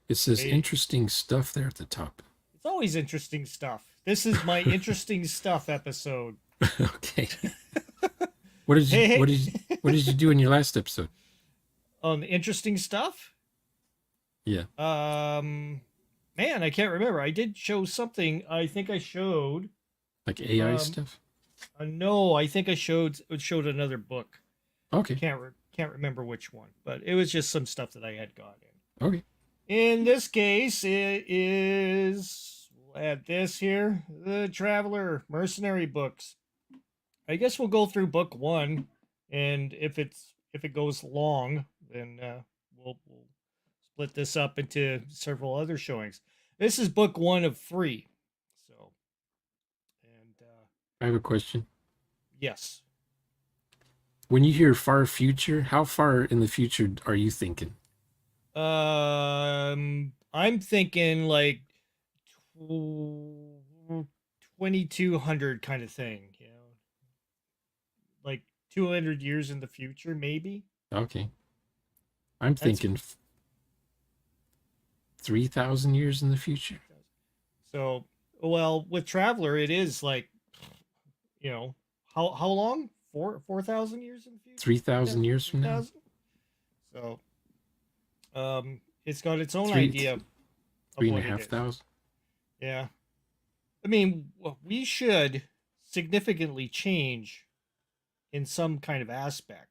It says Hey, interesting stuff there at the top. it's always interesting stuff. This is my interesting stuff episode. Okay. What did you Hey, what did you, what did you do in your last episode? on interesting stuff. Yeah. Um, Man, I can't remember. I did show something. I think I showed. Like AI Um, stuff? no, I think I showed another book. I Okay. can't remember which one, but it was just some stuff that I had got in. Okay. In this case, it is, we'll add this here, the Traveler Mercenary Books. I guess we'll go through book one, and if it goes long, then we'll split this up into several other showings. This is book one of three. So, and I have a question. yes, When you hear far future, how far in the future are you thinking? I'm thinking like 2200 kind of thing. Like 200 years in the future, maybe. Okay. I'm That's thinking 3,000 years in the future. so. Well, with Traveler, it is like, how long? 4,000 years in the future? 3,000 years Three from now? thousand. So, it's got its own Three idea of three and a what it half is. thousand? Yeah, I mean, we should significantly change in some kind of aspect,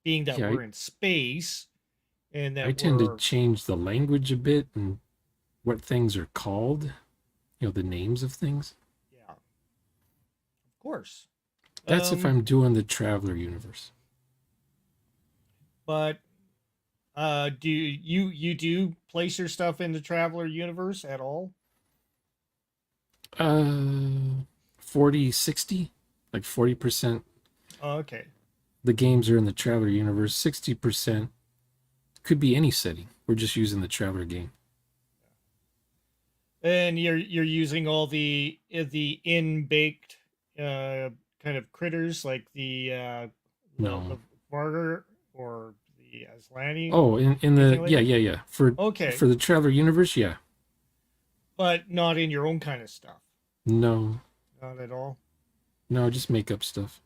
being that Yeah, we're in space and I that tend to we're, change the language a bit and what things are called, the names of things. yeah, of course. That's if Um, I'm doing the Traveler universe. but do you do place your stuff in the Traveler universe at all? Uh, 40, 60, like 40% Oh, okay. the games are in the Traveler universe, 60% could be any setting. We're just using the Traveler game. And you're using all the in baked kind of critters like the No. Varger or the Aslani, Oh, in the anything like yeah, that. yeah, yeah. For Okay, for the Traveler universe, yeah. but not in your own kind of stuff. No. Not at all. No, just make up stuff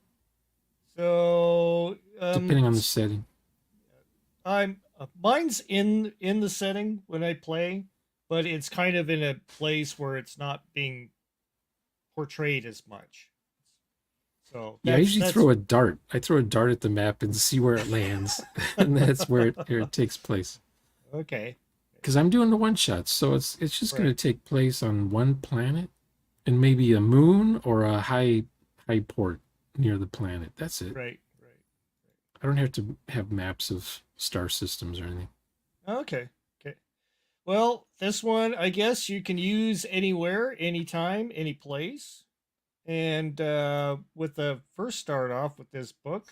So depending on the setting. I'm mine's in the setting when I play, but it's kind of in a place where it's not being portrayed as much. So Yeah, I usually that's throw a dart. I throw a dart at the map and see where it lands, and that's where it takes place. okay. Because I'm doing the one shots, so it's just going to Right. take place on one planet and maybe a moon or a high port near the planet. That's it. Right. Right. I don't have to have maps of star systems or anything. Okay. Okay. Well, this one I guess you can use anywhere, anytime, any place. And with the first start off with this book,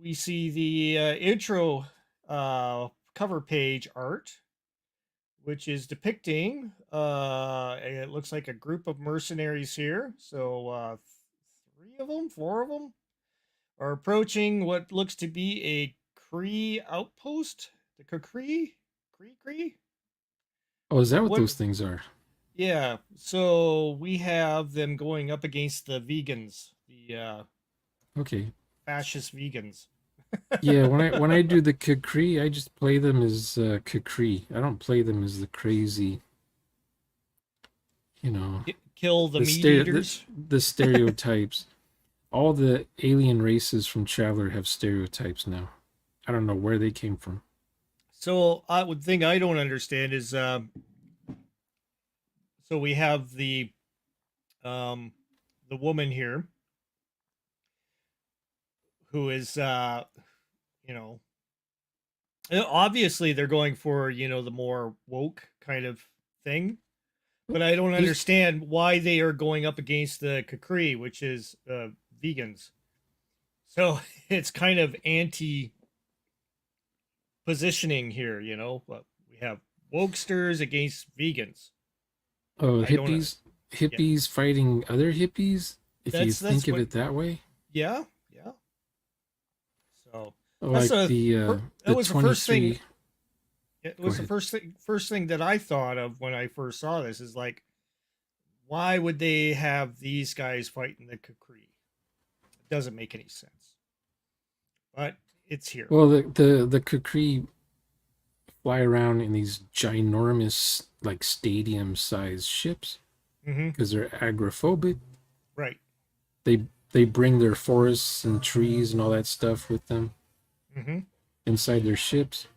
we see the intro cover page art, which is depicting it looks like a group of mercenaries here. So three of them, four of them are approaching what looks to be a Cree outpost. The Cree. Oh, is that what What? those things are? Yeah. So we have them going up against the vegans, the Okay. fascist vegans. Yeah, when I do the Kukri, I just play them as Kukri. I don't play them as the crazy, you know, Kill the the meat stereo eaters. the stereotypes. All the alien races from Traveler have stereotypes now. I don't know where they came from. So I would think I don't understand is so we have um the woman here who is you know obviously they're going for the more woke kind of thing, but I don't There's understand why they are going up against the Kakri, which is vegans. So it's kind of anti positioning here, but we have wokesters against vegans. oh I don't know. Yeah, hippies fighting other hippies. If you that's think of what. it that way, Yeah, yeah. So that's like the uh, that the was the first thing. 23. It Go was the ahead. first thing that I thought of when I first saw this is like, why would they have these guys fighting the Kukri? It doesn't make any sense, but it's here. Well, the Kukri fly around in these ginormous, like stadium-sized ships Mm-hmm. because they're agrophobic. Right. They bring their forests and trees and all that stuff with them Mm-hmm. inside their ships.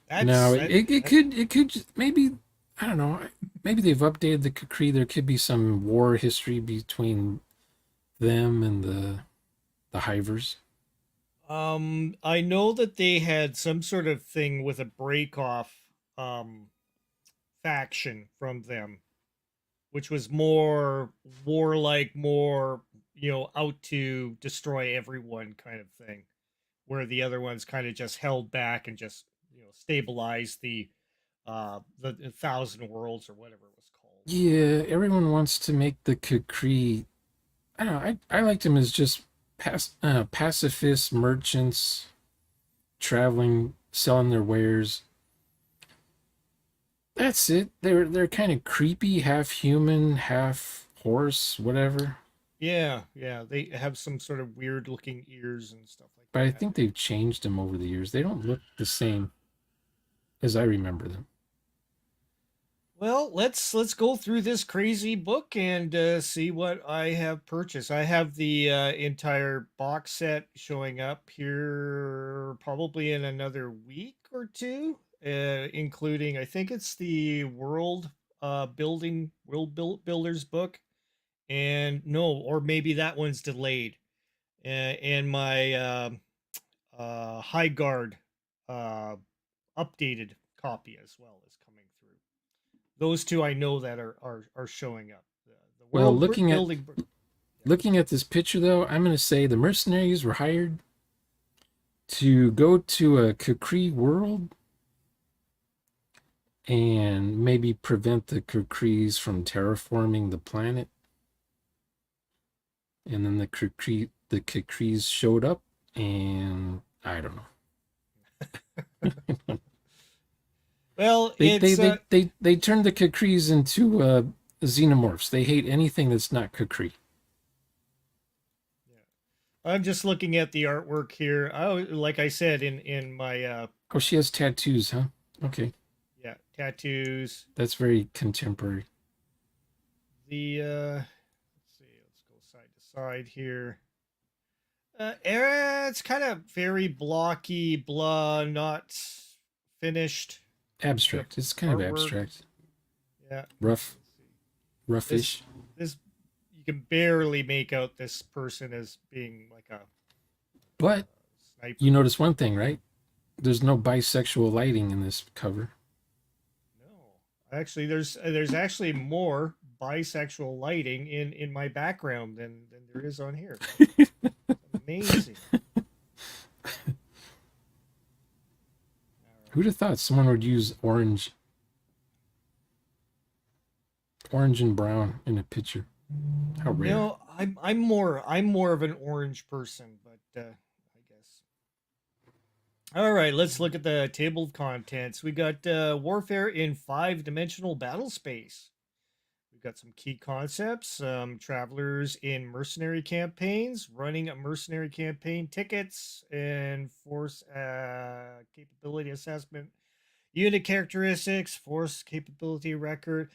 Now That's that, that. it could maybe, I don't know, maybe they've updated the Kukri. There could be some war history between them and the Hivers. I know that they had some sort of thing with a break off um faction from them, which was more warlike, more out to destroy everyone kind of thing, where the other ones kind of just held back and just stabilized the Thousand Worlds or whatever it was called. Yeah, everyone wants to make the Kukri. I don't know. I liked them as just pacifist merchants traveling, selling their wares. That's it. They're kind of creepy, half human, half horse, whatever. Yeah, yeah, they have some sort of weird looking ears and stuff like But I that. think they've changed them over the years. They don't look the same as I remember them. Well, let's go through this crazy book and see what I have purchased. I have the entire box set showing up here probably in another week or two, including I think it's the Builders book, and no, or maybe that one's delayed. And my High Guard uh, updated copy as well is coming through. Those two I know that are showing up. The Well, building. Yeah. looking at this picture though, I'm going to say the mercenaries were hired to go to a Kukri world and maybe prevent the Kukris from terraforming the planet. And then the Kukris showed up, and I don't know. Well, They they it's they they they turned the Kukris into xenomorphs. They hate anything that's not Kukri. yeah. I'm just looking at the artwork here. Oh, like I said in my Oh, she has tattoos, huh? Okay, yeah, tattoos. that's very contemporary. The let's see, let's go side to side here. It's kind of very blocky, blah, not finished kind of Abstract. It's kind of artwork. abstract. Yeah. Rough, Let's see. This roughish. this you can barely make out this person as being like a But you sniper. notice one thing, right? There's no bisexual lighting in this cover. No, actually, there's actually more bisexual lighting in my background than there is on here. It's amazing. All Who'd have thought someone would use orange and brown in a picture? How right. rare. I'm more of an orange person, but I guess. All right, let's look at the table of contents. We got warfare in five-dimensional battle space. We've got some key concepts, travelers in mercenary campaigns, running a mercenary campaign tickets, and force capability assessment, unit characteristics, force capability record.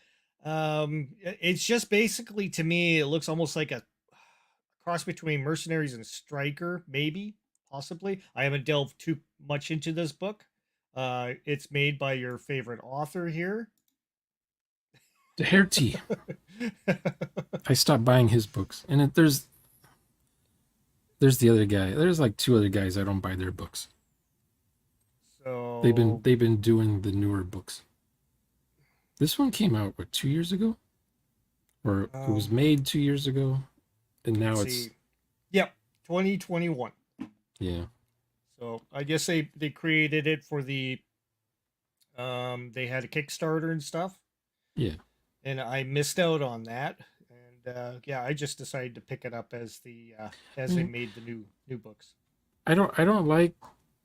It's just basically, to me, it looks almost like a cross between mercenaries and striker, maybe, possibly. I haven't delved too much into this book. It's made by your favorite author here. The hair tea. I stopped buying his books, and there's the other guy. There's like two other guys I don't buy their books. So They've been doing the newer books. This one came out what 2 years ago, or it was um, made 2 years ago, and now let's it's see. Yep, 2021. yeah So I guess they created it for the they had a Kickstarter and stuff, yeah. and I missed out on that. And yeah, I just decided to pick it up as I they mean, made the new books. I don't like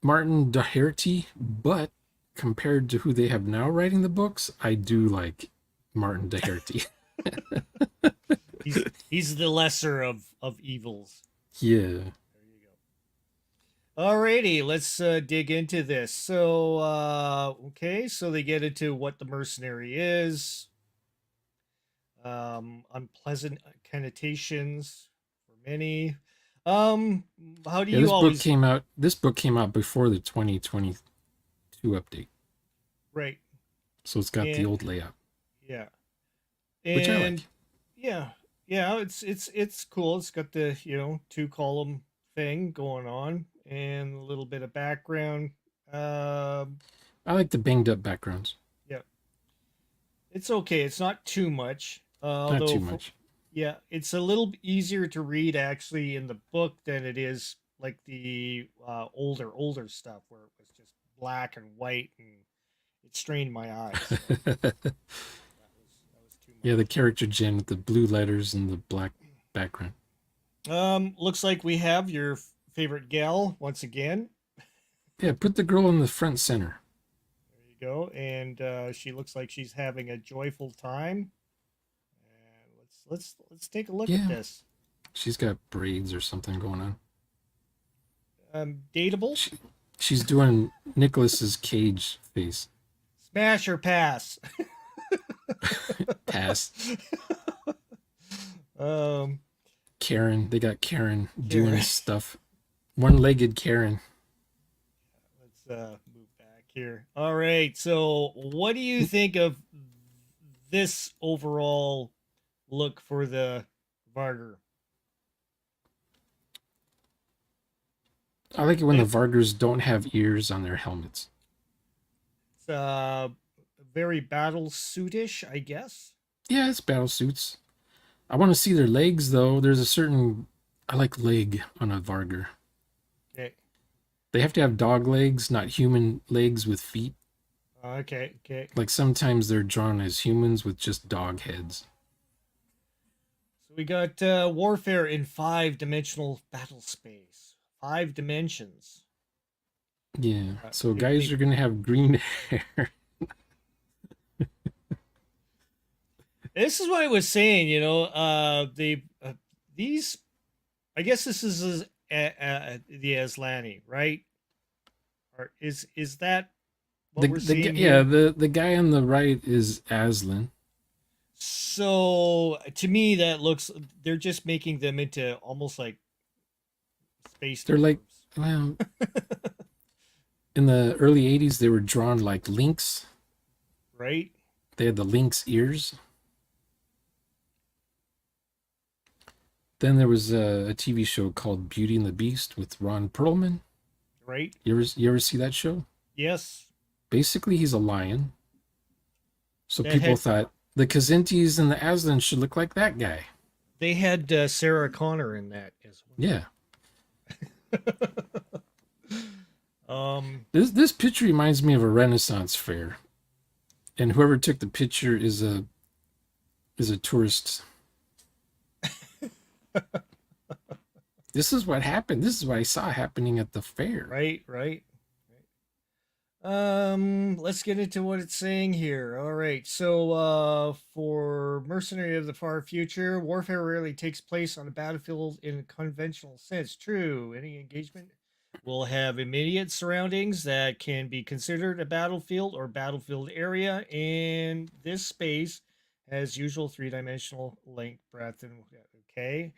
Martin Doherty, but compared to who they have now writing the books, I do like Martin Doherty. He's the lesser of evils. Yeah. There you go. Alrighty, let's dig into this. So, okay, so they get into what the mercenary is, unpleasant connotations for many. Um, how do Yeah, you always this book came out before the 2022 update. right? So it's got the And old layout, yeah, which I and like. yeah, yeah, it's cool. It's got the two column thing going on and a little bit of background. Um, I like the banged up backgrounds. yeah, it's okay. It's not too much. Not Although, too much. yeah, it's a little easier to read actually in the book than it is like the older stuff where it was just black and white and it strained my eyes. That was too Yeah, the much. character gen with the blue letters and the black background. Looks like we have your favorite gal once again. Yeah, put the girl in the front center. There you go, and she looks like she's having a joyful time. And let's take a look at Yeah, this. she's got braids or something going on. Dateable, She, she's doing Nicholas's Cage face. smash or pass. Pass. um, Karen, they got Karen doing Karen. stuff. One-legged Karen. Let's move back here. All right. So, what do you think of this overall look for the Varger? I like it when the It, Vargers don't have ears on their helmets. it's very battle suitish, I guess. Yeah, it's battle suits. I want to see their legs though. There's a certain I like leg on a Varger. Okay. They have to have dog legs, not human legs with feet. Okay. Okay. Like sometimes they're drawn as humans with just dog heads. So we got warfare in 5 dimensional battle space. 5 dimensions. Yeah. So guys They are gonna have green hair. this is what I was saying. They these. I guess this is the Aslani, right? Or is that what we're seeing Yeah, here? the guy on the right is Aslan. So to me, that looks they're just making them into almost like space They're like, dwarves, well, in the early 80s they were drawn like lynx. right? They had the lynx ears. Then there was a TV show called Beauty and the Beast with Ron Perlman. Right? You ever see that show? Yes. Basically, he's a lion. So That people had thought the Kazintis and the Aslans should look like that guy. they had Sarah Connor in that as Yeah. well. This picture reminds me of a Renaissance fair, and whoever took the picture is a tourist. This is what happened. This is what I saw happening at the fair. Right, right. Let's get into what it's saying here. All right. So, for Mercenary of the Far Future, warfare rarely takes place on a battlefield in a conventional sense. True. Any engagement will have immediate surroundings that can be considered a battlefield or battlefield area, and this space has usual three-dimensional length, breadth, and okay.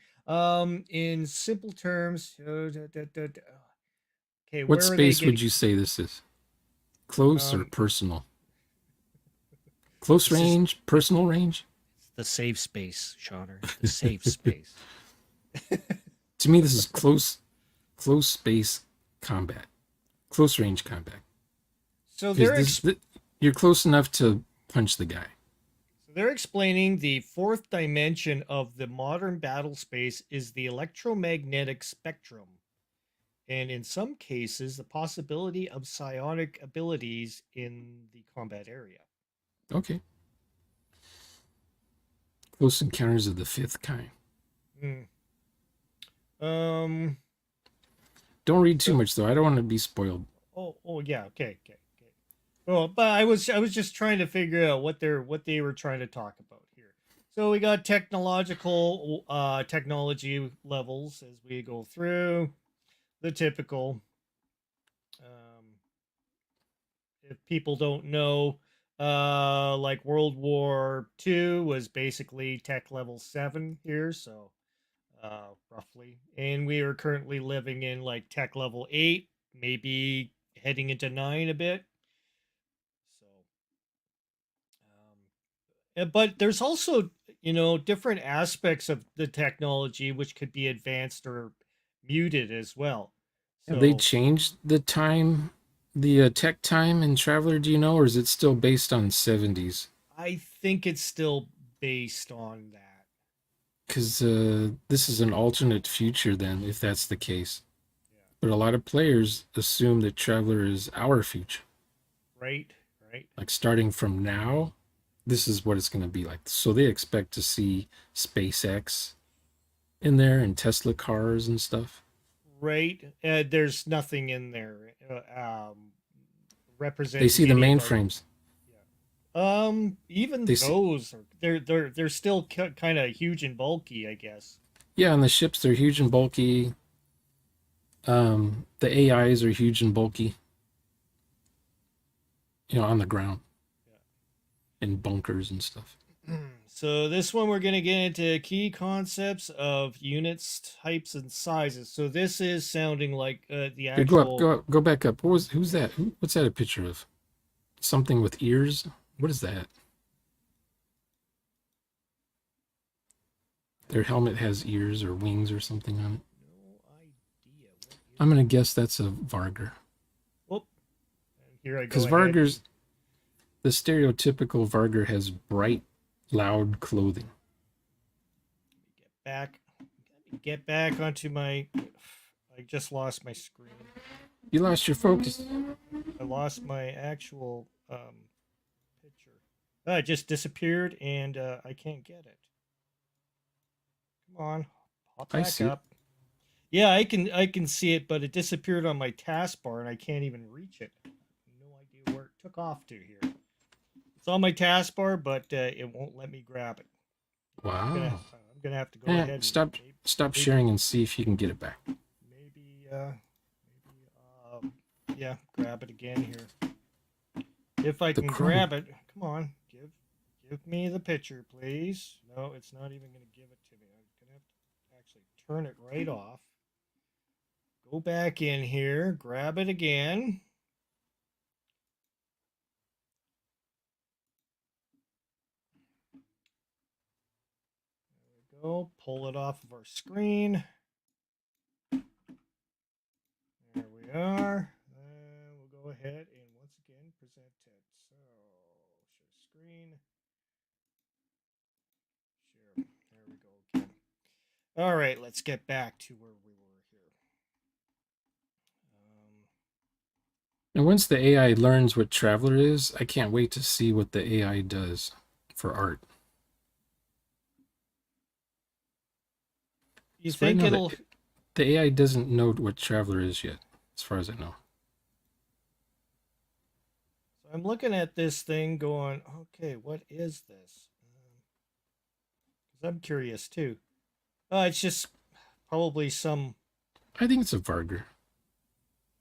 In simple terms, okay, What where are they space would getting? you say this is? Close or Um, personal? Close this is range, personal range? the safe space, Shauner. The safe space. To me, this is close space combat, close range combat. So Because they're you're close enough to punch the guy. so they're explaining the fourth dimension of the modern battle space is the electromagnetic spectrum, and in some cases, the possibility of psionic abilities in the combat area. Okay. Close encounters of the fifth kind. Hmm. Um. Don't read too So, much though. I don't want to be spoiled. oh yeah, okay. Well, but I was just trying to figure out what they were trying to talk about here. So we got technology levels as we go through the typical. Um, if people don't know, like World War II was basically tech level 7 here, so roughly, and we are currently living in like tech level 8, maybe heading into 9 a bit. So but there's also, different aspects of the technology which could be advanced or muted as well. Have they So changed the time, the tech time in Traveler? Do you know, or is it still based on 70s? I think it's still based on that. Because this is an alternate future, then, if that's the case. Yeah. But a lot of players assume that Traveler is our future. Right, right, Like starting from now, this is what it's going to be like. So they expect to see SpaceX in there and Tesla cars and stuff. right. There's nothing in there They representing see the any of our. mainframes. Yeah. Even They see, those they're still kind of huge and bulky, I guess. yeah, on the ships they're huge and bulky. The AIs are huge and bulky. On the ground in bunkers and stuff. So this one we're going to get into key concepts of units, types, and sizes. So this is sounding like the Here, go up, actual. go up, go back up. Who's that? What's that a picture of? Something with ears? What is that? Their helmet has ears or wings or something on it. No idea. What I'm is gonna that? guess that's a Varger. Oh, and here I Because go ahead and The stereotypical Varger has bright, loud clothing. get back. Get back onto my. I just lost my screen. You lost your focus. I lost my actual picture. It just disappeared, and I can't get it. Come on, pop I back see it. up. Yeah, I can see it, but it disappeared on my taskbar, and I can't even reach it. No idea where it took off to here. It's on my taskbar, but it won't let me grab it. Wow. I'm gonna have to go ahead and Stop maybe sharing and see if you can get it back. maybe yeah, grab it again here. If I The can Chrome. grab it, come on, give me the picture, please. No, it's not even gonna give it to me. I'm gonna have to actually turn it right off. Go back in here, grab it again. There we go. Pull it off of our screen. There we are. And we'll go ahead and once again present it. So, share screen. Share. There we go again. All right, let's get back to where we were here. And once the AI learns what Traveler is, I can't wait to see what the AI does for art. You So right think now, it'll. the AI doesn't know what Traveler is yet, as far as I know. So I'm looking at this thing going, okay, what is this? Because I'm curious too. It's just probably some I think it's a Varger.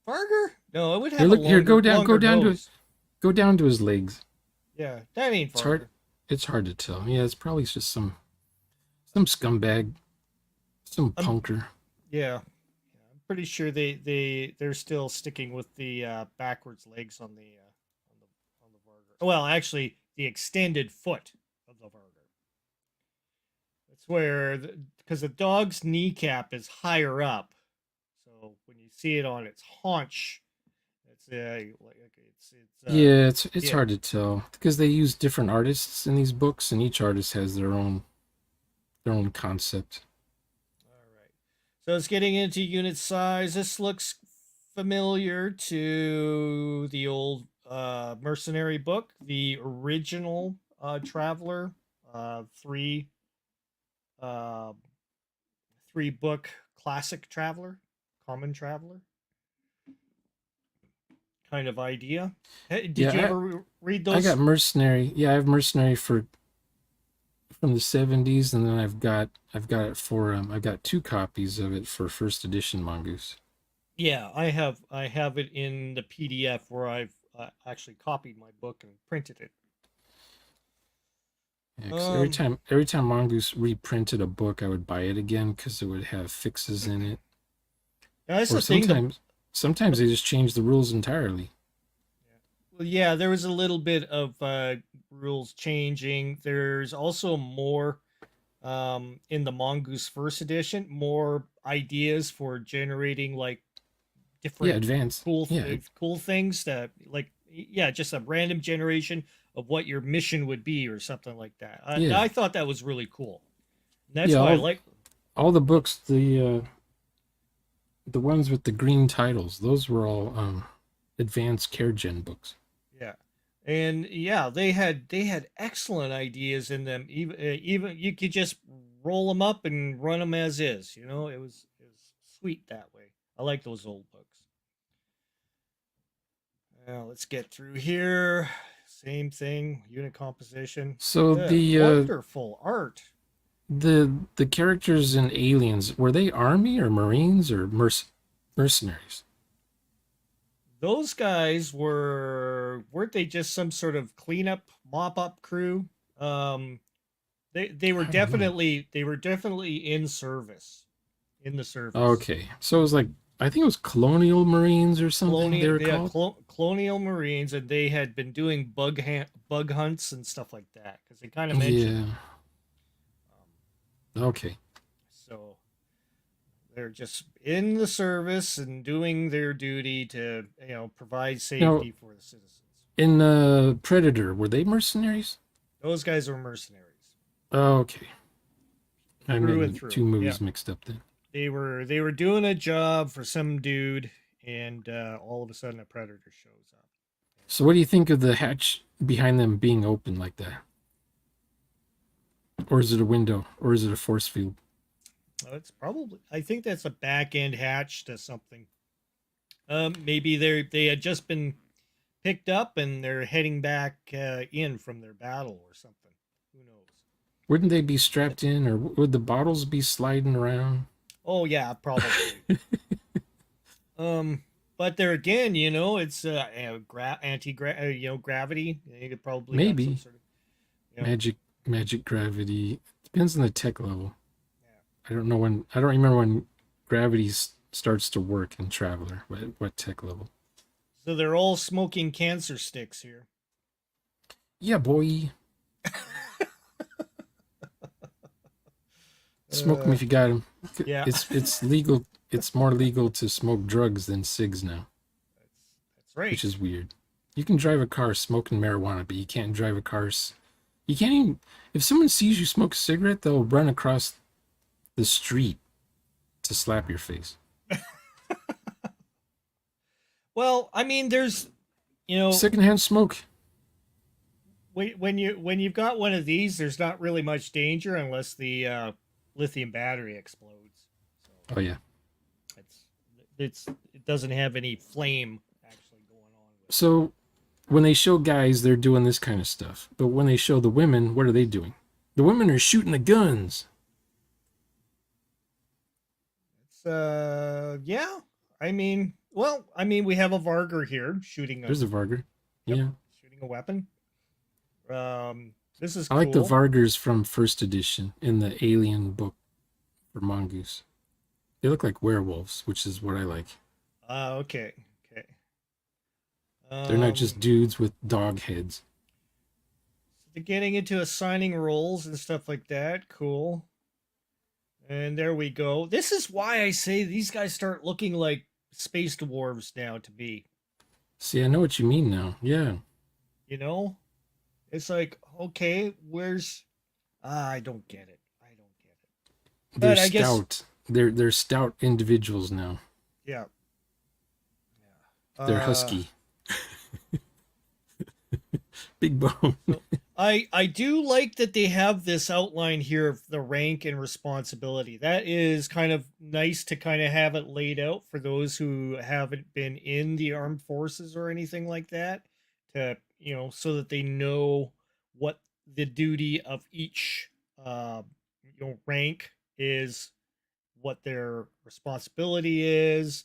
Varger. No, it would Here, have a look. Here, longer nose. go down to his legs. Yeah, that ain't It's hard. Varger. It's hard to tell. Yeah, it's probably just some scumbag, some I'm punker. Yeah, I'm pretty sure they're still sticking with the backwards legs on the Varger. Well, actually, the extended foot of the Varger. That's where because the dog's kneecap is higher up, so when you see it on its haunch, it's like Yeah, it's yeah. hard to tell because they use different artists in these books, and each artist has their own concept. All right. So it's getting into unit size. This looks familiar to the old Mercenary book, the original Traveler, three uh, three book classic Traveler, Common Traveler. kind of idea. Did you Yeah, ever read I got those? Mercenary. Yeah, I have Mercenary for from the 70s, and then I've got it for I've got two copies of it for first edition Mongoose. Yeah, I have it in the PDF where I've actually copied my book and printed it. Yeah, 'cause Um, every time Mongoose reprinted a book, I would buy it again because it would have fixes in it. that's Or the thing. The sometimes they just change the rules entirely. Well, yeah, there was a little bit of rules changing. There's also more in the Mongoose First Edition, more ideas for generating like Yeah, different advanced. Yeah, cool things that like yeah, just a random generation of what your mission would be or something like that. yeah, I thought that was really cool. And that's yeah. why I like All the books, the ones with the green titles, those were all advanced care gen books. yeah. And yeah, they had excellent ideas in them. Even you could just roll them up and run them as is. You know, it was sweet that way. I like those old books. Now let's get through here. Same thing, unit composition. So Yeah, the wonderful art. the characters in Aliens, were they army or marines or mercenaries? Those guys weren't they just some sort of cleanup mop up crew? Um, I don't know. they were definitely in service in the service. Okay, so it was like I think it was colonial marines or something they were called. Colonial Marines, and they had been doing bug hunts and stuff like that because they kind of mentioned Yeah. it. Um, Okay. so they're just in the service and doing their duty to provide Now safety for the citizens. in Predator, were they mercenaries? Those guys were mercenaries Okay. I'm through and getting through. two Yeah, movies mixed up then. they were doing a job for some dude, and all of a sudden a predator shows up. So what do you think of the hatch behind them being open like that? Or is it a window? Or is it a force field? It's probably I think that's a back end hatch to something. Maybe they had just been picked up and they're heading back in from their battle or something. Who knows? Wouldn't they be strapped in, or would the bottles be sliding around? Oh yeah, probably. Um, but there again, it's anti gravity. You could probably got some Maybe sort of you know magic gravity. Depends on the tech level. yeah. I don't know when. I don't remember when gravity starts to work in Traveler. What tech level? So they're all smoking cancer sticks here. Yeah, boy. Smoke them Uh, if you got them. yeah, It's legal. It's more legal to smoke drugs than cigs now, that's right. which is weird. You can drive a car smoking marijuana, but you can't drive a car. You can't even. If someone sees you smoke a cigarette, they'll run across the street to slap your face. Well, I mean, there's you know Secondhand smoke. when you've got one of these, there's not really much danger unless the lithium battery explodes. So Oh yeah. it's it doesn't have any flame actually going on with it. So when they show guys, they're doing this kind of stuff. But when they show the women, what are they doing? The women are shooting the guns. It's yeah. I mean we have a Varger here There's a Varger. yep, Yeah. shooting a weapon. This is I like the cool. Vargers from first edition in the Alien book for Mongoose. They look like werewolves, which is what I like. Okay. Okay. They're not Um just dudes with dog heads. so they're getting into assigning roles and stuff like that. Cool. And there we go. This is why I say these guys start looking like space dwarves now to me. See, I know what you mean now. Yeah. You know? It's like, okay, where's I don't get it. I don't get it. They're But I guess stout. They're stout individuals now. yeah. Yeah. They're husky. Big bone. So I do like that they have this outline here of the rank and responsibility. That is kind of nice to kind of have it laid out for those who haven't been in the armed forces or anything like that, to so that they know what the duty of each rank is, what their responsibility is,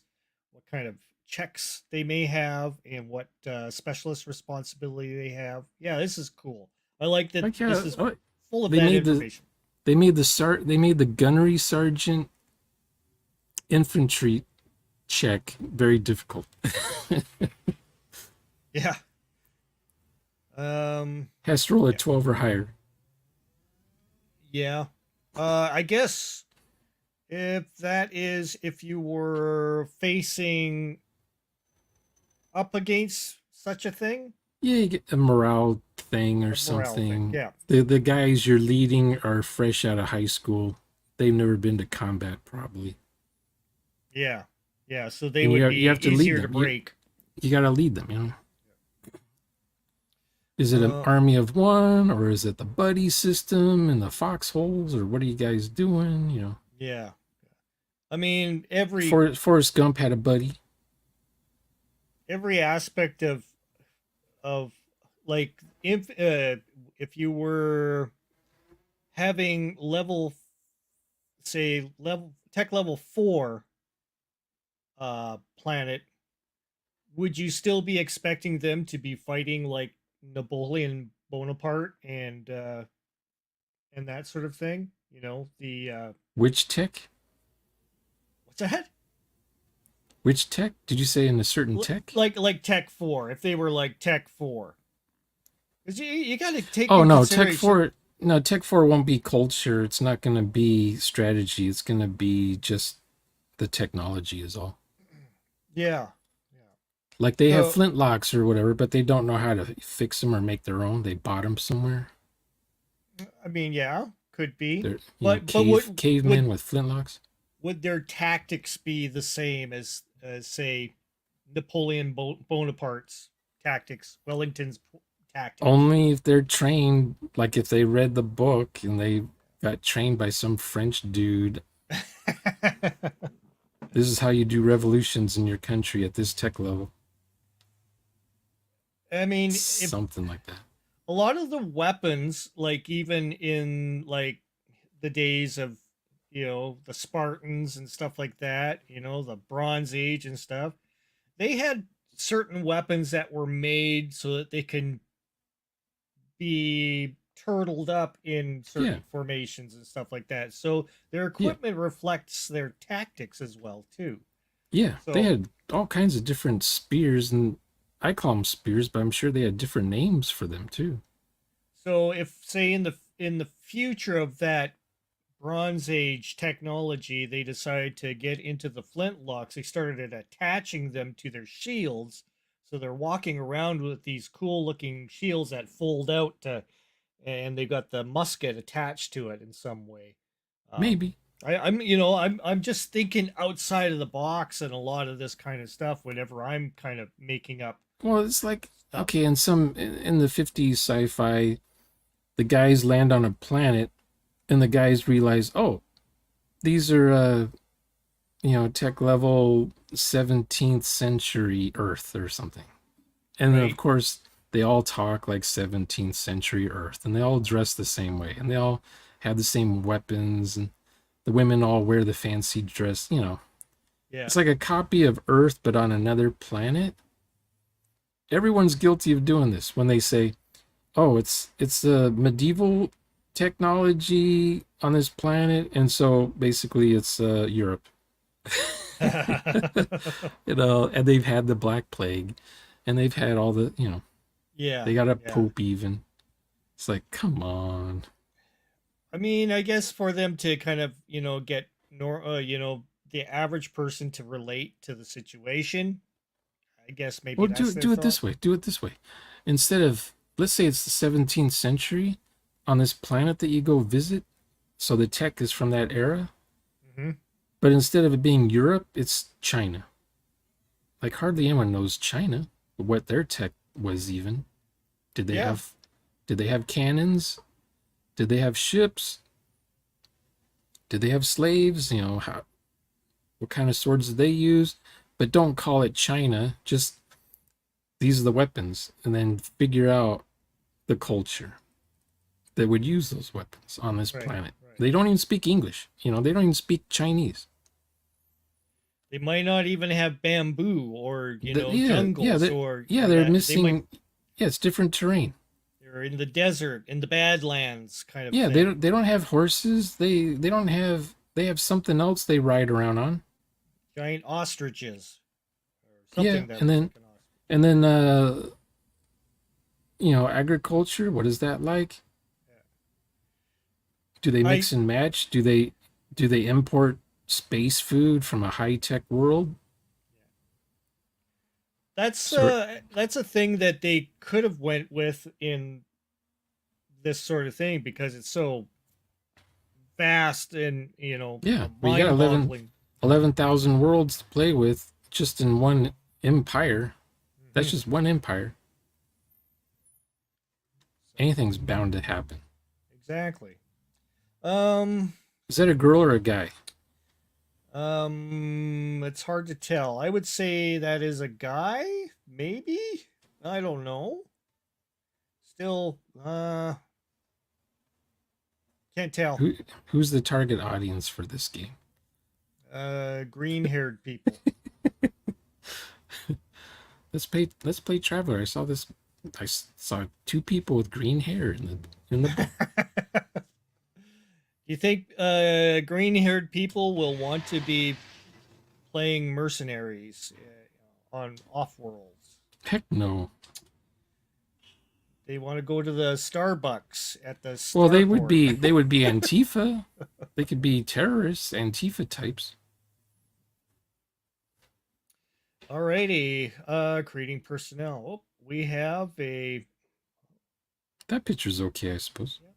what kind of checks they may have, and what specialist responsibility they have. Yeah, this is cool. I like that Like, this yeah, is oh, full of they that made the information. they made the gunnery sergeant infantry check very difficult. Yeah. Um. Has to roll a Yeah. 12 or higher. Yeah. I guess if you were facing up against such a thing, Yeah, you get a morale thing or a morale thing. something. Yeah. The guys you're leading are fresh out of high school. They've never been to combat, probably. Yeah. Yeah. So they And would you be have to lead easier to them. break. You got to lead them, you know. Is it an Uh. army of one, or is it the buddy system and the foxholes, or what are you guys doing? You know, Yeah. I mean, every Forrest Gump had a buddy. every aspect of like if you were having level, say, level tech level 4 planet, would you still be expecting them to be fighting like Napoleon Bonaparte and that sort of thing? The Which tech? what's that? Which tech? Did you say in a certain tech? Like Tech 4, if they were like Tech 4. Because you got to take Oh in no, Tech consideration. 4. No, Tech 4 won't be culture. It's not going to be strategy. It's going to be just the technology is all. Yeah. Yeah. Like they have So, flintlocks or whatever, but they don't know how to fix them or make their own. They bought them somewhere. I mean, yeah, could be. They're, But cavemen with flintlocks. would their tactics be the same as say Napoleon Bonaparte's tactics, Wellington's tactics? Only if they're trained, like if they read the book and they got trained by some French dude. This is how you do revolutions in your country at this tech level. I mean, if Something like that. a lot of the weapons, like even in like the days of the Spartans and stuff like that, the Bronze Age and stuff, they had certain weapons that were made so that they can be turtled up in Yeah, certain formations and stuff like that. So their yeah, equipment reflects their tactics as well too. yeah. They So had all kinds of different spears, and I call them spears, but I'm sure they had different names for them too. so if say in the future of that Bronze Age technology, they decided to get into the flintlocks, they started attaching them to their shields. So they're walking around with these cool looking shields that fold out and they got the musket attached to it in some way. Um, Maybe. I'm just thinking outside of the box and a lot of this kind of stuff whenever I'm kind of making up Well, it's like stuff. okay, in the 50s sci-fi, the guys land on a planet, and the guys realize, oh, these are tech level 17th century Earth or something. And then, of Right? course, they all talk like 17th century Earth, and they all dress the same way, and they all have the same weapons, and the women all wear the fancy dress. Yeah. It's like a copy of Earth, but on another planet. Everyone's guilty of doing this when they say, "Oh, it's a medieval technology on this planet," and so basically it's Europe. And they've had the Black Plague, and they've had all the Yeah. they got a Yeah. pope even. It's like, come on. I mean, I guess for them to kind of, get the average person to relate to the situation, I guess maybe Well, that's their do it thought. this way. Do it this way. Instead of, let's say it's the 17th century on this planet that you go visit, so the tech is from that era, Hmm. but instead of it being Europe, it's China. Like hardly anyone knows China, what their tech was even. Did they Yeah. have Did they have cannons? Did they have ships? Did they have slaves? What kind of swords did they use? But don't call it China. Just these are the weapons, and then figure out the culture that would use those weapons on this Right, planet. right. They don't even speak English. They don't even speak Chinese. They might not even have bamboo or, Yeah, yeah, jungles or yeah. or They're that. They might missing. Yeah, it's different terrain. they're in the desert, in the Badlands kind of Yeah, they thing. don't. They don't have horses. They don't have. They have something else they ride around on. Giant ostriches or Yeah, something that and looks then like an ostrich. and then agriculture. What is that like? Yeah. Do they I mix and match? Do they import space food from a high tech world? So that's a thing that they could have went with in this sort of thing because it's so vast and yeah, we got mind boggling. 11,000 worlds to play with just in one empire. That's Hmm. just one empire. So Anything's bound to happen. exactly. Um, Is that a girl or a guy? it's hard to tell. I would say that is a guy, maybe. I don't know. Still, can't tell. Who who's the target audience for this game? Green-haired people. Let's play Traveler. I saw this. Saw two people with green hair in the book. You think green-haired people will want to be playing mercenaries on off-worlds? Heck no. They want to go to the Starbucks at the Well, they would starport. be they would be Antifa. They could be terrorists, Antifa types. Alrighty, creating personnel. Oh, we have a That picture's okay, I suppose. yeah,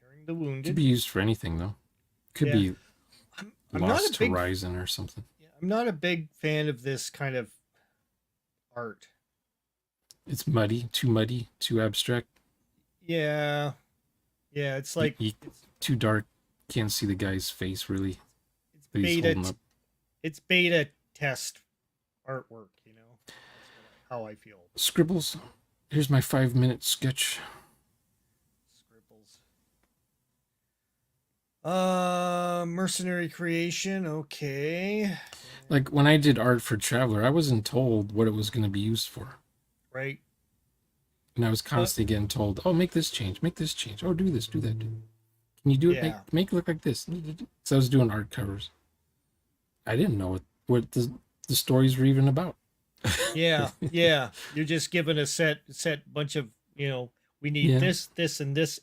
carrying the Could wounded. be used for anything though. Could Yeah, be I'm not a Lost big Horizon or something. yeah, I'm not a big fan of this kind of art. It's muddy, too abstract. Yeah, yeah, it's like it's Too dark. Can't see the guy's face really it's that he's beta holding up. it's beta test artwork. That's how I feel. Scribbles. Here's my 5-minute sketch. Scribbles. Mercenary creation. Okay. Like when I did art for Traveler, I wasn't told what it was going to be used for. Right. And I was But constantly getting told, "Oh, make this change, make this change. Oh, do this, do that. Can you do it? Make yeah. make it look like this." So I was doing art covers. I didn't know what the stories were even about. Yeah. Yeah. You're just given a set bunch of, we need Yeah, this, and this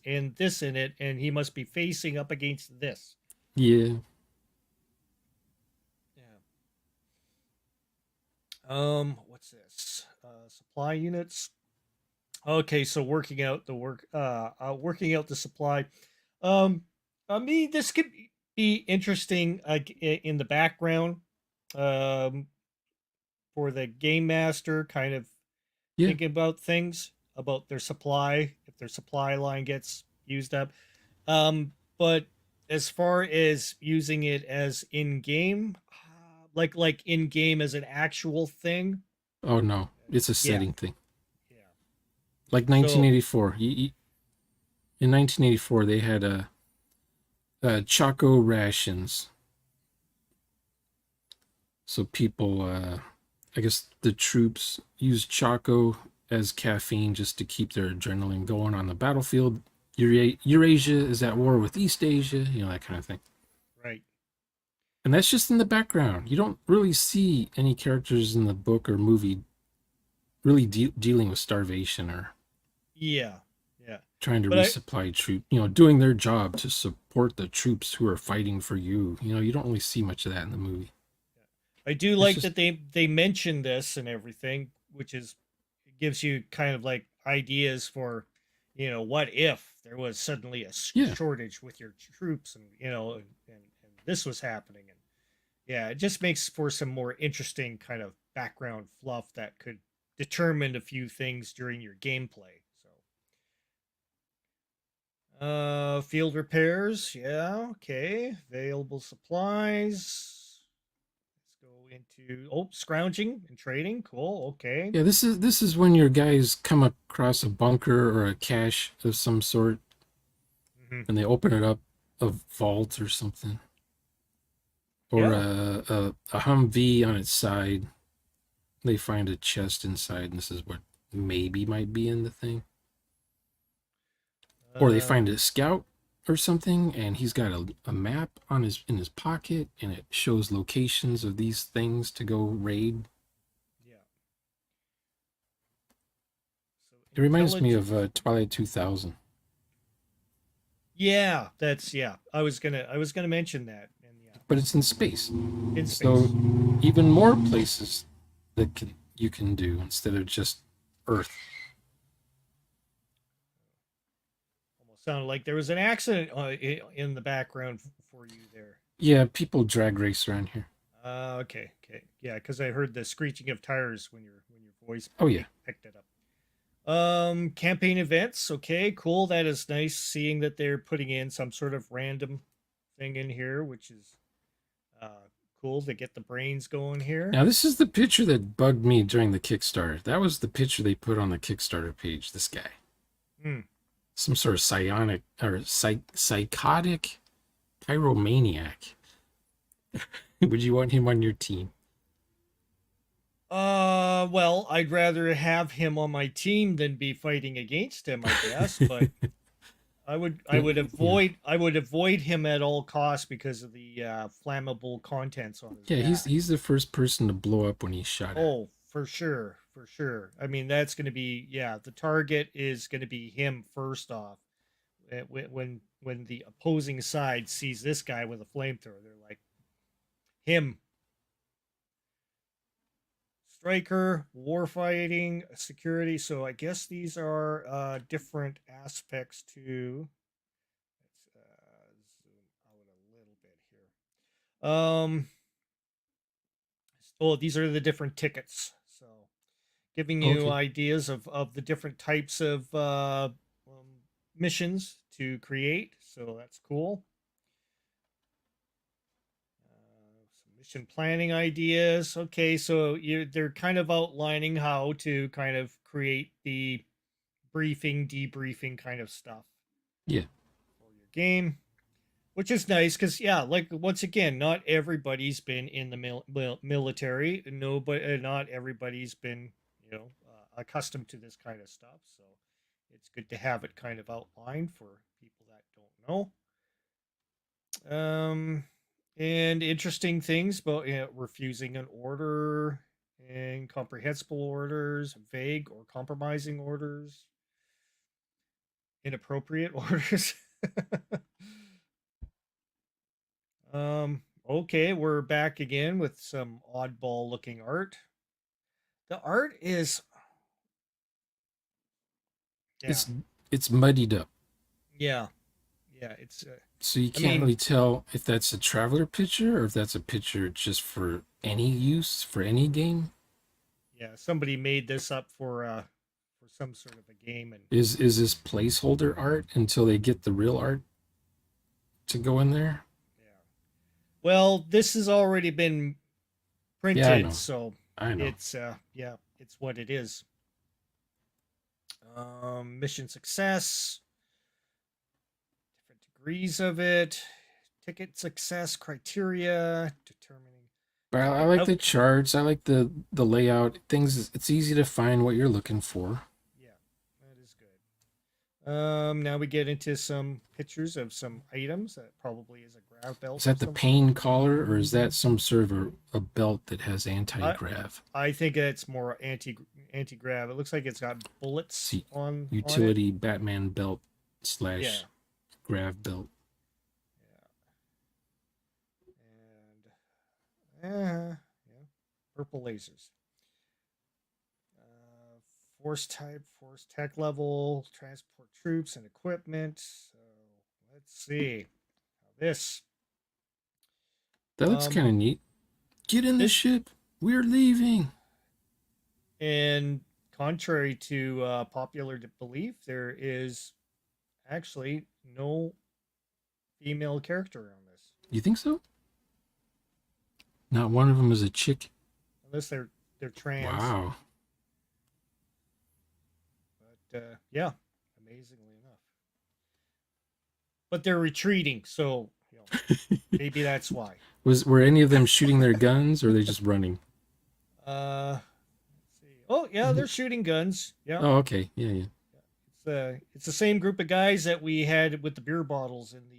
in it, and he must be facing up against this. yeah. Yeah. What's this? Supply units. Okay, so working out the supply. Um, I mean, this could be interesting, in the background, um, for the game master, kind of Yeah. thinking about things about their supply if their supply line gets used up. But as far as using it as in game, like in game as an actual thing, Oh no, it's a yeah, setting thing. yeah. Like So 1984. In 1984, they had Choco rations. So people, I guess the troops used Choco as caffeine just to keep their adrenaline going on the battlefield. Eurasia is at war with East Asia, that kind of thing. right, And that's just in the background. You don't really see any characters in the book or movie really dealing with starvation or yeah, yeah. trying to But resupply troops, doing their job to support the troops who are fighting for you. You don't really see much of that in the movie. I do It's like just, that they mention this and everything, which is it gives you kind of like ideas for, what if there was suddenly a yeah, shortage with your troops, and and this was happening, and yeah, it just makes for some more interesting kind of background fluff that could determine a few things during your gameplay. So Field repairs. Yeah. Okay. Available supplies. Let's go into scrounging and trading. Cool. Okay. Yeah, this is when your guys come across a bunker or a cache of some sort, Hmm. and they open it up, a vault or something, or Yeah. a Humvee on its side. They find a chest inside, and this is what maybe might be in the thing. Or they Uh. find a scout or something, and he's got a map on his in his pocket, and it shows locations of these things to go raid. Yeah. So It reminds me of intelligence. Twilight 2000, Yeah. That's yeah. I was gonna mention that. And yeah. but it's in space. In So space. even more places that you can do instead of just Earth. Almost sounded like there was an accident in the background for you there. Yeah, people drag race around here. Okay, okay, yeah, because I heard the screeching of tires when your voice Oh yeah, picked it up. Campaign events. Okay, cool. That is nice. Seeing that they're putting in some sort of random thing in here, which is uh cool to get the brains going here. now this is the picture that bugged me during the Kickstarter. That was the picture they put on the Kickstarter page. This guy, Hmm. some sort of psionic or psychotic pyromaniac. Would you want him on your team? Well, I'd rather have him on my team than be fighting against him, I guess. But I would Yeah, avoid him at all costs because of the flammable contents on his yeah. He's back. he's the first person to blow up when he's shot at. Oh, for sure, for sure. I mean, that's going to be yeah. The target is going to be him first off. When the opposing side sees this guy with a flamethrower, they're like him. Striker, warfighting, security. So I guess these are different aspects to. Let's zoom out a little bit here. Oh, these are the different tickets. So giving you Okay. ideas of the different types of missions to create. So that's cool. Some mission planning ideas. Okay, so they're kind of outlining how to kind of create the briefing, debriefing kind of stuff Yeah. for your game, which is nice because yeah, like once again, not everybody's been in the military. No, but not everybody's been accustomed to this kind of stuff. So it's good to have it kind of outlined for people that don't know. And interesting things about refusing an order, incomprehensible orders, vague or compromising orders, inappropriate orders. Okay, we're back again with some oddball looking art. The art is yeah, It's it's muddied up, yeah, yeah. It's so you I can't mean, really tell if that's a traveler picture or if that's a picture just for any use for any game. yeah, somebody made this up for some sort of a game and Is this placeholder art until they get the real art to go in there? yeah. Well, this has already been Yeah, I printed, know. so I know. it's yeah, it's what it is. Mission success, different degrees of it, ticket success criteria, determining. But I Okay, like oh the charts. I like the layout. Things. It's easy to find what you're looking for. yeah, that is good. Now we get into some pictures of some items. That probably is a grab Is belt of that the some sort. pain collar or is that some sort of a belt that has I anti-grav? I think it's more anti grav. It looks like it's got bullets See, on it. utility Batman belt Yeah, slash grav belt. yeah, yeah, purple lasers. Uh, Force type, force tech level, transport troops and equipment. So let's see this. That looks Um, kind of neat. Get in the this ship. We're leaving. and contrary to popular belief, there is actually no female character on this, You think so? Not one of them is a chick. unless they're trans. Wow. But yeah, amazingly enough. But they're retreating, so maybe that's why. Were any of them shooting their guns or are they just running? Let's see. Oh yeah, they're shooting guns. Yeah, Oh, okay. Yeah, yeah. it's the same group of guys that we had with the beer bottles in the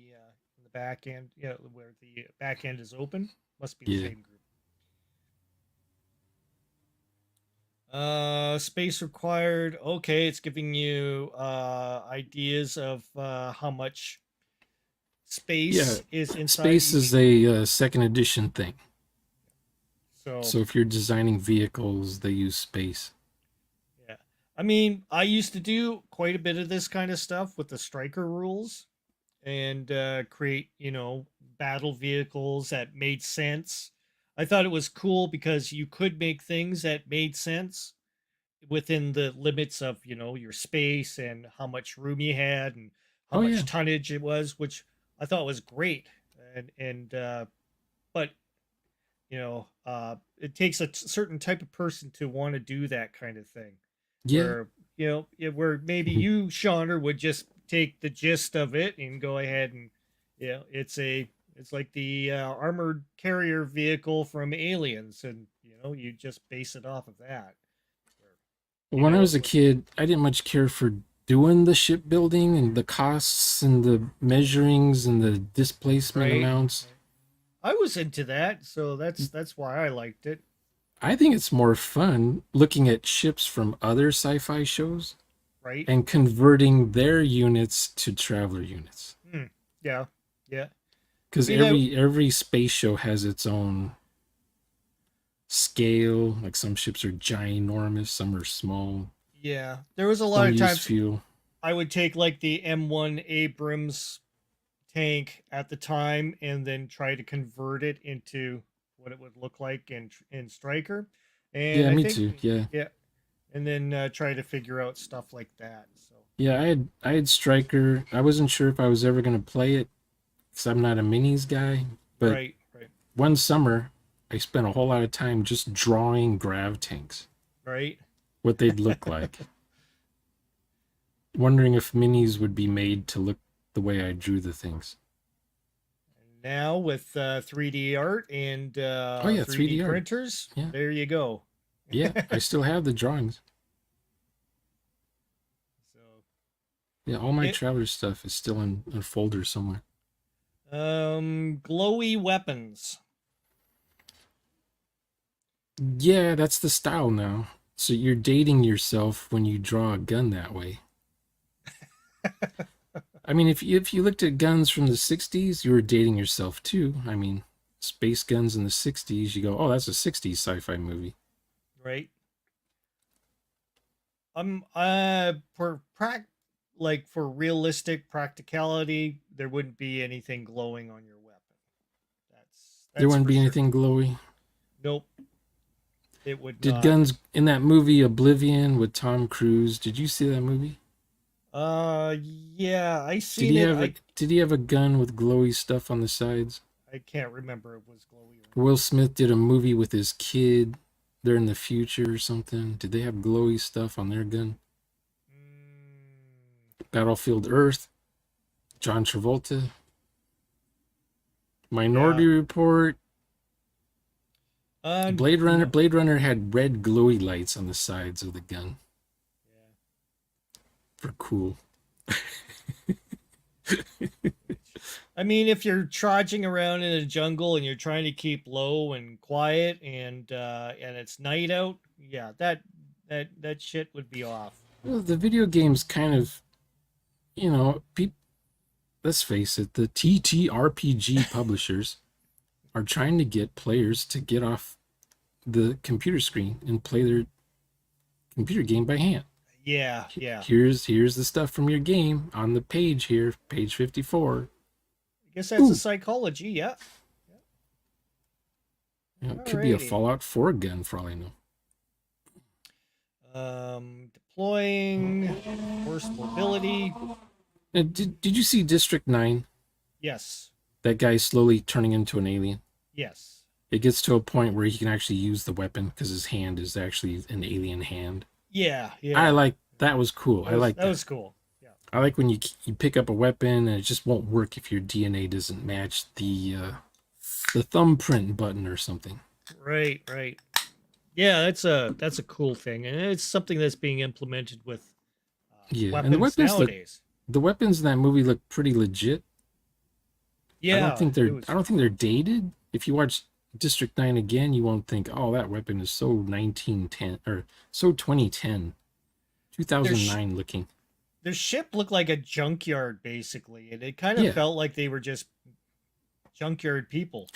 back end. Yeah, where the back end is open. Must be the Yeah. same group. Space required. Okay, it's giving you ideas of how much Yeah. space is inside Space each. is a second edition thing. So So if you're designing vehicles, they use space. yeah, I mean, I used to do quite a bit of this kind of stuff with the striker rules and create, battle vehicles that made sense. I thought it was cool because you could make things that made sense within the limits of, your space and how much room you had and how Oh, much yeah. tonnage it was, which I thought was great. And but it takes a certain type of person to want to do that kind of thing, Yeah. where where maybe you, Shauner, would just take the gist of it and go ahead and it's like the armored carrier vehicle from Aliens, and you just base it off of that. Where, When I was a with kid, I didn't much care for doing the shipbuilding and the costs and the measurings and the displacement right, amounts. right. I was into that, so that's why I liked it. I think it's more fun looking at ships from other sci-fi shows Right. and converting their units to traveler units. Hmm. Yeah. Yeah. I Because mean, every space show has its own scale. Like some ships are ginormous, some are small, yeah, there was a lot some of use times fuel. I would take like the M1 Abrams tank at the time and then try to convert it into what it would look like in Striker. And Yeah, I me think too. Yeah. yeah, and then try to figure out stuff like that. So Yeah, I had Striker. I wasn't sure if I was ever gonna play it because I'm not a minis guy. But right, right, one summer, I spent a whole lot of time just drawing grav tanks, right. what they'd look like, wondering if minis would be made to look the way I drew the things. Now with 3D art and Oh yeah, 3D 3D art. printers, Yeah, there you go. yeah. I still have the drawings. So Yeah, all my it traveler stuff is still in a folder somewhere. glowy weapons. Yeah, that's the style now. So you're dating yourself when you draw a gun that way. I mean, if you looked at guns from the '60s, you were dating yourself too. I mean, space guns in the '60s, you go, oh, that's a '60s sci-fi movie. Right. For like for realistic practicality, there wouldn't be anything glowing on your weapon. There That's wouldn't for be sure. anything glowy. Nope, it would Did not. guns in that movie Oblivion with Tom Cruise? Did you see that movie? Yeah, I Did seen he it. have a Did he have a gun with glowy stuff on the sides? I can't remember if it was glowy or not. Will Smith did a movie with his kid. They're in the future or something. Did they have glowy stuff on their gun? Mm, Battlefield Earth, John Travolta, yeah. Minority Report, Blade Runner. No. Blade Runner had red glowy lights on the sides of the gun Yeah. for cool. I mean, if you're trudging around in a jungle and you're trying to keep low and quiet and it's night out, yeah, that shit would be off. Well, the video games kind of, you know, let's face it, the TTRPG publishers are trying to get players to get off the computer screen and play their computer game by hand. Yeah, yeah. Here's the stuff from your game on the page here, page 54. I guess that's a Ooh, psychology. Yeah. you know, it could be a Alrighty. Fallout 4 gun for all I know. Deploying force mobility. Did you see District 9? Yes. That guy slowly turning into an alien. Yes. It gets to a point where he can actually use the weapon because his hand is actually an alien hand. Yeah. I Yeah. like that was cool. I like That that. was cool. Yeah. I like when you pick up a weapon and it just won't work if your DNA doesn't match the thumbprint button or something. Right. Right. Yeah. That's a cool thing, and it's something that's being implemented with Yeah, and weapons nowadays. the weapons in that movie look pretty legit. Yeah. It I was. don't think they're dated. If you watch District 9 again, you won't think, "Oh, that weapon is so 1910 or so 2010, Their sh- 2009 looking." their ship looked like a junkyard basically, and it kind of Yeah. felt like they were just junkyard people.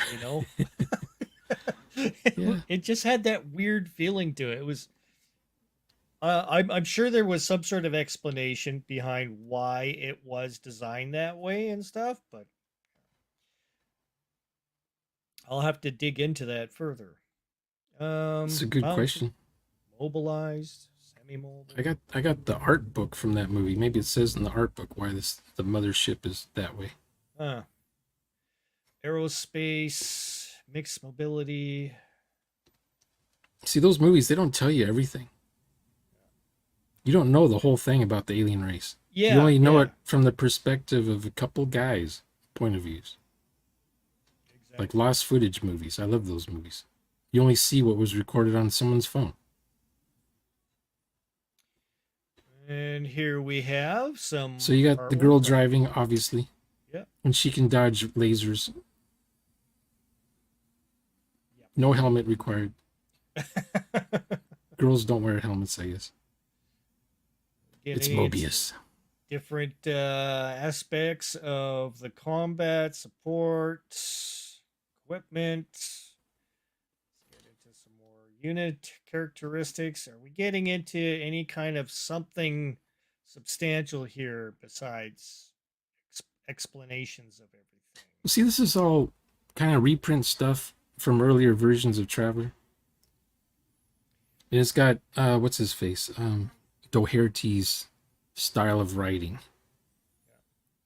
Yeah. It just had that weird feeling to it. It was. I'm sure there was some sort of explanation behind why it was designed that way and stuff, but I'll have to dig into that further. It's a good Mounted, question. mobilized, semi-mobile. I got the art book from that movie. Maybe it says in the art book why the mothership is that way. Huh. Aerospace, mixed mobility. See, those movies, they don't tell you everything. You don't know the whole thing about the alien race. You Yeah, only know yeah, it from the perspective of a couple guys' point of views. Like exactly. lost footage movies. I love those movies. You only see what was recorded on someone's phone. And here we have So some you got the artwork girl from. driving, obviously, Yeah, and she can dodge lasers. No yeah. helmet required. Girls don't wear helmets, I guess. It's Getting into Mobius. different aspects of the combat support equipment. Let's get into some more unit characteristics. Are we getting into any kind of something substantial here besides explanations of everything? See, this is all kind of reprint stuff from earlier versions of Traveler. And it's got what's his face? Doherty's style of writing.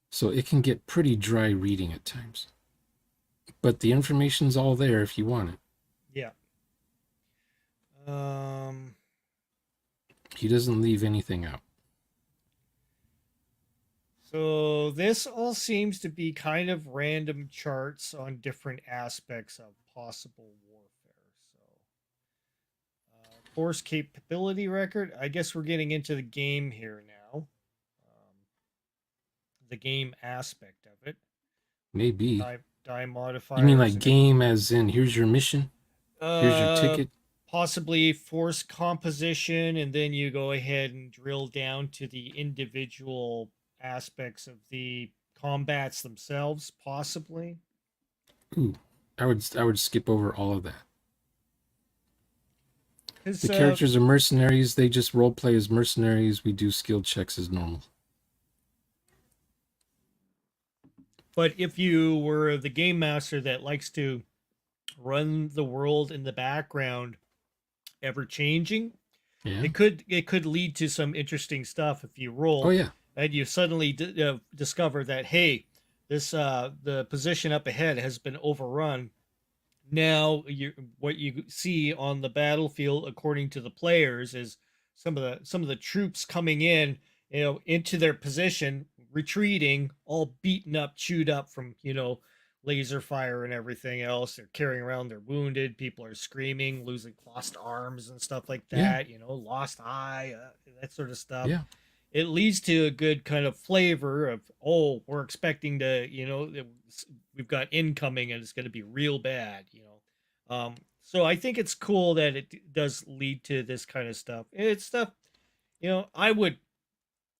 So it can get pretty dry reading at times. But the information's all there if you want it. Yeah. Um, He doesn't leave anything out. so this all seems to be kind of random charts on different aspects of possible warfare. So, force capability record. I guess we're getting into the game here now. The game aspect of it. Maybe. Die You mean modifiers like and everything. game as in here's your mission, here's your Uh, ticket? Possibly force composition, and then you go ahead and drill down to the individual aspects of the combats themselves, possibly. Ooh, I would skip over all of that. Because, The characters are mercenaries. They just role play as mercenaries. We do skill checks as normal. but if you were the game master that likes to run the world in the background, ever changing, Yeah. it could lead to some interesting stuff if you Oh roll yeah. and you suddenly discover that, hey, this the position up ahead has been overrun. Now you what you see on the battlefield according to the players is some of the troops coming in, into their position, retreating, all beaten up, chewed up from, laser fire and everything else. They're carrying around their wounded. People are screaming, losing lost arms and stuff like Yeah. that. Lost eye, that sort of stuff. Yeah. It leads to a good kind of flavor of, oh, we're expecting to, we've got incoming and it's going to be real bad. So I think it's cool that it does lead to this kind of stuff. It's stuff, I would,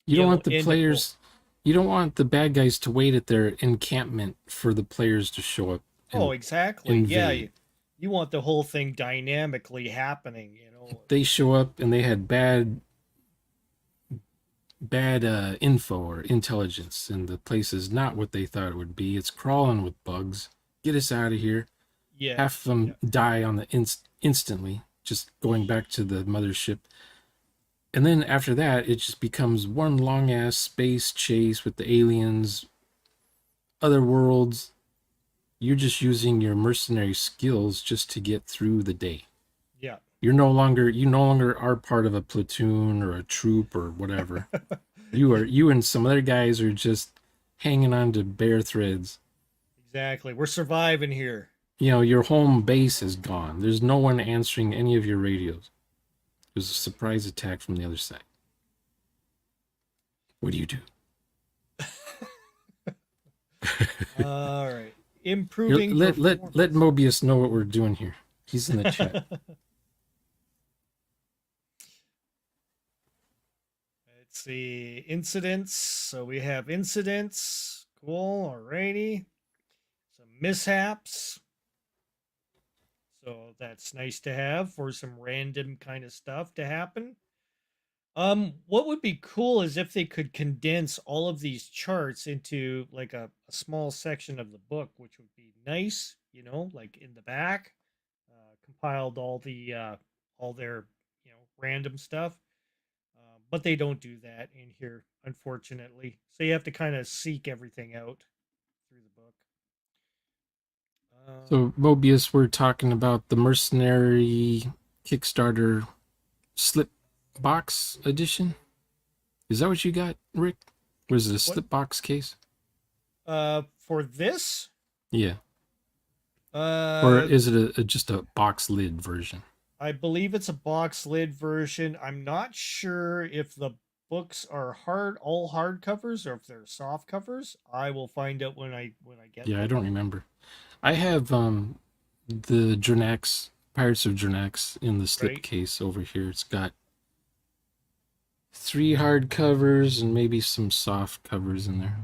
You don't want the end up roll. players. You don't want the bad guys to wait at their encampment for the players to show up Oh, and exactly. Yeah, invade. you want the whole thing dynamically happening. If they show up and they had bad info or intelligence, and the place is not what they thought it would be. It's crawling with bugs. Get us out of here. Yeah, Half of them yeah, die on the instantly. Just going back to the mothership. And then after that, it just becomes one long ass space chase with the aliens, other worlds. You're just using your mercenary skills just to get through the day. Yeah. You no longer are part of a platoon or a troop or whatever. You and some other guys are just hanging on to bare threads. Exactly. We're surviving here. Your home base is gone. There's no one answering any of your radios. There's a surprise attack from the other side. What do you do? All right. Here, Improving let performance. Mobius know what we're doing here. He's in the chat. Let's see. Incidents. So we have incidents. Cool. Alrighty. Some mishaps. So that's nice to have for some random kind of stuff to happen. What would be cool is if they could condense all of these charts into like a small section of the book, which would be nice, like in the back, compiled all their, random stuff. But they don't do that in here, unfortunately. So you have to kind of seek everything out through the book. So Mobius, we're talking about the Mercenary Kickstarter slip box edition. Is that what you got, Rick? Was it a What slip box case? for this? Yeah. Or Uh is it just a box lid version? I believe it's a box lid version. I'm not sure if the books are all hard covers or if they're soft covers. I will find out when I get Yeah, I them. don't remember. I have the Jernax Pirates of Jernax in the slip Right? case over here. It's got 3 hard covers and maybe some soft covers in there.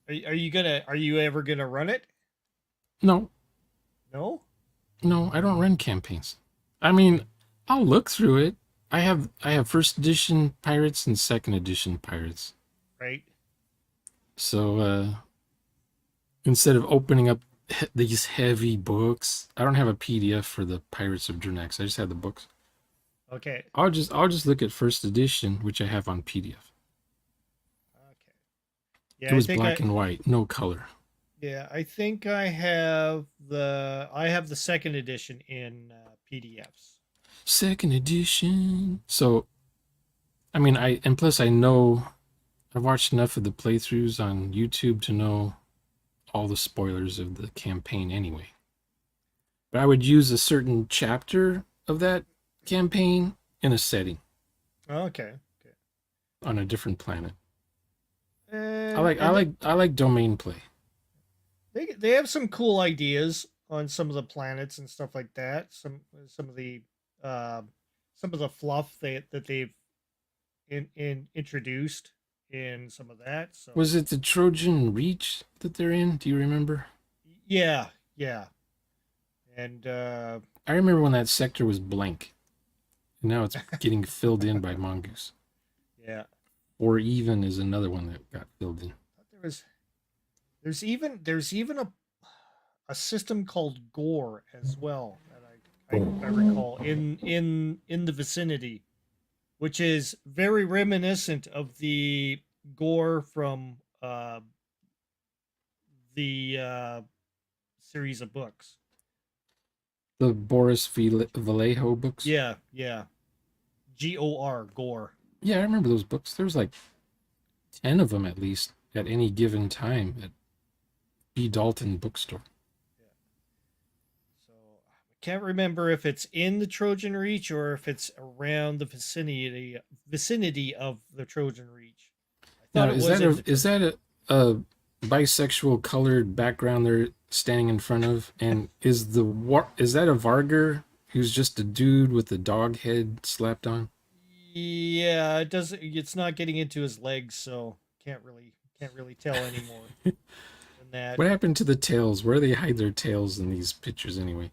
Are you ever gonna run it? No, No? no, I don't run campaigns. I mean, I'll look through it. I have first edition pirates and second edition pirates. Right? So instead of opening up these heavy books, I don't have a PDF for the Pirates of Jernax. I just have the books. Okay. I'll just look at first edition, which I have on PDF. Okay. It Yeah, was black and white, no color. I think I have the second edition in PDFs. Second edition. So I mean, and plus I know I've watched enough of the playthroughs on YouTube to know all the spoilers of the campaign anyway. But I would use a certain chapter of that campaign in a setting Okay. Okay. on a different planet. I And like I like I like domain play. they have some cool ideas on some of the planets and stuff like that. Some of the uh, some of the fluff that they've introduced in some of that. So Was it the Trojan Reach that they're in? Do you remember? yeah, yeah, and I remember when that sector was blank. And now it's getting filled in by Mongoose. yeah. Or even is another one that got filled in. There was there's even a system called Gore as well that I recall in the vicinity, which is very reminiscent of the Gore from the series of books. The Boris Vallejo books. Yeah, yeah. Gor Gore. Yeah, I remember those books. There was like 10 of them at least at any given time at B. Dalton bookstore. Yeah. So I can't remember if it's in the Trojan Reach or if it's around the vicinity of the Trojan Reach. I Now, thought it was in the is Trojan. that a bisexual colored background they're standing in front of? And is that a Varger who's just a dude with a dog head slapped on? Yeah, it does. It's not getting into his legs, so can't really tell anymore than that. What happened to the tails? Where do they hide their tails in these pictures anyway?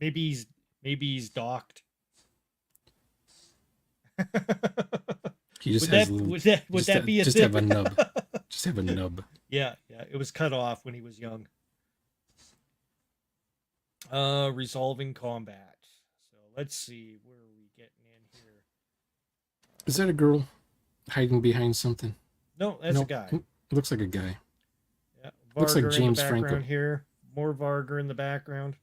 Maybe he's docked. He just would has that a little, would that would just that be a just have thing? a nub. Just have a nub. Yeah, yeah. It was cut off when he was young. Resolving combat. So let's see where we Is that a girl hiding behind something? No, that's a No, guy. it looks like a guy. Yeah, Looks like Varger in the James Franco. background here. More Varger in the background.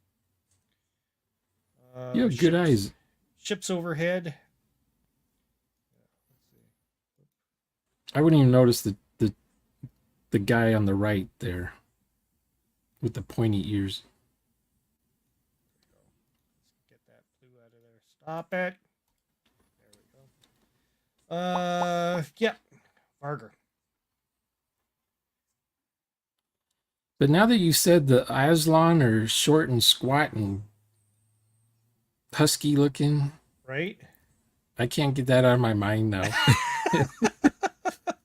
You have good Ships, eyes. ships overhead. I wouldn't even notice the guy on the right there with the pointy ears. Let's get that blue out of there. Stop it. There we go. Yeah, Varger. But now that you said the Aslan are short and squat and husky looking, Right? I can't get that out of my mind now.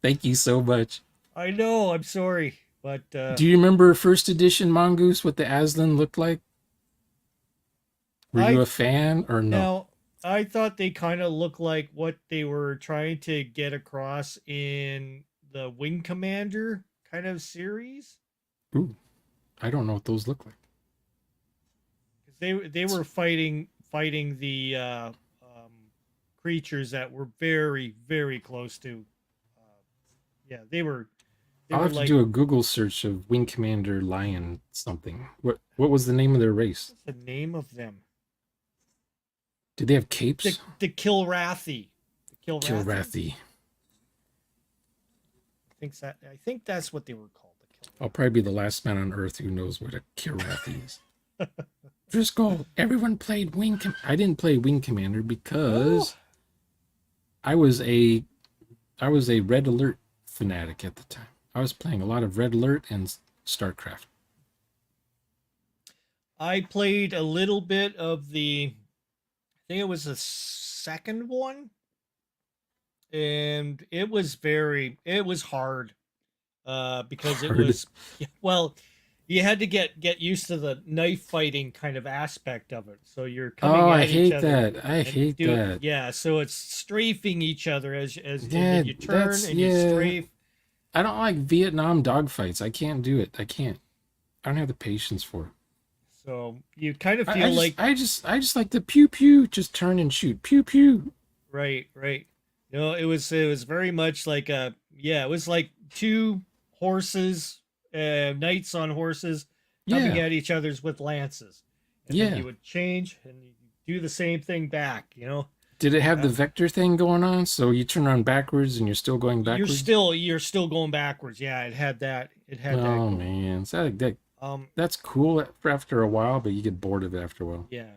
Thank you so much. I know. I'm sorry, but Do you remember first edition Mongoose, what the Aslan looked like? Were you I a fan or no? now I thought they kind of looked like what they were trying to get across in the Wing Commander kind of series. Ooh, I don't know what those look like. 'Cause they were fighting the creatures that were very close to. Uh, yeah, they I'll were have to like, do a Google search of Wing Commander Lion something. What was the name of their race? what's the name of them? Did they have capes? The Kilrathi. The Kilrathi. Kilrathi. I think that's what they were called. The I'll probably be the last man on Earth who knows what a Kilrathi is. Driscoll, everyone played I didn't play Wing Commander because Oh, I was a I was a Red Alert fanatic at the time. I was playing a lot of Red Alert and StarCraft. I played a little bit of I think it was the second one, and it was hard, because it Hard. was, yeah, well, you had to get used to the knife fighting kind of aspect of it. So you're Oh, coming I at each hate other that. I and hate that. yeah. So it's strafing each other and Yeah, then you turn that's and you yeah. strafe. I don't like Vietnam dogfights. I can't do it. I can't. I don't have the patience for it. So you kind of I, I feel just like, I just I just like the pew pew, just turn and shoot. Pew pew. right. No, it was very much like yeah, it was like two horses, knights on horses coming Yeah. at each other's with lances, and then Yeah. you would change and you do the same thing back. Did it have the Uh, vector thing going on? So you turn around backwards and you're still going backwards? you're still going backwards. Yeah, it had that. It had that Oh going. man. So Um, that's cool after a while, but you get bored of it after a while. yeah.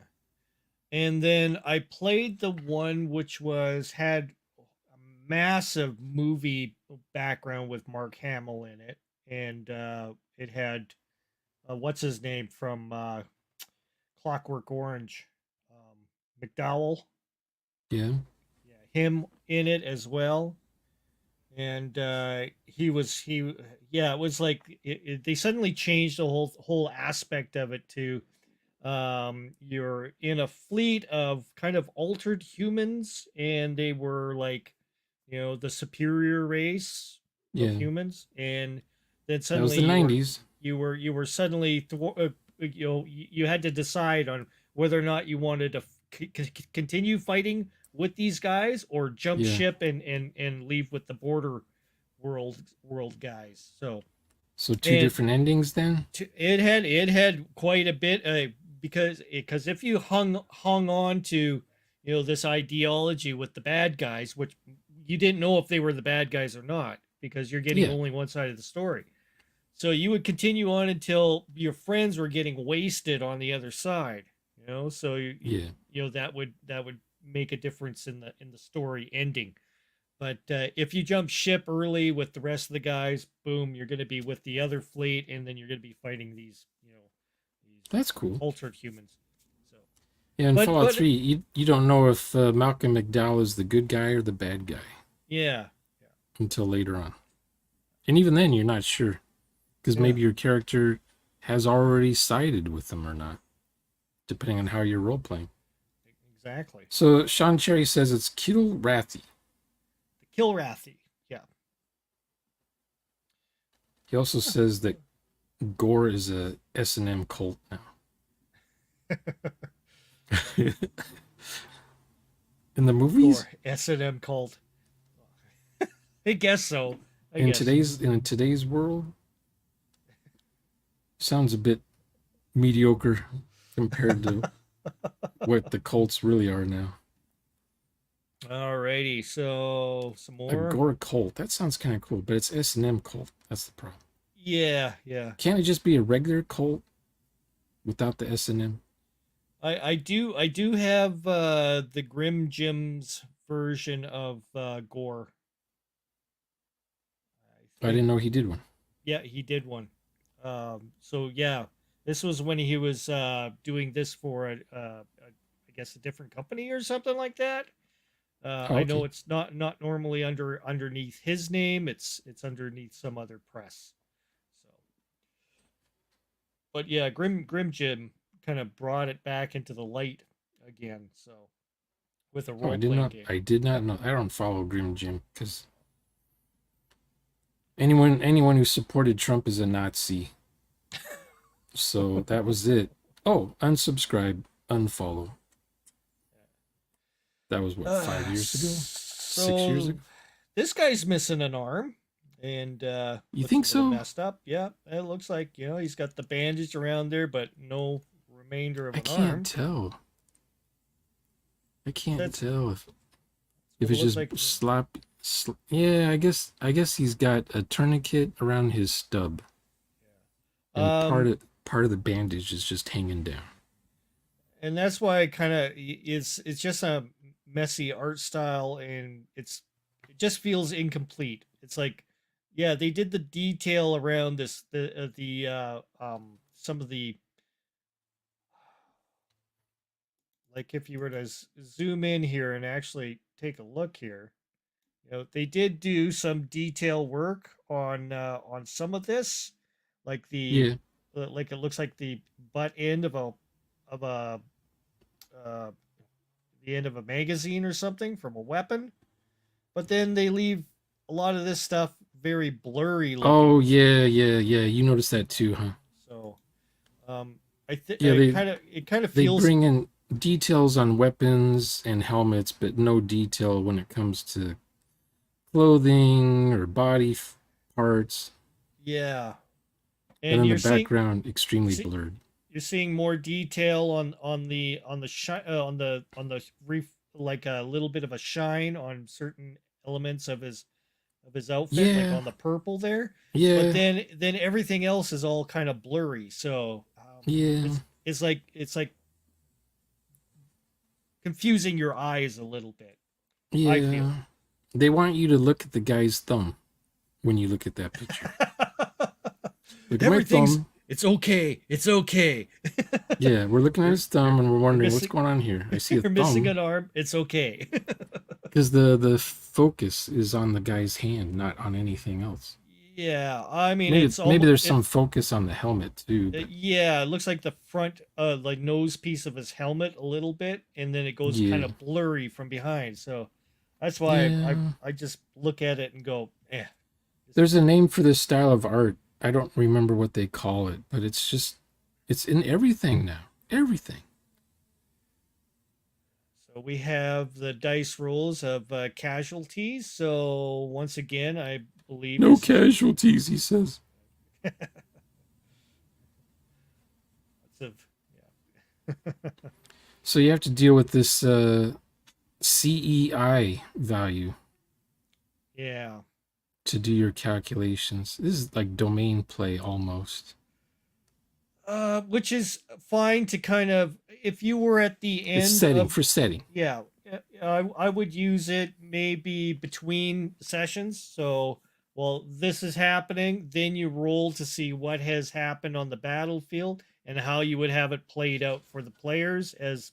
And then I played the one which was had a massive movie background with Mark Hamill in it, and it had what's his name from Clockwork Orange, McDowell. Yeah. Yeah, him in it as well. And yeah, it was like they suddenly changed the whole aspect of it to, you're in a fleet of kind of altered humans, and they were like, the superior race of Yeah. humans, and then That was suddenly the 90s. you were suddenly you had to decide on whether or not you wanted to continue fighting with these guys or jump Yeah. ship and leave with the border world guys. So, So two and different endings then? it had quite a bit, because if you hung on to, this ideology with the bad guys, which you didn't know if they were the bad guys or not, because you're getting Yeah. only one side of the story. So you would continue on until your friends were getting wasted on the other side. So Yeah. that would make a difference in the story ending. But if you jump ship early with the rest of the guys, boom, you're going to be with the other fleet, and then you're going to be fighting these That's cool. altered humans. So, Yeah, in Fallout but 3, you don't know if Malcolm McDowell is the good guy or the bad guy yeah, until later on. And even then, you're not sure. Because yeah, maybe your character has already sided with them or not, depending on how you're role playing. exactly. So Sean Cherry says it's Kilrathi. The Kilrathi. Yeah. He also says that Gore is a S&M cult now. In the movies? Or S&M cult. I guess so. I In guess so. today's world, sounds a bit mediocre compared to what the cults really are now. Alrighty, so some more. Agora cult. That sounds kind of cool, but it's S&M cult. That's the problem. Yeah, yeah. Can't it just be a regular cult without the S&M? I do have the Grim Jim's version of Gore. I I think didn't know he did one. yeah, he did one. So yeah, this was when he was doing this for I guess a different company or something like that. Oh, I know okay. it's not normally underneath his name. It's underneath some other press. So, but yeah, Grim Jim kind of brought it back into the light again. So with a Oh, role playing game. I did not know. I don't follow Grim Jim because anyone who supported Trump is a Nazi. So that was it. Oh, unsubscribe, unfollow. That was what, 5 years ago? 6 years So ago? this guy's missing an arm and You looks a think little so? messed up. Yeah, it looks like he's got the bandage around there, but no remainder of I an can't arm. tell. I can't That's tell what if it it's looks just like. yeah, I guess he's got a tourniquet around his stub, and Um, part of the bandage is just hanging down. and that's why it kind of it's just a messy art style, and it just feels incomplete. It's like, yeah, they did the detail around the some of the, like if you were to zoom in here and actually take a look here, they did do some detail work on some of this, like Yeah, like it looks like the butt end of a uh, the end of a magazine or something from a weapon, but then they leave a lot of this stuff very blurry looking. oh yeah. You noticed that too, huh? So um, I think Yeah, it kind of they feels. bring in details on weapons and helmets, but no detail when it comes to clothing or parts. Yeah, And and then the you're seeing background you extremely see blurred. you're seeing more detail on the on the reef, like a little bit of a shine on certain elements of his outfit, like Yeah, on the purple there. But yeah, then everything else is all kind of blurry. So yeah, it's like confusing your eyes a little bit. I feel. yeah. They want you to look at the guy's thumb when you look at that picture. Look at my Everything's thumb. it's okay. It's okay. Yeah, we're looking at you're his thumb you're and we're you're wondering what's missing going on here. I see a you're missing thumb an arm. It's okay. because the focus is on the guy's hand, not on anything else. Yeah, I mean Maybe it's maybe almost there's some it's focus on the helmet too, but yeah, it looks like the front like nose piece of his helmet a little bit, and then it goes kind yeah, of blurry from behind. So that's why yeah. I just look at it and go, this There's is a name for this style of art. I don't remember what they call it, but it's in everything now. Everything. so we have the dice rolls of casualties. So once again, I believe No this is casualties, he says. lots of So you have to deal with this CEI value yeah. to do your calculations. This is like domain play almost. Which is fine to kind of, if you were at the It's end setting of, for setting. yeah, I would use it maybe between sessions. So, well, this is happening, then you roll to see what has happened on the battlefield and how you would have it played out for the players as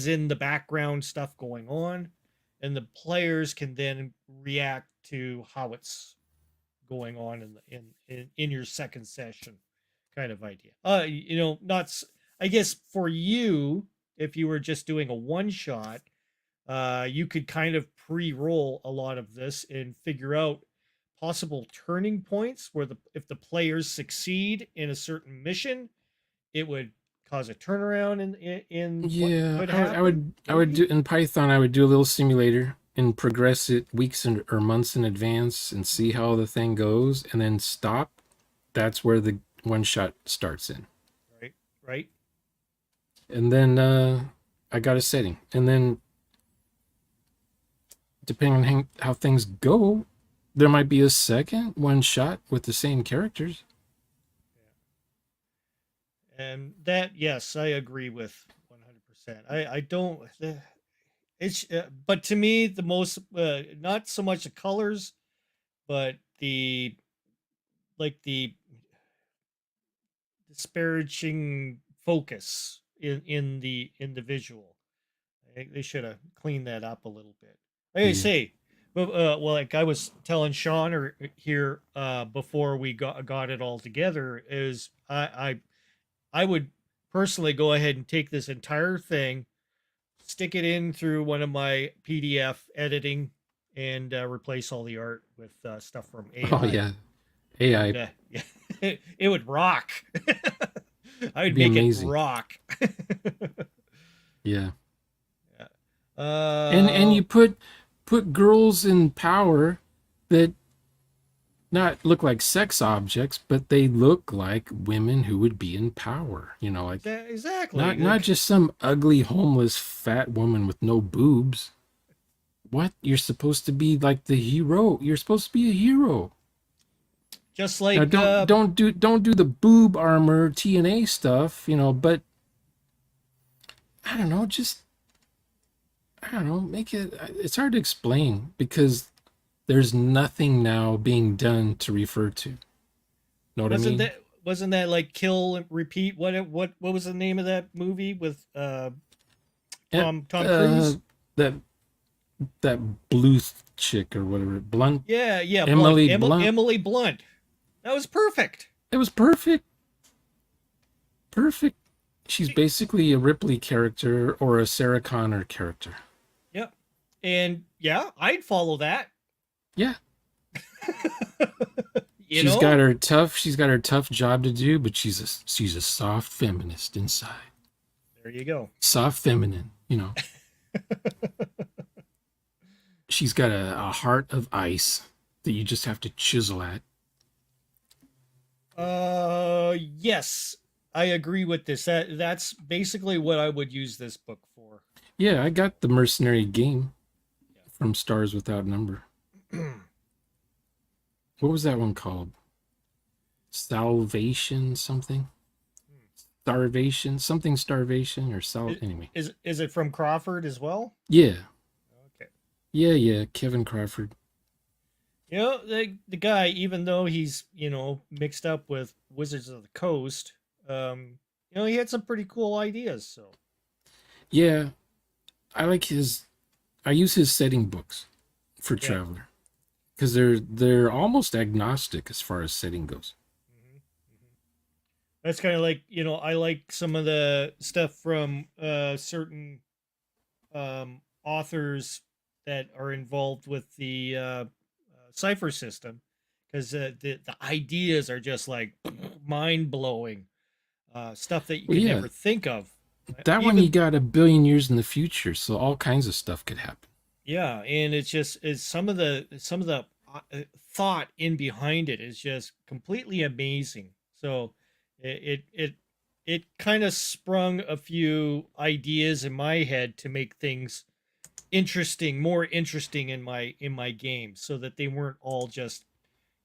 in the background stuff going on, and the players can then react to how it's going on in your second session, kind of idea. Not I guess for you, if you were just doing a one shot, you could kind of pre-roll a lot of this and figure out possible turning points where the if the players succeed in a certain mission, it would cause a turnaround in what Yeah, could happen, I would do maybe. in Python. I would do a little simulator and progress it weeks or months in advance and see how the thing goes and then stop, that's where the one shot starts in. Right, right. And then I got a setting. And then depending on how things go, there might be a second one shot with the same characters. And that, yes, I agree with 100%. I don't. It's but to me the most not so much the colors, but the like the disparaging focus in the visual. They should have cleaned that up a little bit. Like I Yeah. say, but well, like I was telling Sean or here before we got it all together, is I would personally go ahead and take this entire thing, stick it in through one of my PDF editing, and replace all the art with stuff from Oh AI. yeah. AI And yeah, it would rock. I would would be make it amazing. rock. Yeah. Yeah. And you put girls in power that not look like sex objects, but they look like women who would be in power. Like Exactly. not just some ugly homeless fat woman with no boobs. What? You're supposed to be like the hero. You're supposed to be a hero. Just Now like don't do the boob armor TNA stuff, but I don't know, just I don't know, make it it's hard to explain because there's nothing now being done to refer to. Know what I wasn't mean? that wasn't that like Kill and Repeat? What was the name of that movie with And Tom Cruise? that that blue chick or whatever, Blunt, Yeah, yeah, Blunt. Emily Blunt. Emily Blunt. That was perfect. It was perfect. Perfect. She's basically a Ripley character or a Sarah Connor character. Yep. And yeah, I'd follow that. Yeah. You know? She's got her tough job to do, but she's a soft feminist inside. There you go. Soft feminine. She's got a heart of ice that you just have to chisel at. Yes, I agree with this. That's basically what I would use this book for. Yeah, I got the Mercenary game from Stars Without Number. Yeah. What was that one called? Salvation something? Starvation? Something starvation or anyway. Is it from Crawford as well? Yeah. Okay. Yeah, Kevin Crawford. You know, the guy, even though he's, mixed up with Wizards of the Coast, he had some pretty cool ideas. So, Yeah, I like I use his setting books for yeah. Traveler because they're almost agnostic as far as setting goes. Hmm. Hmm. That's kind of like, I like some of the stuff from certain authors that are involved with the cipher system because the ideas are just like mind blowing stuff that you Well, could yeah, never think of. that one you Even got a billion years in the future, so all kinds of stuff could happen. yeah, and it's some of the thought in behind it is just completely amazing. So it kind of sprung a few ideas in my head to make things more interesting in my game, so that they weren't all just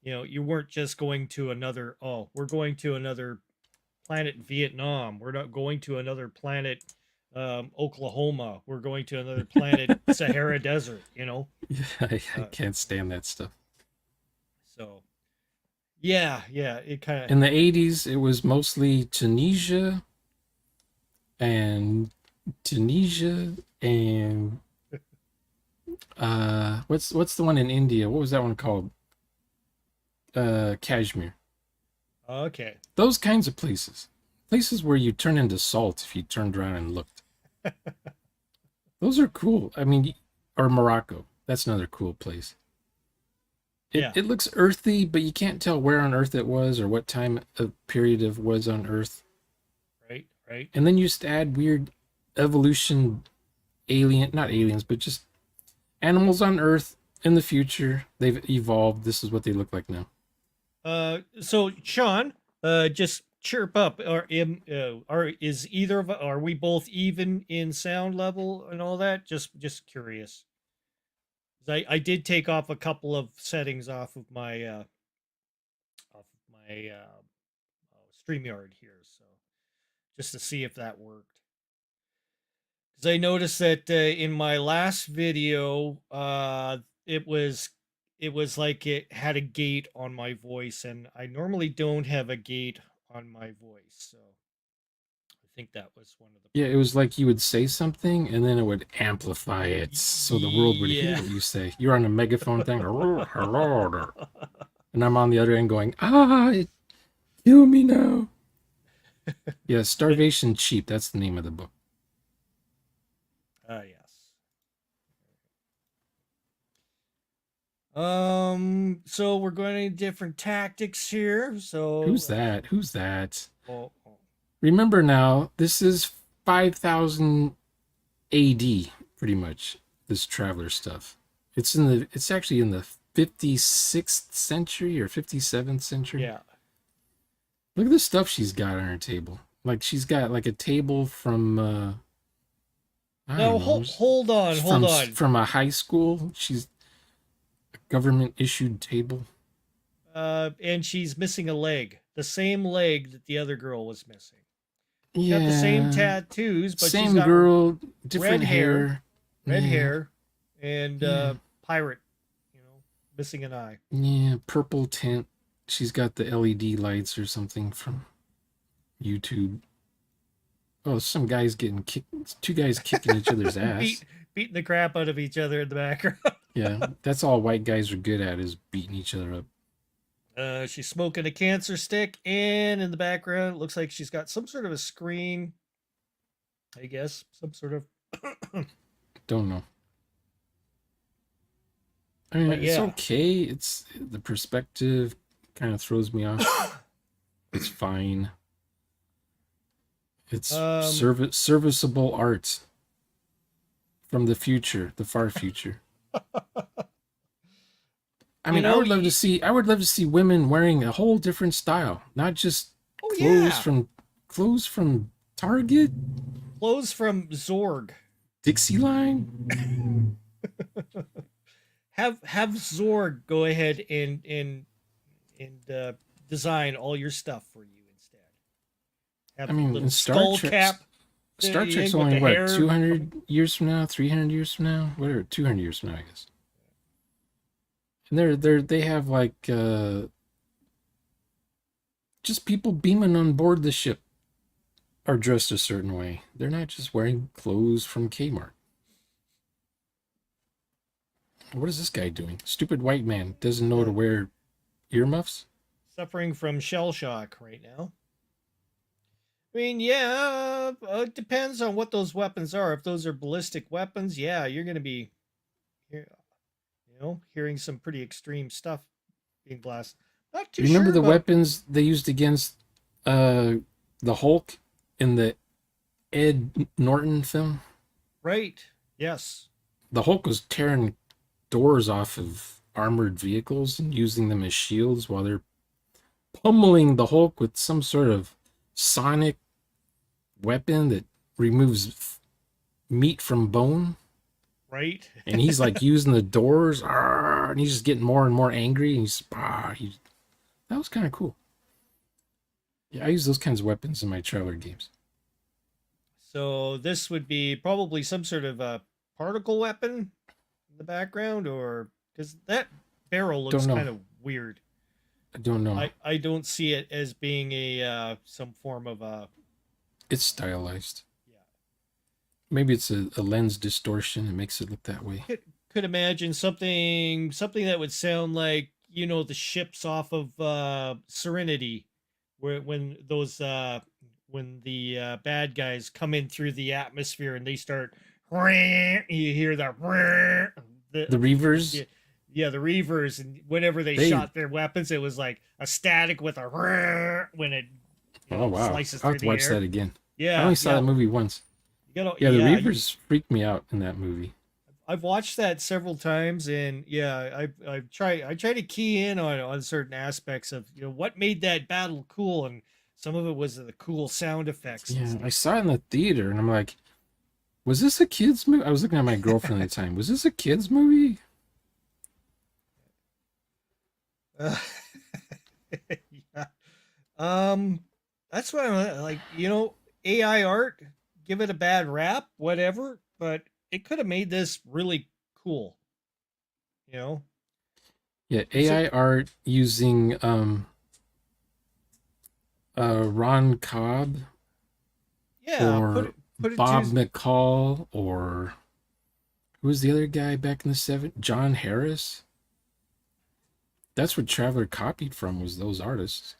you weren't just going to another, oh, we're going to another planet Vietnam. We're not going to another planet Oklahoma. We're going to another planet Sahara Desert. Yeah, I Uh, can't stand that stuff. so yeah, yeah, it kind of In the 80s, it was mostly and Tunisia and what's the one in India? What was that one called? Kashmir. okay. Those kinds of places. Places where you turn into salt if you turned around and looked. Those are cool. I mean, or Morocco. That's another cool place. It, Yeah, it looks earthy, but you can't tell where on Earth it was or what time of period it was on Earth. right, right. And then you just add weird evolution not aliens, but just Animals on Earth in the future, they've evolved. This is what they look like now. So Sean, just chirp up. Are we both even in sound level and all that? Just curious. 'Cause I did take off a couple of settings off of my StreamYard here, so just to see if that worked. Because I noticed that in my last video, it was like it had a gate on my voice, and I normally don't have a gate on my voice, so I think that was one of the Yeah, it problems. was like you would say something and then it would amplify it so the world would hear Yeah. what you say. You're on a megaphone thing, "Oh, hello there." And I'm on the other end going, ah, kill me now. Yeah, But Starvation Cheap. That's the name of the book. yes. So we're going to different tactics here. Who's that? Who's that? Oh. Remember now, this is 5000 AD, pretty much, this traveler stuff. It's actually in the 56th century or 57th century. Yeah. Look at the stuff she's got on her table. Like she's got like a table from I Now don't know, hold on. from a high school. She's a government issued table. And she's missing a leg, the same leg that the other girl was missing. She's got the same Yeah, tattoos, but she's same got girl, red different hair, hair. red Yeah, hair, and yeah, pirate, missing an eye. yeah. Purple tint. She's got the LED lights or something from YouTube. Oh, some guys getting kicked. Two guys kicking each other's ass. Beat beating the crap out of each other in the background. Yeah, that's all white guys are good at is beating each other up. She's smoking a cancer stick, and in the background, it looks like she's got some sort of a screen. I guess some sort of. Don't know. I mean, But it's yeah, okay. It's the perspective kind of throws me off. It's fine. It's um, serviceable art from the future, the far future. I you mean, I know, would love to y- see. I would love to see women wearing a whole different style, not just oh clothes yeah, from clothes from Target, clothes from Zorg. Dixie Line. Have Zorg go ahead and design all your stuff for you instead. I Have the mean, in little skull cap Star Trek's with only the what hair. 200 years from now, 300 years from now, whatever, 200 years from now, I guess. And they have like just people beaming on board the ship are dressed a certain way. They're not just wearing clothes from Kmart. What is this guy doing? Stupid white man doesn't know to Yeah, wear earmuffs. suffering from shell shock right now. I mean, yeah, it depends on what those weapons are. If those are ballistic weapons, yeah, you're going to be, hearing some pretty extreme stuff being blasted. Not too Remember sure the about. weapons they used against uh the Hulk in the Ed Norton film? Right. Yes. The Hulk was tearing doors off of armored vehicles and using them as shields while they're pummeling the Hulk with some sort of sonic weapon that removes meat from bone. Right. And he's like using the doors, and he's just getting more and more angry. And that was kind of cool. Yeah, I use those kinds of weapons in my traveler games. So this would be probably some sort of a particle weapon in the background, or because that barrel looks Don't know. kind of weird. I don't know. I don't see it as being a some form of a It's stylized. yeah. Maybe it's a lens distortion. It makes it look that way. Could imagine something that would sound like the ships off of Serenity, where when the bad guys come in through the atmosphere and they start, you hear The the Reavers, yeah, yeah, the reavers, and whenever they they. shot their weapons, it was like a static with a when it Oh wow! slices I'll through have to the watch that air. again. I Yeah, only saw yeah, that movie once. you gotta Yeah, the yeah. Reavers freaked me out in that movie. I've watched that several times, and yeah, I try to key in on certain aspects of what made that battle cool, and some of it was the cool sound effects and Yeah, I stuff. saw it in the theater, and I'm like, was this a kids movie? I was looking at my girlfriend at the time. Was this a kids movie? Uh, yeah. Um, that's what I'm like. AI art, give it a bad rap, whatever, but it could have made this really cool. You know, Yeah, is it? AI art using Ron Cobb Yeah, or put it to Bob McCall or who was the other guy back in the '70s? John Harris. That's what Traveler copied from was those artists.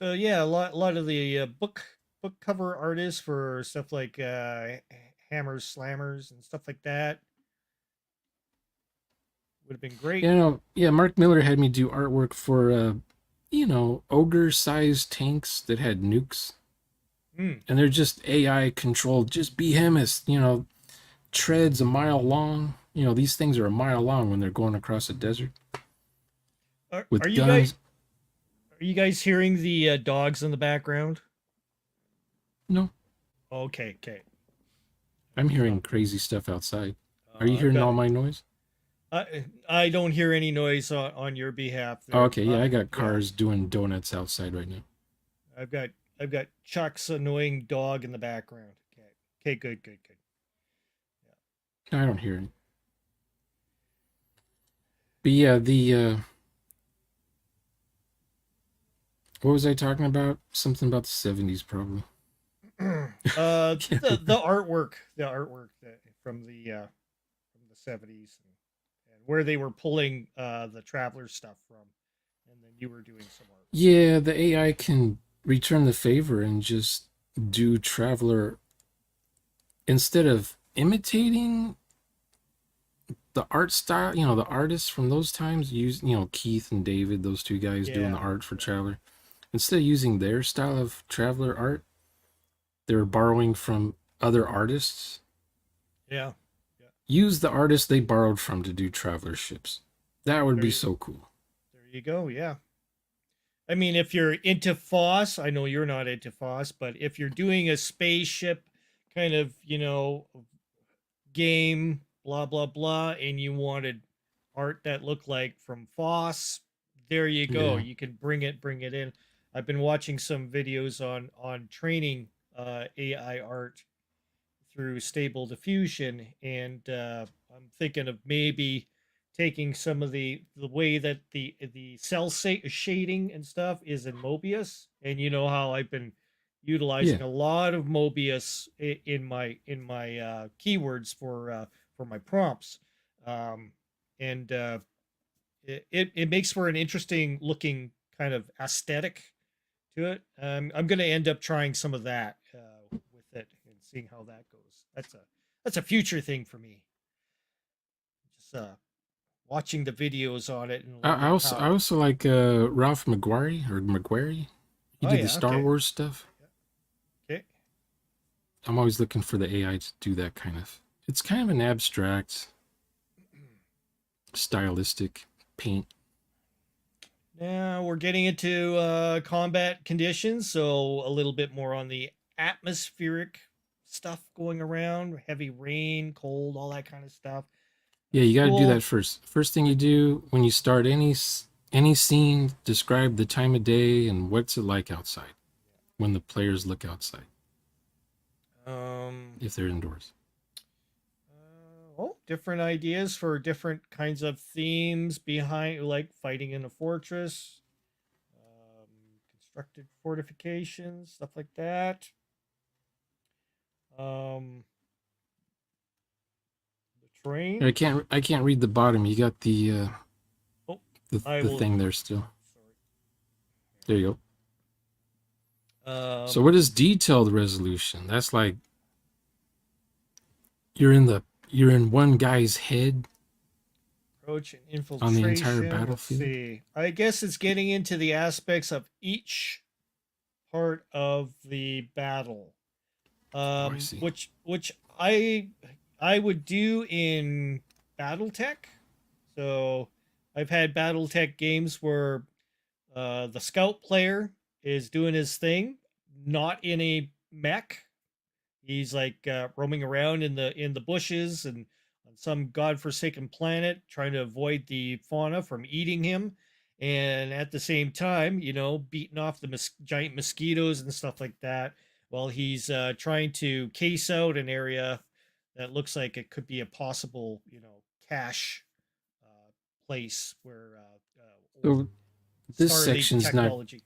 So yeah, a lot of the book cover artists for stuff like Hammers, Slammers, and stuff like that would have been great. Yeah, Mark Miller had me do artwork for ogre-sized tanks that had nukes, Mm. and they're just AI controlled, just behemoths. Treads a mile long. These things are a mile long when they're going across a desert Are with you guys guns. hearing the dogs in the background? No, Okay, okay. I'm It's not. hearing crazy stuff outside. Are you I've hearing got. all my noise? I don't hear any noise on your behalf Oh, there. okay, yeah, I got Yeah, cars doing donuts outside right now. I've got I've got Chuck's annoying dog in the background. Okay, okay, good, good, good. No, I don't hear it. But yeah, the what was I talking about? Something about the '70s, probably. The artwork that from the 70s, and where they were pulling the traveler stuff from, and then you were doing some art. Yeah, the AI can return the favor and just do Traveler instead of imitating the art style, the artists from those times use, Keith and David, those two guys doing the Yeah, art for Traveler. Instead of using their style of Traveler art, they were borrowing from other artists. yeah, yeah. Use the artists they borrowed from to do Traveler ships. That would There be you so cool. there you go. Yeah. I mean, if you're into FOSS, I know you're not into FOSS, but if you're doing a spaceship kind of, game, blah blah blah, and you wanted art that looked like from FOSS, there you go. Yeah. You can bring it in. I've been watching some videos on training AI art through Stable Diffusion, and I'm thinking of maybe taking some of the way that the shading and stuff is in Mobius, and you know how I've been Yeah. utilizing a lot of Mobius in my keywords for my prompts, um, and it makes for an interesting looking kind of aesthetic to it. I'm going to end up trying some of that with it and seeing how that goes. That's a future thing for me. Just watching the videos on it and I learning also I how. also like Ralph McQuarrie. He Oh did the yeah, Star okay, Wars stuff. okay, I'm always looking for the AI to do that kind of. It's kind of an abstract, stylistic paint. now we're getting into combat conditions, so a little bit more on the atmospheric stuff going around, heavy rain, cold, all that kind of stuff. Yeah, you got to do that Cool. first. First thing you do when you start any scene, describe the time of day and what's it like outside when the players look outside Um, if they're indoors. different ideas for different kinds of themes behind, like fighting in a fortress, constructed fortifications, stuff like that. Um, the I train. can't read the bottom. You got Oh, I the will. thing there still. Sorry. There you go. So Um, what is detailed resolution? That's like you're in one guy's head approach and on the entire infiltration. Let's battlefield. see. I guess it's getting into the aspects of each part of the battle. Oh, I see. Which I I would do in BattleTech. So I've had BattleTech games where the scout player is doing his thing, not in a mech. He's like roaming around in the bushes and on some godforsaken planet, trying to avoid the fauna from eating him, and at the same time, beating off the giant mosquitoes and stuff like that, while he's trying to case out an area that looks like it could be a possible, cache uh, place where old So this Starleague section's not technology.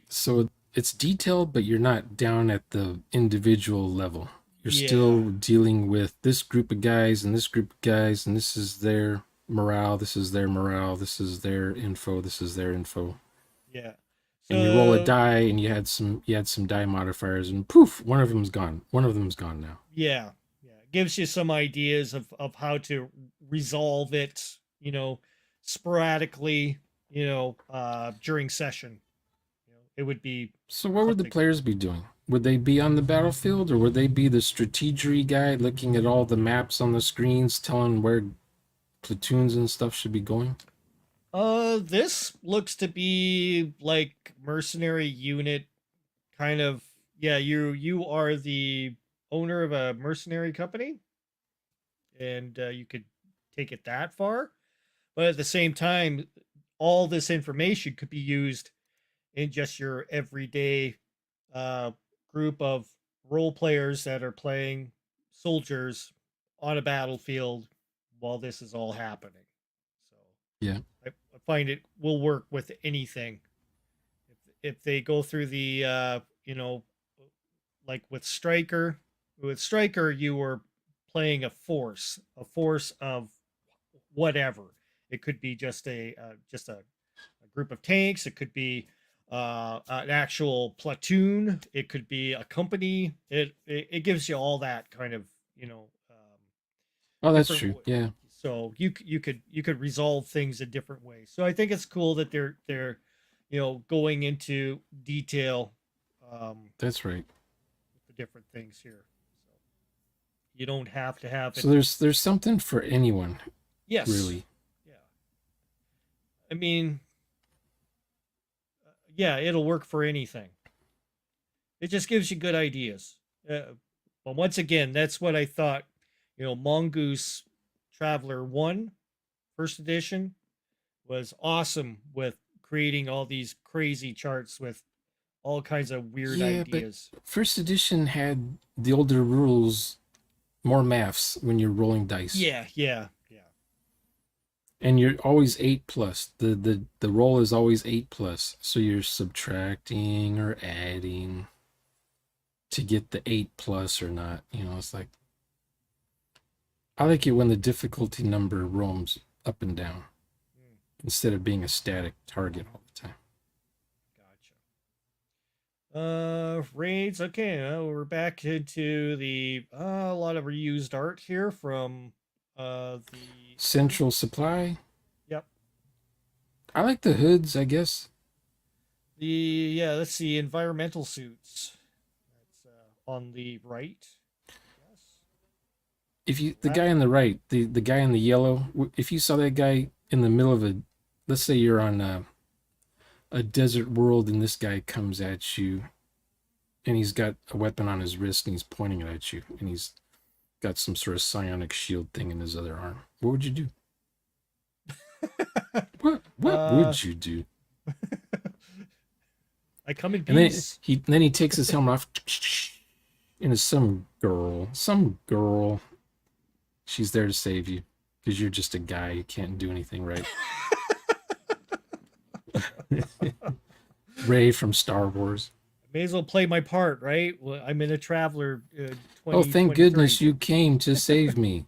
so it's detailed, but you're not down at the individual level. You're Yeah, still dealing with this group of guys and this group of guys, and this is their morale, this is their morale, this is their info, this is their info. yeah. And you roll a So die, and you had some die modifiers, and poof, one of them's gone. One of them's gone now. yeah, yeah. It gives you some ideas of how to resolve it, sporadically, during session. It would be So what would the something. players be doing? Would they be on the battlefield, or would they be the strategery guy looking at all the maps on the screens, telling where platoons and stuff should be going? This looks to be like mercenary unit kind of. Yeah, you are the owner of a mercenary company, and you could take it that far. But at the same time, all this information could be used in just your everyday uh, group of role players that are playing soldiers on a battlefield while this is all happening. So Yeah. I find it will work with anything. If they go through the, like with Striker, you were playing a force of whatever. It could be just a group of tanks. It could be an actual platoon. It could be a company. It gives you all that kind of Oh, that's different. true. Yeah, So you could resolve things in different ways. So I think it's cool that they're going into detail that's right. with the different things here. So you don't have to have it. So there's something for anyone, Yes. really. Yeah. I mean, yeah, it'll work for anything. It just gives you good ideas. But once again, that's what I thought. Mongoose Traveler 1, first edition, was awesome with creating all these crazy charts with all kinds of weird Yeah, but ideas. first edition had the older rules, more maths when you're rolling dice, Yeah, yeah, yeah. and you're always 8 plus. The roll is always 8 plus, so you're subtracting or adding to get the 8 plus or not. It's like I like it when the difficulty number roams up and down Hmm, instead of being a static target all the time. gotcha. Raids. Okay, we're back into the a lot of reused art here from the Central supply. yep. I like the hoods, I guess. The yeah, let's see, environmental suits. That's on the right. Yes. If you the That guy on the right, the guy in the yellow, if you saw that guy in the middle of let's say you're on a desert world and this guy comes at you and he's got a weapon on his wrist and he's pointing it at you and he's got some sort of psionic shield thing in his other arm. What would you do? What uh would you do? I come in And then peace. he takes his helmet off and it's some girl. She's there to save you because you're just a guy. You can't do anything right. Ray from Star Wars. May as well play my part, right? Well, I'm in a Traveler Oh, thank goodness 2023. you came to save me.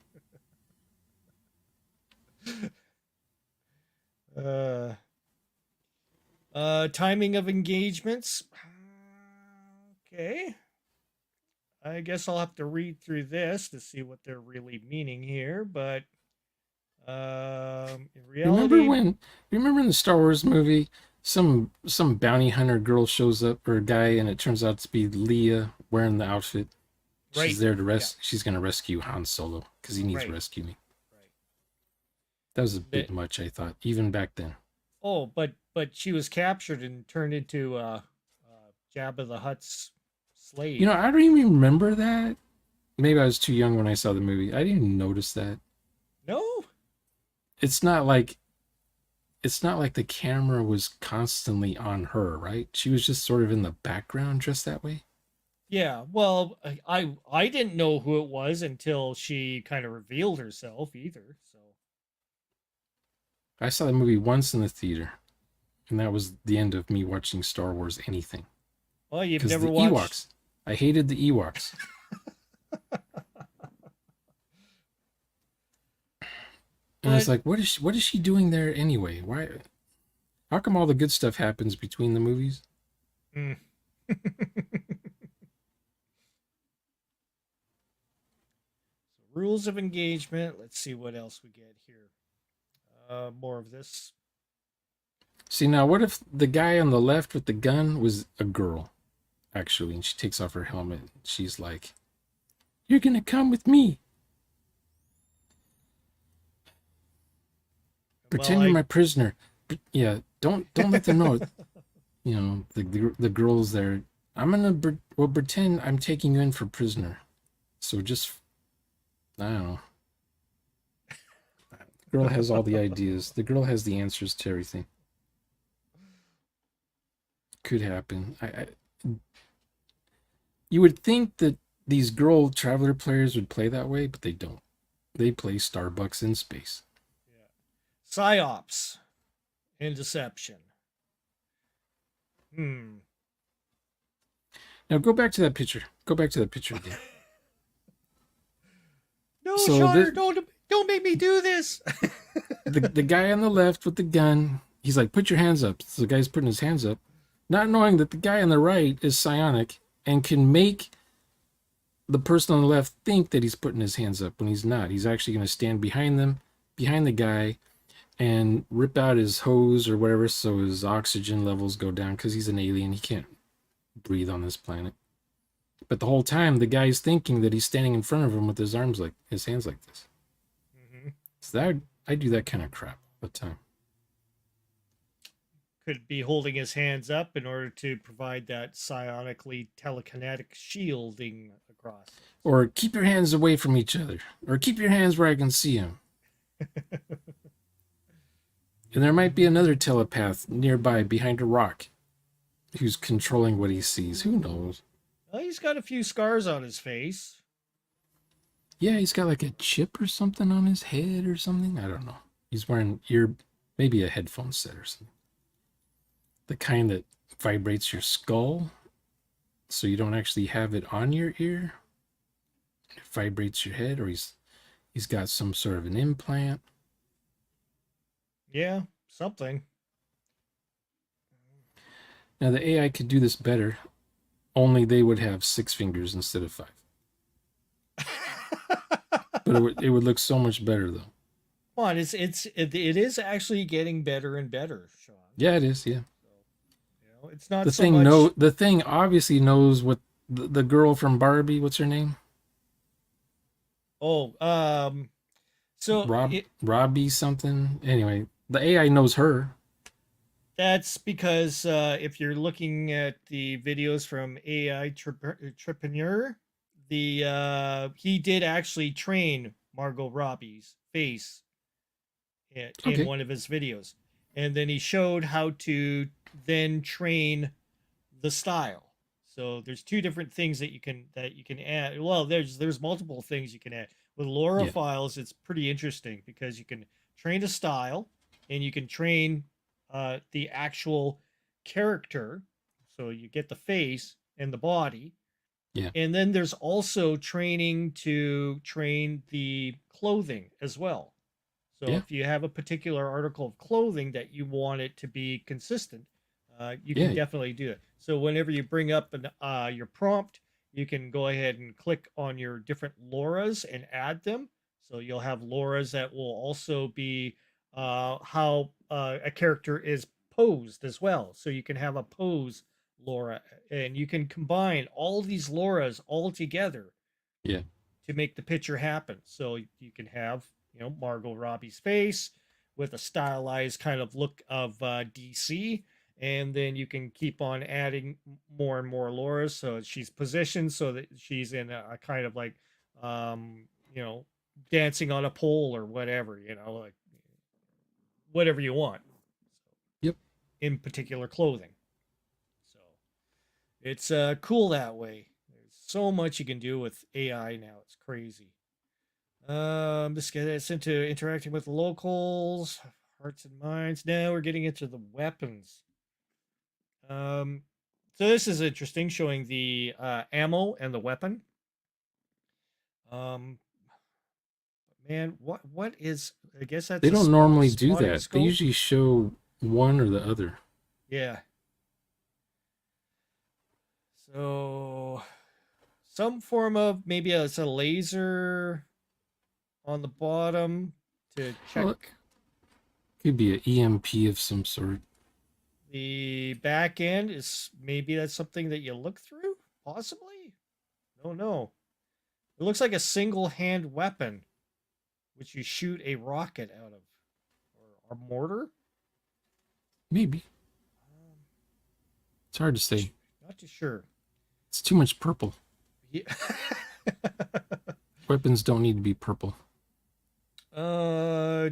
Uh, timing of engagements. Okay. I guess I'll have to read through this to see what they're really meaning here, but in Remember reality, when? Remember in the Star Wars movie, some bounty hunter girl shows up or a guy, and it turns out to be Leia wearing the outfit. She's Right. there to Yeah. she's gonna rescue Han Solo because he needs Right. rescuing. Right. That was a bit That. much, I thought, even back then. Oh, but she was captured and turned into Jabba the Hutt's slave. I don't even remember that. Maybe I was too young when I saw the movie. I didn't even notice that. No. It's not like it's not like the camera was constantly on her, right? She was just sort of in the background dressed that way. Yeah. Well, I didn't know who it was until she kind of revealed herself either. So. I saw the movie once in the theater, and that was the end of me watching Star Wars anything. Well, you've Because never the watched. Ewoks, I hated the Ewoks. And it's But like, what is she doing there anyway? Why how come all the good stuff happens between the movies? mm. Rules of engagement. Let's see what else we get here. More of this. See, now what if the guy on the left with the gun was a girl, actually, and she takes off her helmet. She's like, "You're gonna come with me. Well, Pretend you're my prisoner." Yeah, don't let them know. The girls there. I'm gonna well pretend I'm taking you in for prisoner. So just I don't know. The girl has all the ideas. The girl has the answers to everything. Could happen. You would think that these girl traveler players would play that way, but they don't. They play Starbucks in space. yeah. Psyops and deception. Hmm. Now go back to that picture. Go back to that picture again. No, So Shonner, don't make me do this. the guy on the left with the gun, he's like, "Put your hands up." So the guy's putting his hands up, not knowing that the guy on the right is psionic and can make the person on the left think that he's putting his hands up when he's not. He's actually going to stand behind them, behind the guy, and rip out his hose or whatever so his oxygen levels go down because he's an alien. He can't breathe on this planet. But the whole time, the guy's thinking that he's standing in front of him with his arms like his hands like this. Mm-hmm. So that I do that kind of crap all the time. Could be holding his hands up in order to provide that psionically telekinetic shielding across. Or keep your hands away from each other. Or keep your hands where I can see them. And there might be another telepath nearby behind a rock who's controlling what he sees. Who knows? Well, he's got a few scars on his face. Yeah, he's got like a chip or something on his head or something. I don't know. He's wearing maybe a headphone set or something. The kind that vibrates your skull so you don't actually have it on your ear. It vibrates your head, or he's got some sort of an implant. Yeah, something. Now the AI could do this better, only they would have 6 fingers instead of 5. But it would look so much better though. Come on, it is actually getting better and better, Sean. Yeah, it is. Yeah. So, it's not so much. The thing obviously knows what the girl from Barbie. What's her name? Oh, so Robbie something. Anyway, the AI knows her. that's because if you're looking at the videos from AI Trepreneur, he did actually train Margot Robbie's face in Okay. one of his videos, and then he showed how to then train the style. So there's two different things that you can add. Well, there's multiple things you can add. With Laura Yeah. files, it's pretty interesting because you can train a style and you can train the actual character. So you get the face and the body. Yeah. And then there's also training to train the clothing as well. So Yeah. if you have a particular article of clothing that you want it to be consistent, you can Yeah. definitely do it. So whenever you bring up your prompt, you can go ahead and click on your different Lauras and add them. So you'll have Lauras that will also be how a character is posed as well. So you can have a pose Laura, and you can combine all these Lauras all together Yeah. to make the picture happen. So you can have, Margot Robbie's face with a stylized kind of look of DC, and then you can keep on adding more and more Laura. So she's positioned so that she's in a kind of like, um, you know, dancing on a pole or whatever, like whatever you want Yep. in particular clothing. So it's cool that way. There's so much you can do with AI now. It's crazy. This gets into interacting with locals, hearts and minds. Now we're getting into the weapons. Um, so this is interesting, showing the ammo and the weapon. Um, man, what is? I guess They that's a don't normally do spotting that. They scope. usually show one or the other. Yeah. So some form of maybe it's a laser on the bottom to check Well, it could be an EMP of some sort. the back end. Is maybe that's something that you look through, possibly. No, no. It looks like a single hand weapon, which you shoot a rocket out of, or a mortar. Maybe. Um, It's hard to say. Not too sure. It's too much purple. Yeah. Weapons don't need to be purple.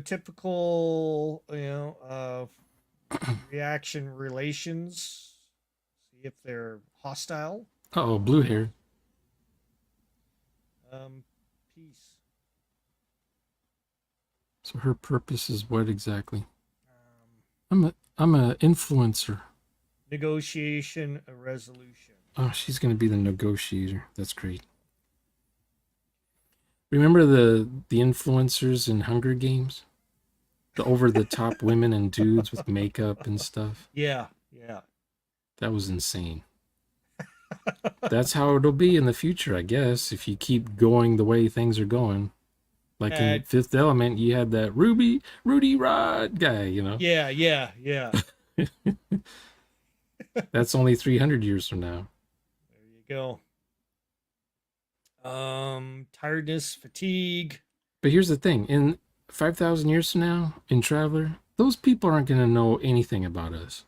Typical, reaction relations. See if they're hostile. Oh, blue hair. Um, Peace. So her purpose is what exactly? Um, I'm a influencer. Negotiation, a resolution. Oh, she's gonna be the negotiator. That's great. Remember the influencers in Hunger Games? The over the top women and dudes with makeup and stuff. Yeah, yeah. That was insane. That's how it'll be in the future, I guess, if you keep going the way things are going. Like Uh, in Fifth Element, you had that Rudy Rod guy. yeah, yeah, yeah. That's only 300 years from now. There you go. Tiredness, fatigue. But here's the thing, in 5,000 years from now, in Traveler, those people aren't going to know anything about us.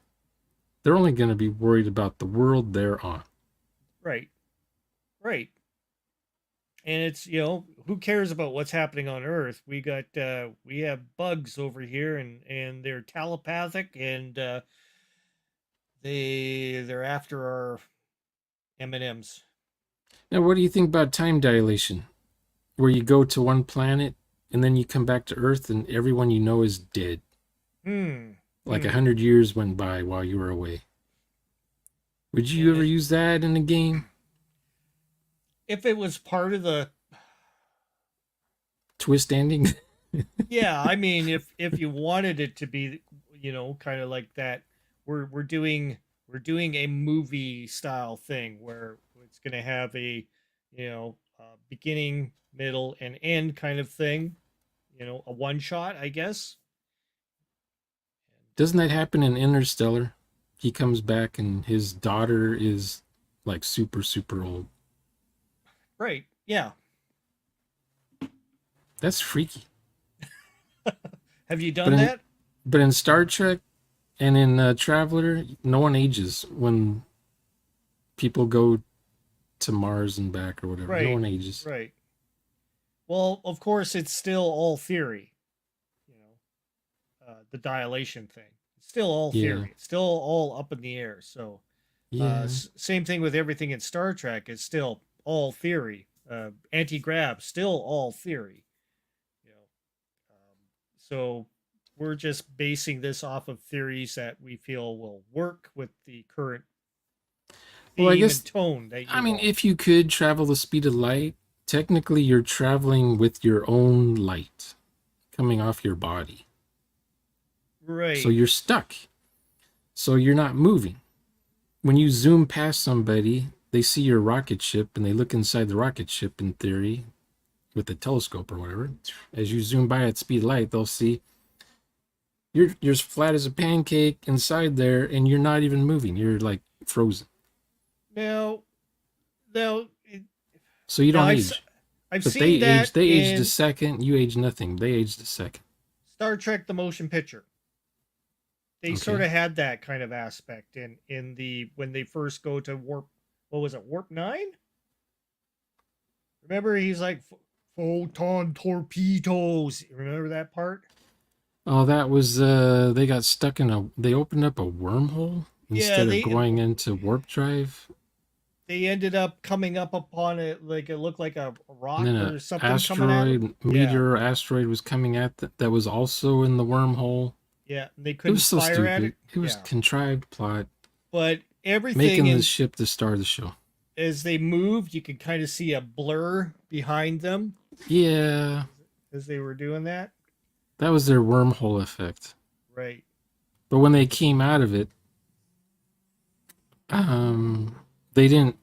They're only going to be worried about the world they're on. Right, right. And it's, who cares about what's happening on Earth? We have bugs over here, and they're telepathic, and they're after our M&Ms. Now, what do you think about time dilation? Where you go to one planet and then you come back to Earth and everyone you know is dead. Hmm. Like Hmm. 100 years went by while you were away. Would you And ever use that in a game? if it was part of the, Twist ending? yeah, I mean, if you wanted it to be, kind of like that, we're doing a movie style thing where it's going to have a, beginning, middle, and end kind of thing. A one shot, I guess. Doesn't that happen in Interstellar? He comes back and his daughter is like super, super old. Right. Yeah. That's freaky. Have you But done in that? but in Star Trek and in Traveler, no one ages when people go to Mars and back or whatever. No Right. one ages. Right. Well, of course, it's still all theory. The dilation thing. It's still all Yeah. theory. It's still all up in the air. So, Yeah. same thing with everything in Star Trek. It's still all theory. Anti-grav, still all theory. You know, so we're just basing this off of theories that we feel will work with the current Well, I theme guess, and tone that I you mean, want. if you could travel the speed of light, technically you're traveling with your own light coming off your body. So Right. you're stuck. So you're not moving. When you zoom past somebody, they see your rocket ship and they look inside the rocket ship in theory with a telescope or whatever. As you zoom by at speed of light, they'll see you're as flat as a pancake inside there and you're not even moving. You're like frozen. Now, now, So you now don't age. I've But they seen that aged. They aged a in second. You aged nothing. They aged a second. Star Trek: The Motion Picture. They sort Okay. of had that kind of aspect in the when they first go to warp. What was it? Warp 9? Remember, he's like photon torpedoes. Remember that part? Oh, that was they got stuck in a they opened up a wormhole Yeah, instead of going into warp drive. they ended up coming up upon it like it looked like a And rock then a or something coming at them. asteroid, Yeah, meteor or asteroid was coming at that was also in the wormhole. yeah. They It was couldn't so fire at stupid. it. It was Yeah, contrived plot, but everything making the in ship the star of the show. as they moved, you could kind of see a blur behind them Yeah, as they were doing that. that was their wormhole effect. Right. But when they came out of it, they didn't.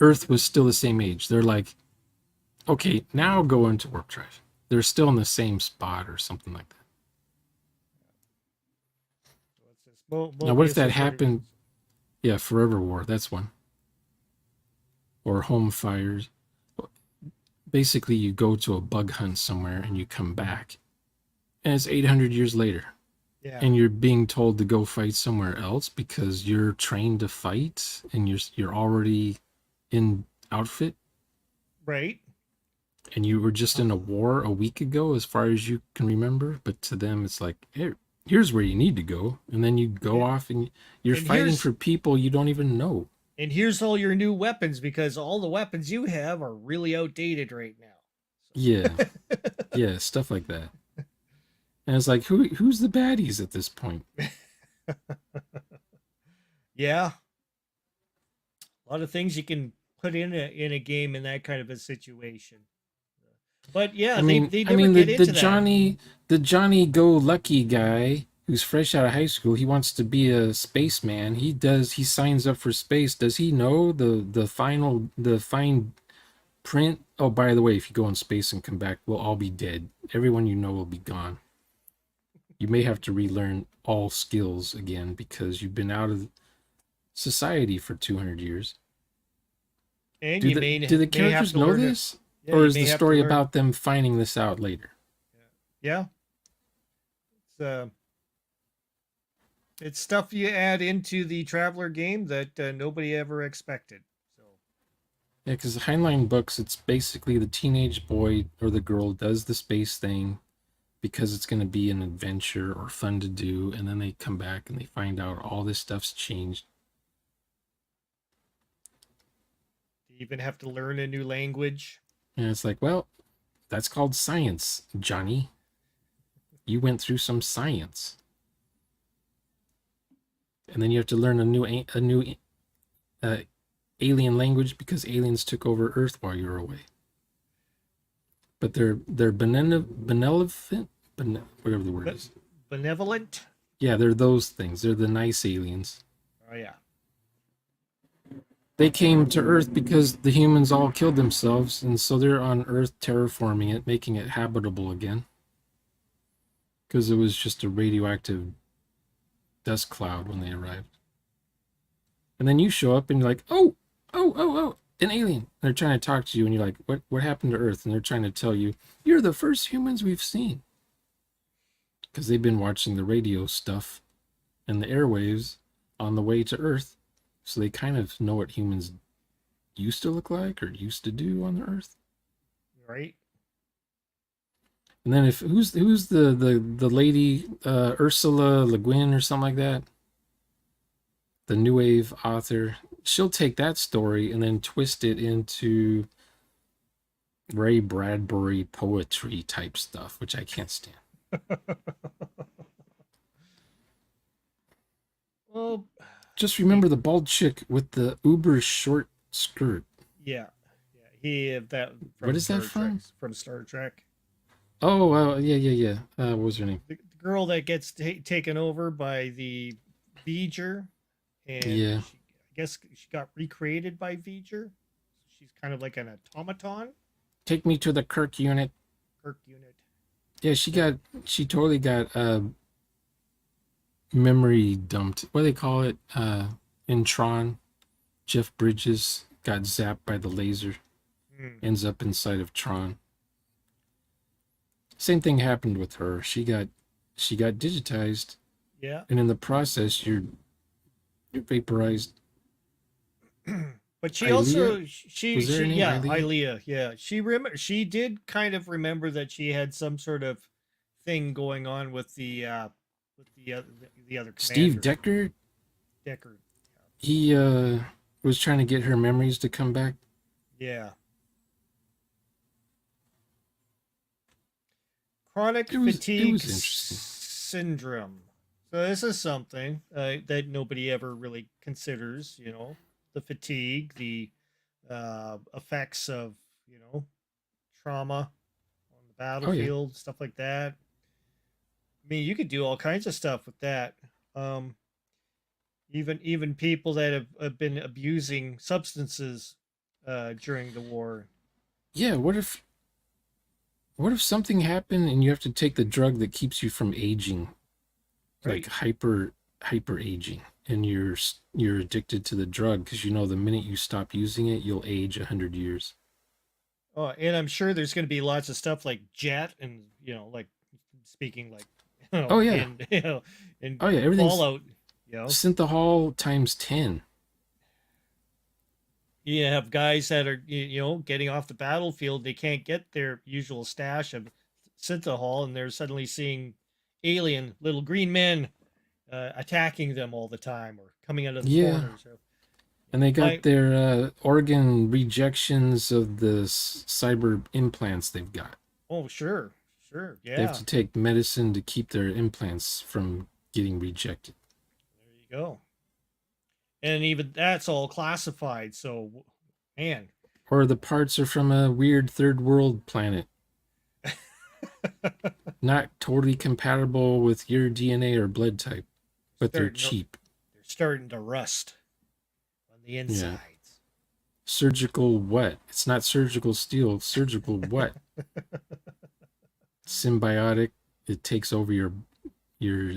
Earth was still the same age. They're like, okay, now go into warp drive. They're still in the same spot or something like that. So it's this Now, what if Mobius that is what it is. happened? Yeah, Forever War. That's one. Or Home Fires. Basically, you go to a bug hunt somewhere and you come back, and it's 800 years later, Yeah. and you're being told to go fight somewhere else because you're trained to fight and you're already in outfit, Right. and you were just in a war a week ago, as far as you can remember. But to them, it's like, hey, here's where you need to go, and then you go And, off and you're and fighting here's for people you don't even know. and here's all your new weapons because all the weapons you have are really outdated right Yeah, now. yeah, stuff like that. And it's like, who's the baddies at this point? Yeah. A lot of things you can put in a game in that kind of a situation. But yeah, they I never mean get the into that. Johnny Go Lucky guy who's fresh out of high school, he wants to be a spaceman. He signs up for space. Does he know the fine print? Oh, by the way, if you go in space and come back, we'll all be dead. Everyone you know will be gone. You may have to relearn all skills again because you've been out of society for 200 years. And Do you do the may have characters to know learn to this? yeah, Or you is may the have to story learn. about them finding this out later? Yeah. It's it's stuff you add into the Traveler game that nobody ever expected. So, Yeah, because the Heinlein books, it's basically the teenage boy or the girl does the space thing because it's going to be an adventure or fun to do, and then they come back and they find out all this stuff's changed. you even have to learn a new language. And it's like, well, that's called science, Johnny. You went through some science, and then you have to learn a new uh, alien language because aliens took over Earth while you were away. But they're benevolent, whatever the word But is. benevolent. Yeah, they're those things. They're the nice aliens. Oh yeah. They came to Earth because the humans all killed themselves, and so they're on Earth terraforming it, making it habitable again. Because it was just a radioactive dust cloud when they arrived. And then you show up and you're like, oh, an alien. And they're trying to talk to you, and you're like, what happened to Earth? And they're trying to tell you, you're the first humans we've seen. Because they've been watching the radio stuff and the airwaves on the way to Earth. So they kind of know what humans used to look like or used to do on the Earth. Right. And then if who's the lady Ursula Le Guin or something like that, the new wave author, she'll take that story and then twist it into Ray Bradbury poetry type stuff, which I can't stand. Well, Just remember the bald chick with the uber short skirt. yeah, yeah. He that What from is that Star Trek. from? From Star Trek. Oh, yeah. What was her name? The girl that gets taken over by the V'ger, and Yeah. I guess she got recreated by V'ger. She's kind of like an automaton. Take me to the Kirk unit. Kirk unit. Yeah, she totally got memory dumped. What do they call it? In Tron, Jeff Bridges got zapped by the laser. Mm. ends up inside of Tron. Same thing happened with her. She got digitized, Yeah. and in the process, you're vaporized. But she Ilea, also was there a name? yeah, Ilea? Ilea, yeah. She did kind of remember that she had some sort of thing going on with the other Steve commander, Decker. Deckard. He was trying to get her memories to come back. Yeah. Chronic It fatigue was interesting. syndrome. So this is something that nobody ever really considers, you know, the fatigue, the effects of, you know, trauma on the Oh yeah, battlefield, stuff like that. I mean, you could do all kinds of stuff with that. Um, even people that have been abusing substances during the war. yeah. What if something happened and you have to take the drug that keeps you from aging, like Right. hyper aging, and you're addicted to the drug because you know the minute you stop using it, you'll age 100 years. Oh, and I'm sure there's going to be lots of stuff like Jet and you know, like speaking like Oh yeah, in oh yeah. Everything's Fallout. You know, synthahol times 10. you have guys that are you know getting off the battlefield. They can't get their usual stash of synthahol, and they're suddenly seeing alien little green men attacking them all the time or coming out of the Yeah, corners. Or, you and know, they got their organ rejections of the cyber implants they've got. oh sure, sure, They have yeah. to take medicine to keep their implants from getting rejected. There you go. And even that's all classified. So, man, Or the parts are from a weird third world planet, not totally compatible with your DNA or blood type, but they're starting to, cheap. they're starting to rust on the Yeah. insides. Surgical what? It's not surgical steel. Surgical what? Symbiotic. It takes over your your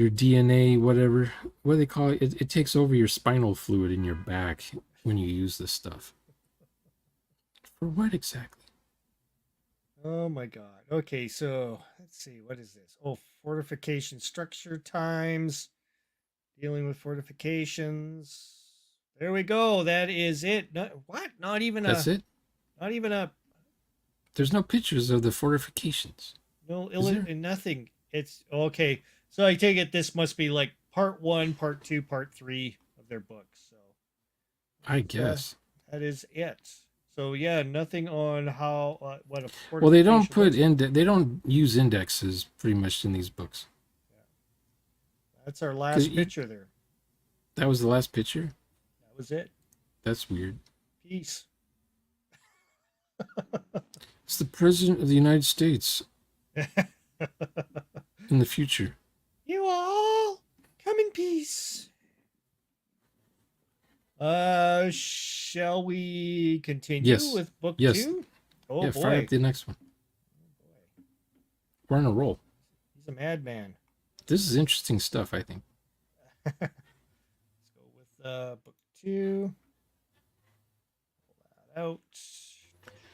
DNA, whatever. What do they call it? It takes over your spinal fluid in your back when you use this stuff. For what exactly? Oh my god. Okay, so let's see. What is this? Oh, fortification structure times. Dealing with fortifications. There we go. That is it. What? That's it? Not even a There's no pictures of the fortifications. no Is there? nothing. It's okay. So I take it this must be like part 1, part 2, part 3 of their books. So I guess. that is it. So yeah, nothing on how what a Well, they don't fortification put looks like. they don't use indexes pretty much in these books. Yeah. That's our Because last picture there. that was the last picture. That was it. That's weird. Peace. It's the president of the United States in the future. You all come in peace. Shall we continue Yes. with book Yes. 2? Oh Yeah, fire boy. up the next one. Oh boy. We're on a roll. He's a madman. This is interesting stuff, I think. Let's go with book 2. Pull that out.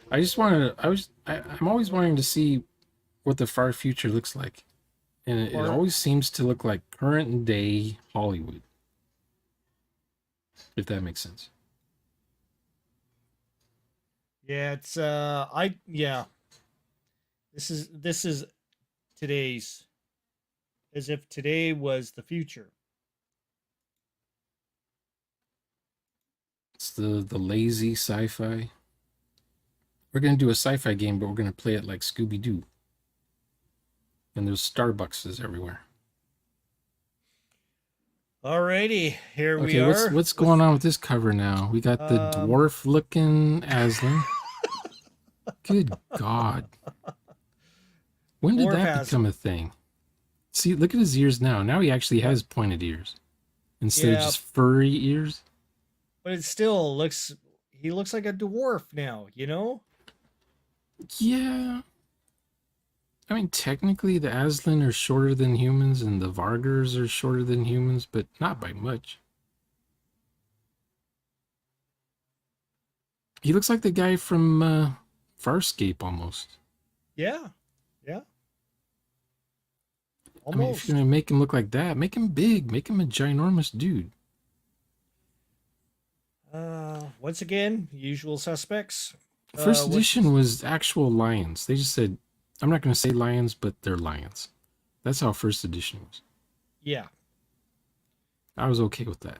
I just wanted to, I'm always wanting to see what the far future looks like. And it always seems to look like current day Hollywood. If that makes sense. Yeah, it's this is today's as if today was the future. It's the lazy sci-fi. We're gonna do a sci-fi game, but we're gonna play it like Scooby-Doo. And there's Starbuckses everywhere. Alrighty, here we Okay, are. what's going on with this cover now? We got the dwarf looking Aslan. Good God. When did that become a thing? See, look at his ears now. Now he actually has pointed ears instead of just furry ears. But it still looks he looks like a dwarf now, you know? Yeah. I mean, technically, the Aslan are shorter than humans, and the Vargers are shorter than humans, but not by much. He looks like the guy from Farscape almost. Yeah, yeah, I mean, if you're almost. gonna make him look like that, make him big, make him a ginormous dude. Once again, usual suspects. First What's edition this? was actual lions. They just said, I'm not gonna say lions, but they're lions. That's how first edition was. Yeah. I was okay with that.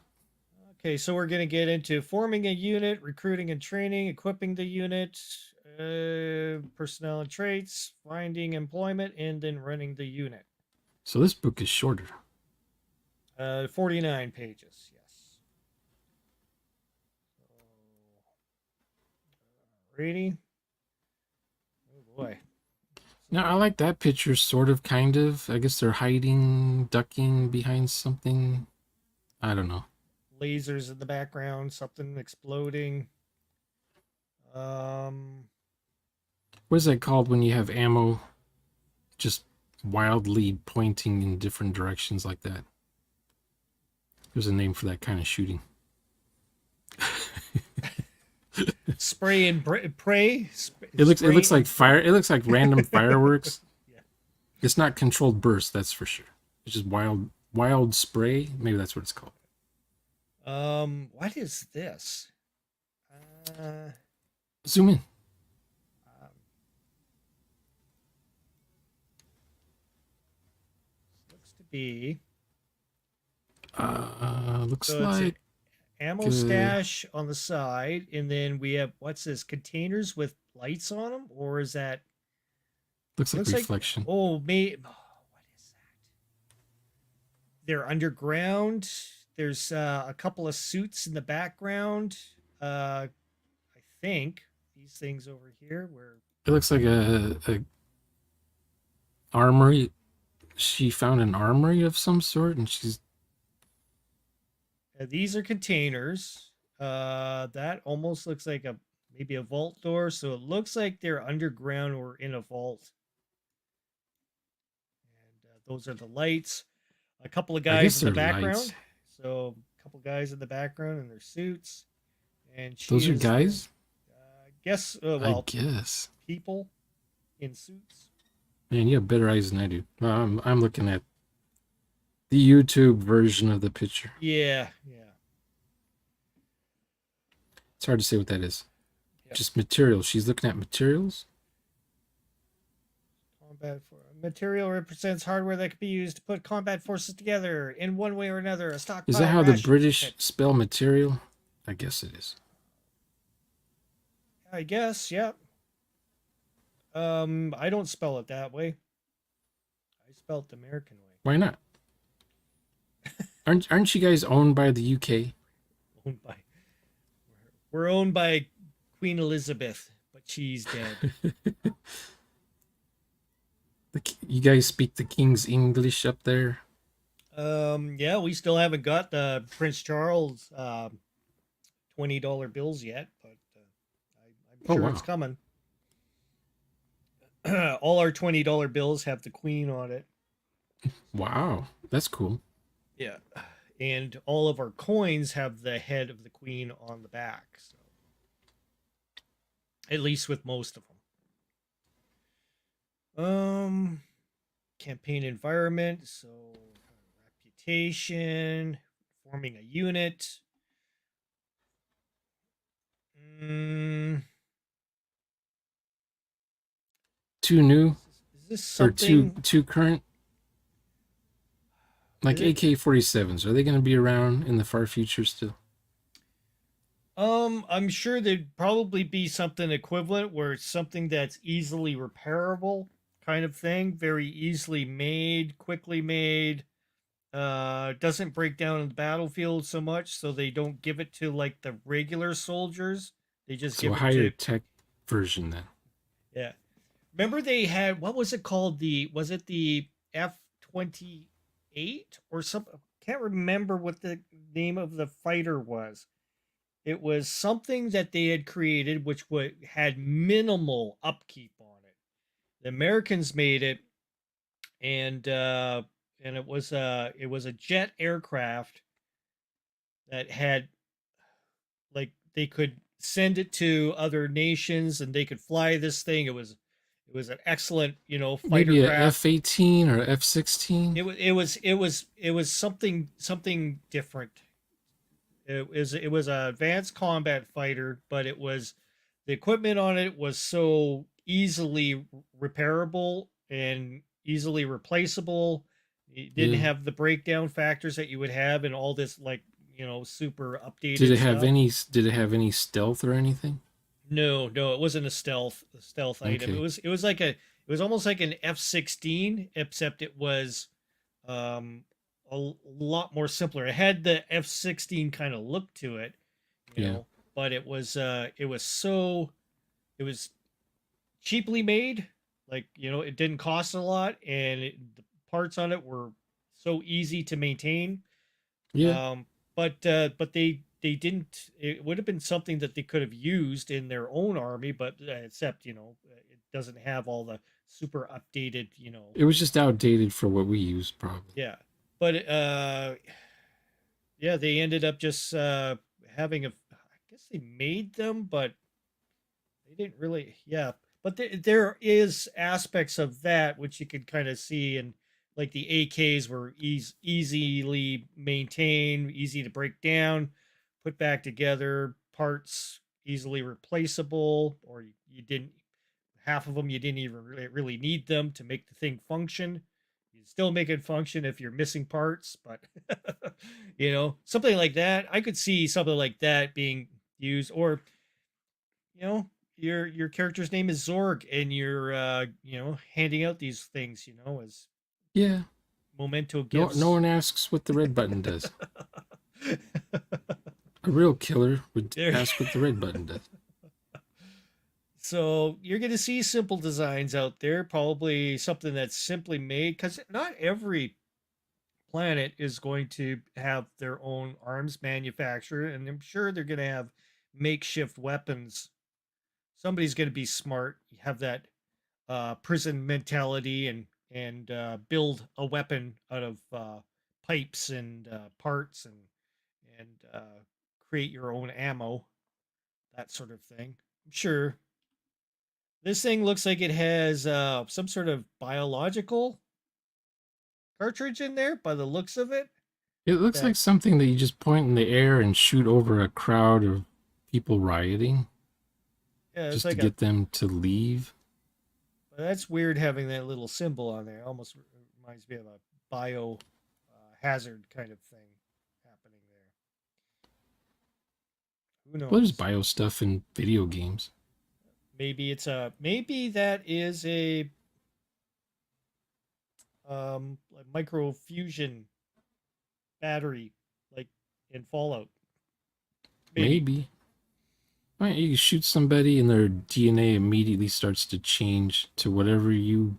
Okay, so we're going to get into forming a unit, recruiting and training, equipping the unit, personnel and traits, finding employment, and then running the unit. So this book is shorter. 49 pages, yes. Ready? Oh boy. Now I like that picture, sort of, kind of. I guess they're hiding, ducking behind something. I don't know. Lasers in the background, something exploding. Um, What is that called when you have ammo just wildly pointing in different directions like that? There's a name for that kind of shooting. spray and pray. It looks Spray like and pray. fire. It looks like random fireworks. Yeah. It's not controlled burst, that's for sure. It's just wild spray. Maybe that's what it's called. What is this? Uh, Zoom in. um, looks to be Looks so it's an like ammo stash on the side, and then we have what's this? Containers with lights on them, or is that? looks like Looks like reflection. oh, me. Oh, what is that? They're underground. There's a couple of suits in the background. I think these things over here where It looks like a armory. She found an armory of some sort, and she's. these are containers. That almost looks like a maybe a vault door. So it looks like they're underground or in a vault. And those are the lights. A couple of I guys guess in the they're lights. background. So a couple guys in the background in their suits, and she Those are is the guys. guess I well guess. people in suits. Man, you have better eyes than I do. I'm looking at the YouTube version of the picture. Yeah, yeah, It's hard to say what that is. yeah. Just materials. She's looking at materials. Combat for material represents hardware that can be used to put combat forces together in one way or another. A Is that stockpile, how the rations. British spell material? I guess it is. I guess, yeah. I don't spell it that way. I spell it the American way. Why not? Aren't you guys owned by the UK? Owned by we're owned by Queen Elizabeth, but she's dead. You guys speak the King's English up there? Yeah, we still haven't got the Prince Charles $20 bills yet, but I'm Oh sure wow, it's coming. All our $20 bills have the Queen on it. wow, that's cool. Yeah. And all of our coins have the head of the Queen on the back. So at least with most of them. Campaign environment, so reputation, forming a unit. Mm, Too new is this or too something? too current? Like AK-47s, are they going to be around in the far future still? I'm sure there'd probably be something equivalent where it's something that's easily repairable, kind of thing, very easily made, quickly made. Doesn't break down in the battlefield so much, so they don't give it to like the regular soldiers. They just So a give it higher to tech version then. yeah. Remember they had what was it called? The was it the F-28 or something? Can't remember what the name of the fighter was. It was something that they had created which had minimal upkeep on it. The Americans made it, and it was a jet aircraft that had like they could send it to other nations, and they could fly this thing. It was an excellent, fighter Maybe a craft. F-18 or F-16. It was something different. It was an advanced combat fighter, but it was the equipment on it was so easily repairable and easily replaceable. It didn't Yeah. have the breakdown factors that you would have in all this, like, super Did updated it have stuff. any? Did it have any stealth or anything? No, no, it wasn't a stealth item. It Okay. was it was like a it was almost like an F-16, except it was um lot more simpler. It had the F-16 kind of look to it, Yeah. but it was cheaply made. Like, it didn't cost a lot, and the parts on it were so easy to maintain. Yeah. But they didn't. It would have been something that they could have used in their own army, but except, it doesn't have all the super updated. It was just outdated for what we used, probably. Yeah. But yeah, they ended up just having a. I guess they made them, but they didn't really. Yeah, but there is aspects of that which you could kind of see, and like the AKs were easily maintained, easy to break down, put back together, parts easily replaceable, or you didn't. Half of them you didn't even really need them to make the thing function. You still make it function if you're missing parts, but something like that. I could see something like that being used, or you know your character's name is Zorg, and you're handing out these things, as Yeah. memento No gifts. one asks what the red button does. A real killer would There. ask what the red button does. So you're going to see simple designs out there, probably something that's simply made, because not every planet is going to have their own arms manufacturer, and I'm sure they're going to have makeshift weapons. Somebody's going to be smart, have that prison mentality, and build a weapon out of pipes and parts, and create your own ammo, that sort of thing. I'm sure this thing looks like it has some sort of biological cartridge in there by the looks of it. It looks That like something that you just point in the air and shoot over a crowd of people rioting Yeah, it's just to like a. get them to leave. That's weird having that little symbol on there. Almost reminds me of a bio hazard kind of thing happening there. Who Well, there's knows? bio stuff in video games. Maybe that is a like micro fusion battery, like in Fallout. Maybe. Maybe. Right, you shoot somebody and their DNA immediately starts to change to whatever you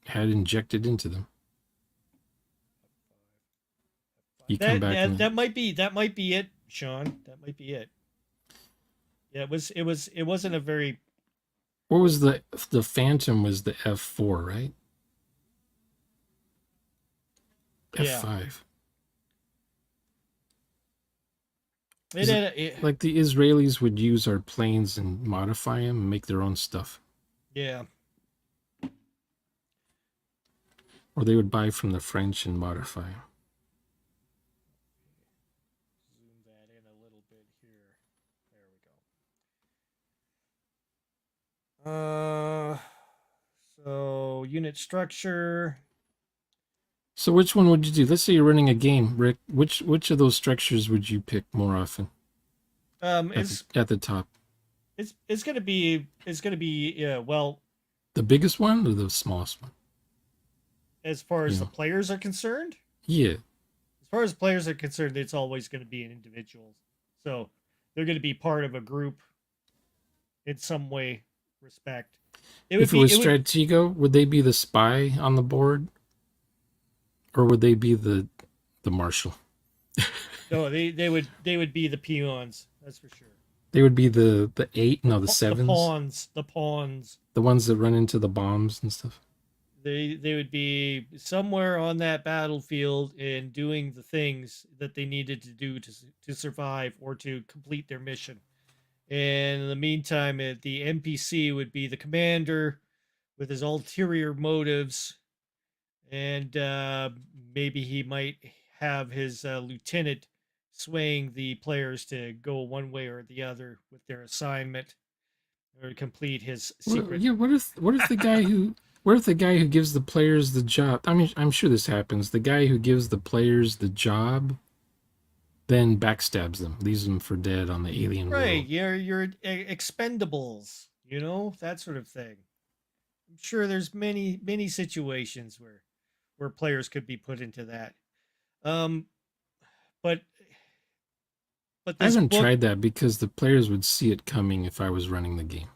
had injected into them. You come That back that, and that might be it, Sean. That might be it. Yeah, it wasn't a very. what was the Phantom was the F4, right? Yeah. F5. It had Like the Israelis would use our planes and modify them and make their own stuff, yeah. or they would buy from the French and modify them. Zoom that in a little bit here. There we go. So unit structure. So which one would you do? Let's say you're running a game, Rick. Which of those structures would you pick more often at the It's at the top? it's gonna be well, The biggest one or the smallest one? as far You as the know. players are concerned. Yeah. As far as players are concerned, it's always going to be an individual. So they're going to be part of a group in some way, respect. It would If it be was it would Stratego, would they be the spy on the board, or would they be the marshal? no, they would be the peons, that's for sure. They would be the eight, no, the The sevens, pawns, the pawns. the ones that run into the bombs and stuff. They would be somewhere on that battlefield and doing the things that they needed to do to survive or to complete their mission. And in the meantime, the NPC would be the commander with his ulterior motives, and maybe he might have his lieutenant swaying the players to go one way or the other with their assignment or to complete his Well, secret. yeah. What if the guy who gives the players the job? I mean, I'm sure this happens. The guy who gives the players the job then backstabs them, leaves them for dead on the alien Right, world. your expendables, that sort of thing. I'm sure there's many situations where players could be put into that. Um, but but I this haven't book, tried that because the players would see it coming if I was running the game.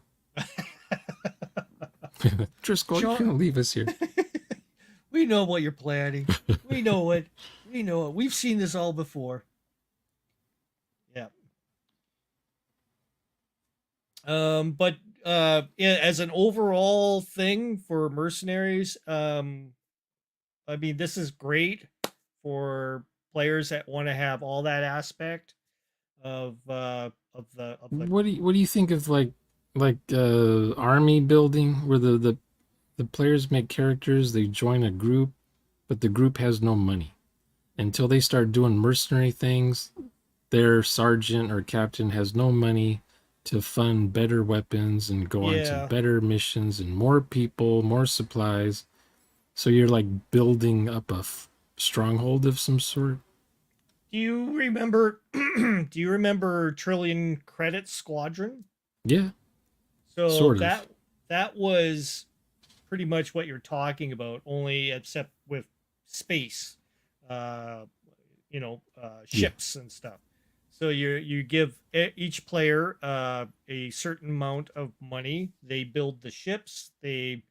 Driscoll, you're Sean, gonna leave us here. we know what you're planning. We know it. We know it. We've seen this all before. Yeah. But yeah, as an overall thing for mercenaries, I mean, this is great for players that want to have all that aspect of the What do you think of army building where the players make characters, they join a group, but the group has no money until they start doing mercenary things. Their sergeant or captain has no money to fund better weapons and go on to yeah. better missions and more people, more supplies. So you're like building up a stronghold of some sort. Do you remember? Do you remember Trillion Credit Squadron? Yeah, So sort of. that was pretty much what you're talking about, only except with space, uh, Yeah. ships and stuff. So you give each player a certain amount of money. They build the ships. They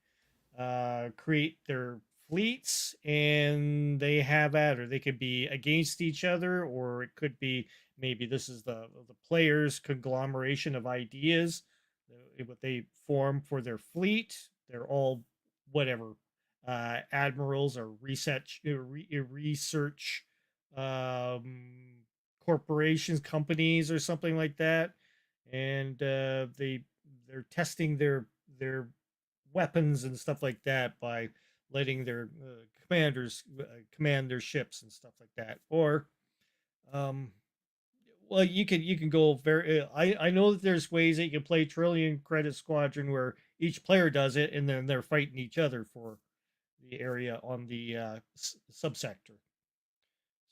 create their fleets, and they have at, or they could be against each other, or it could be maybe this is the players' conglomeration of ideas, what they form for their fleet. They're all whatever admirals or research um, corporations, companies, or something like that, and they're testing their weapons and stuff like that by letting their commanders command their ships and stuff like that. Or, um, well, you can go very. I know that there's ways that you can play Trillion Credit Squadron where each player does it, and then they're fighting each other for the area on the subsector.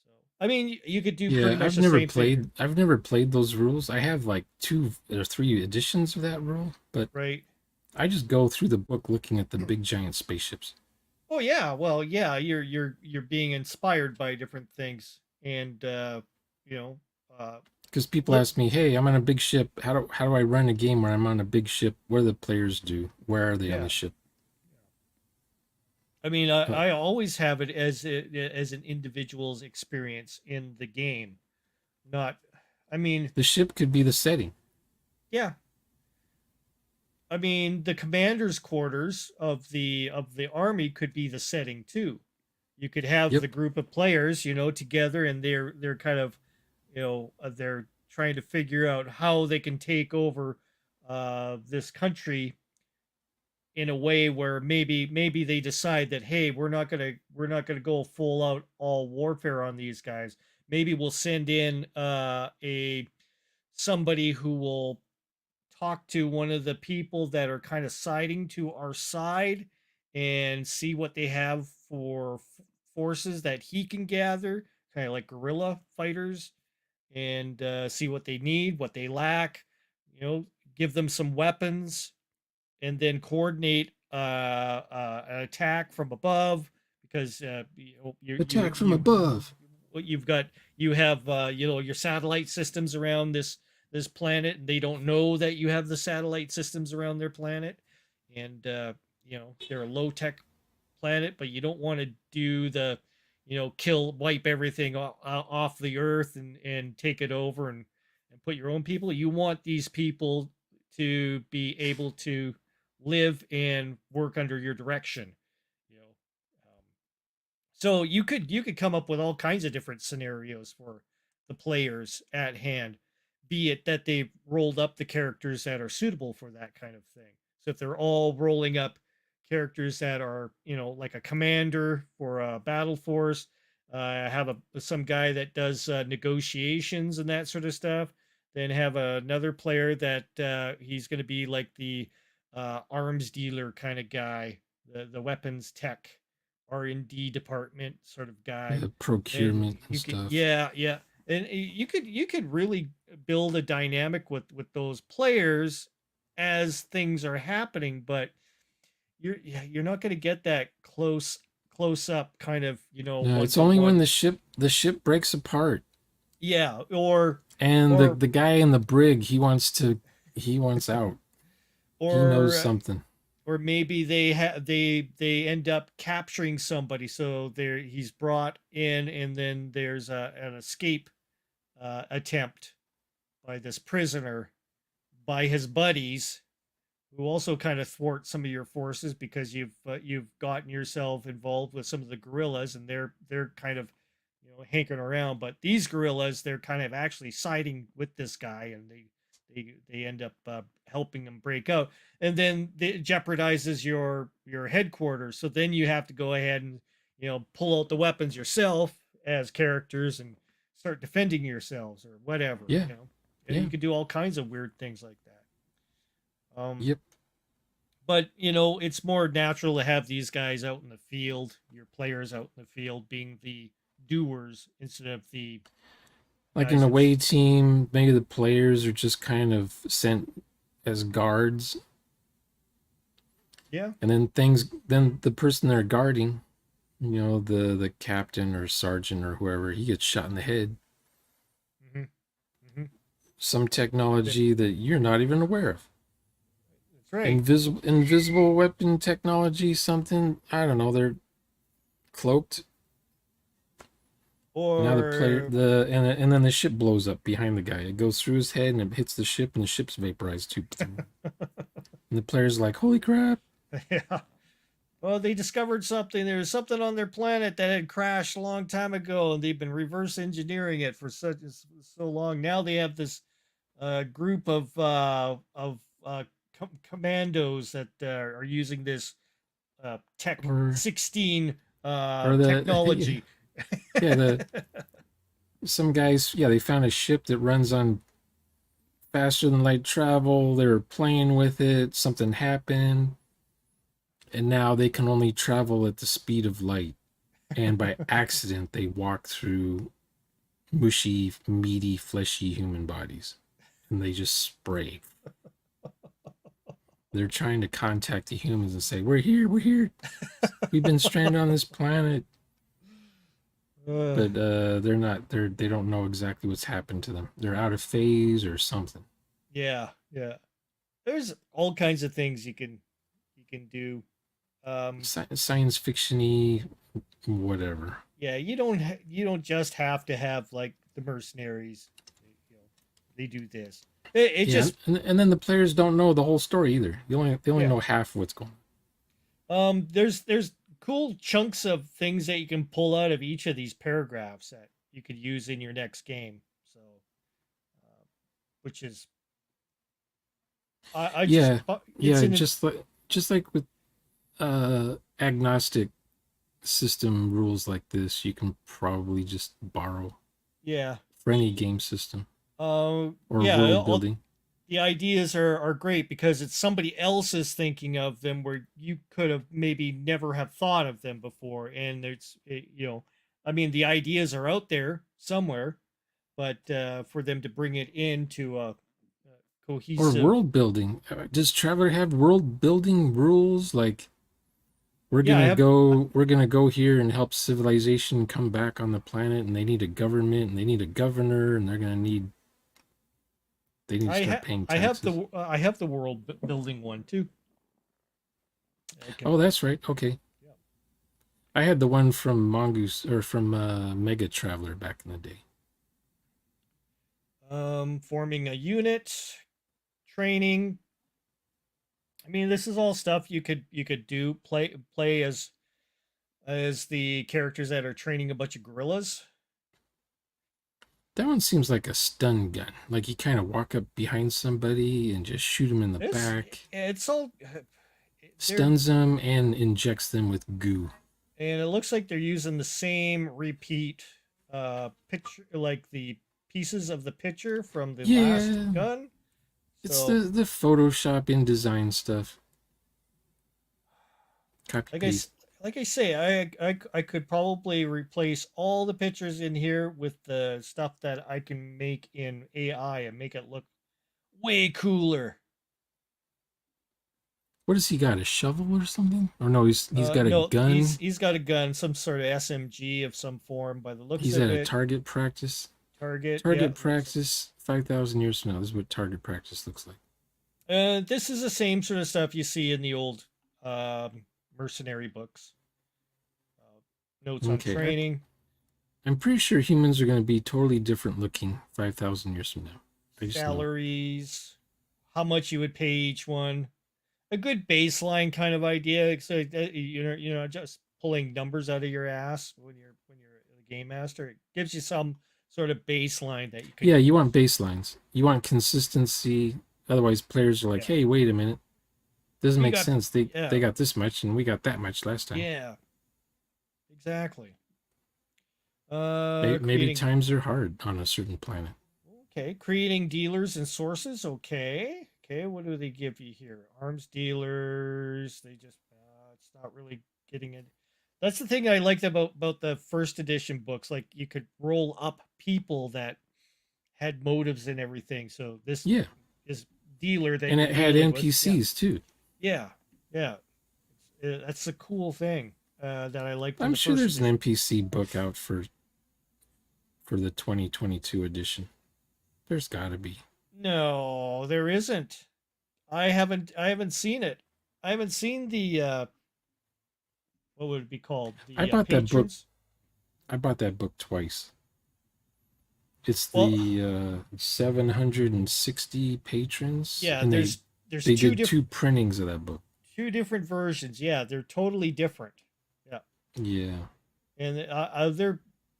So, I mean, you could do pretty Yeah, much the same thing here, I've never played those rules. I have like two or three editions of that rule, but right? I just go through the book looking at the big giant spaceships. Oh yeah, well yeah, you're being inspired by different things, and you know, uh, Because people look, ask me, "Hey, I'm on a big ship. How do I run a game where I'm on a big ship? What do the players do? Where are they on yeah. the ship?" I mean, Uh, I always have it as an individual's experience in the game, not. I mean, the ship could be the setting. yeah. I mean, the commander's quarters of the army could be the setting too. You could have Yep. the group of players, together, and they're kind of, they're trying to figure out how they can take over this country in a way where maybe they decide that, hey, we're not gonna go full out all warfare on these guys. Maybe we'll send in a somebody who will talk to one of the people that are kind of siding to our side and see what they have for forces that he can gather, kind of like guerrilla fighters, and see what they need, what they lack, you know, give them some weapons, and then coordinate an attack from above, because Attack from above. what you've got, you have your satellite systems around this planet, and they don't know that you have the satellite systems around their planet, and they're a low tech planet, but you don't want to do the wipe everything off the earth and take it over and put your own people. You want these people to be able to live and work under your direction, you know so you could come up with all kinds of different scenarios for the players at hand. be it that they've rolled up the characters that are suitable for that kind of thing. So if they're all rolling up characters that are, like a commander for a battle force, have some guy that does negotiations and that sort of stuff, then have another player that he's going to be like the arms dealer kind of guy, the weapons tech R&D department sort of guy. And procurement and you could, stuff. yeah, yeah, and you could really build a dynamic with those players as things are happening, but you're not going to get that close up kind of, No, one it's to only when one. the ship breaks apart Yeah, or and the or the guy in the brig he wants out. He knows or something. or maybe they end up capturing somebody, so he's brought in, and then there's an escape attempt by this prisoner by his buddies, who also kind of thwart some of your forces because you've gotten yourself involved with some of the guerrillas, and they're kind of, hankering around. But these guerrillas, they're kind of actually siding with this guy, and they end up helping them break out, and then it jeopardizes your headquarters. So then you have to go ahead and, pull out the weapons yourself as characters and start defending yourselves or whatever. Yeah, You yeah, can do all kinds of weird things like that. yep. But it's more natural to have these guys out in the field, your players out in the field, being the doers instead of the Like an guys that's. away team, maybe the players are just kind of sent as guards, Yeah. and then the person they're guarding, the captain or sergeant or whoever, he gets shot in the head. Hmm. Hmm. Some technology that you're not even aware of. That's right. Invisible weapon technology, something, I don't know, they're cloaked. Now the player Or and then the ship blows up behind the guy. It goes through his head and it hits the ship and the ship's vaporized too. And the player's like, "Holy crap!" yeah. Well, they discovered something. There was something on their planet that had crashed a long time ago, and they've been reverse engineering it for so long. Now they have this group of commandos that are using this Tech Or 16 the technology. yeah, the some guys, yeah, they found a ship that runs on faster than light travel. They were playing with it. Something happened, and now they can only travel at the speed of light. And by accident, they walk through mushy, meaty, fleshy human bodies, and they just spray. They're trying to contact the humans and say, "We're here, we're here. We've been stranded on this planet." Uh, But they're not. They don't know exactly what's happened to them. They're out of phase or something. yeah, yeah. There's all kinds of things you can do. Science fictiony, whatever. Yeah, you don't just have to have like the mercenaries. You know, they do this. It Yeah, just and then the players don't know the whole story either. They only yeah. know half of what's going on. There's cool chunks of things that you can pull out of each of these paragraphs that you could use in your next game. So, uh, which is I just Yeah, it's yeah. in it. Just like with agnostic system rules like this, you can probably just borrow Yeah. for any game system or Yeah. world building. The ideas are great because it's somebody else's thinking of them where you could have maybe never have thought of them before, and I mean, the ideas are out there somewhere, but for them to bring it into a Or cohesive. world building. Does Traveler have world building rules like Yeah, I have. we're gonna go here and help civilization come back on the planet, and they need a government and they need a governor, and they need to start paying taxes. I have the world building one too. I Oh, can. that's right. Okay. Yeah. I had the one from Mongoose or from Mega Traveler back in the day. Forming a unit, training. I mean, this is all stuff you could do. Play as the characters that are training a bunch of gorillas. That one seems like a stun gun. Like you kind of walk up behind somebody and just shoot them in the This back, it's all they're stuns them, and injects them with goo. and it looks like they're using the same repeat picture, like the pieces of the picture from the last Yeah, gun. it's So the Photoshop InDesign stuff. Copy like I paste. like I say, I could probably replace all the pictures in here with the stuff that I can make in AI and make it look way cooler. What does he got? A shovel or something? Or no, he's got a No, gun. he's got a gun, some sort of SMG of some form by the looks He's of at a it. target practice. Target, yeah, Target looks like. practice 5,000 years from now. This is what target practice looks like. This is the same sort of stuff you see in the old mercenary books. Uh, Notes on Okay, training, I'm pretty sure humans are going to be totally different looking 5,000 years from now. I just know it. salaries, how much you would pay each one. A good baseline kind of idea. So you're just pulling numbers out of your ass when you're a game master. It gives you some sort of baseline that you can Yeah, you use. want baselines. You want consistency. Otherwise, players are like, Yeah, hey, wait a minute. Doesn't we make got sense. They yeah, got this much and we got that much last time. yeah, exactly. Maybe Creating times are hard on a certain planet. Okay, creating dealers and sources. Okay, okay. What do they give you here? Arms dealers. They just it's not really getting it. That's the thing I liked about the first edition books. Like you could roll up people that had motives and everything. So this Yeah, is dealer that and you're it had dealing with. Yeah, NPCs too. yeah, yeah. That's a cool thing that I like from I'm the sure first there's an edition. NPC book out for the 2022 edition. There's got to be. No, there isn't. I haven't seen it. I haven't seen the what would it be called? I The bought that book. patrons. I bought that book twice. It's Well, the 760 patrons, yeah, and there's they did two printings of that book. two different versions. Yeah, they're totally different. Yeah. Yeah, And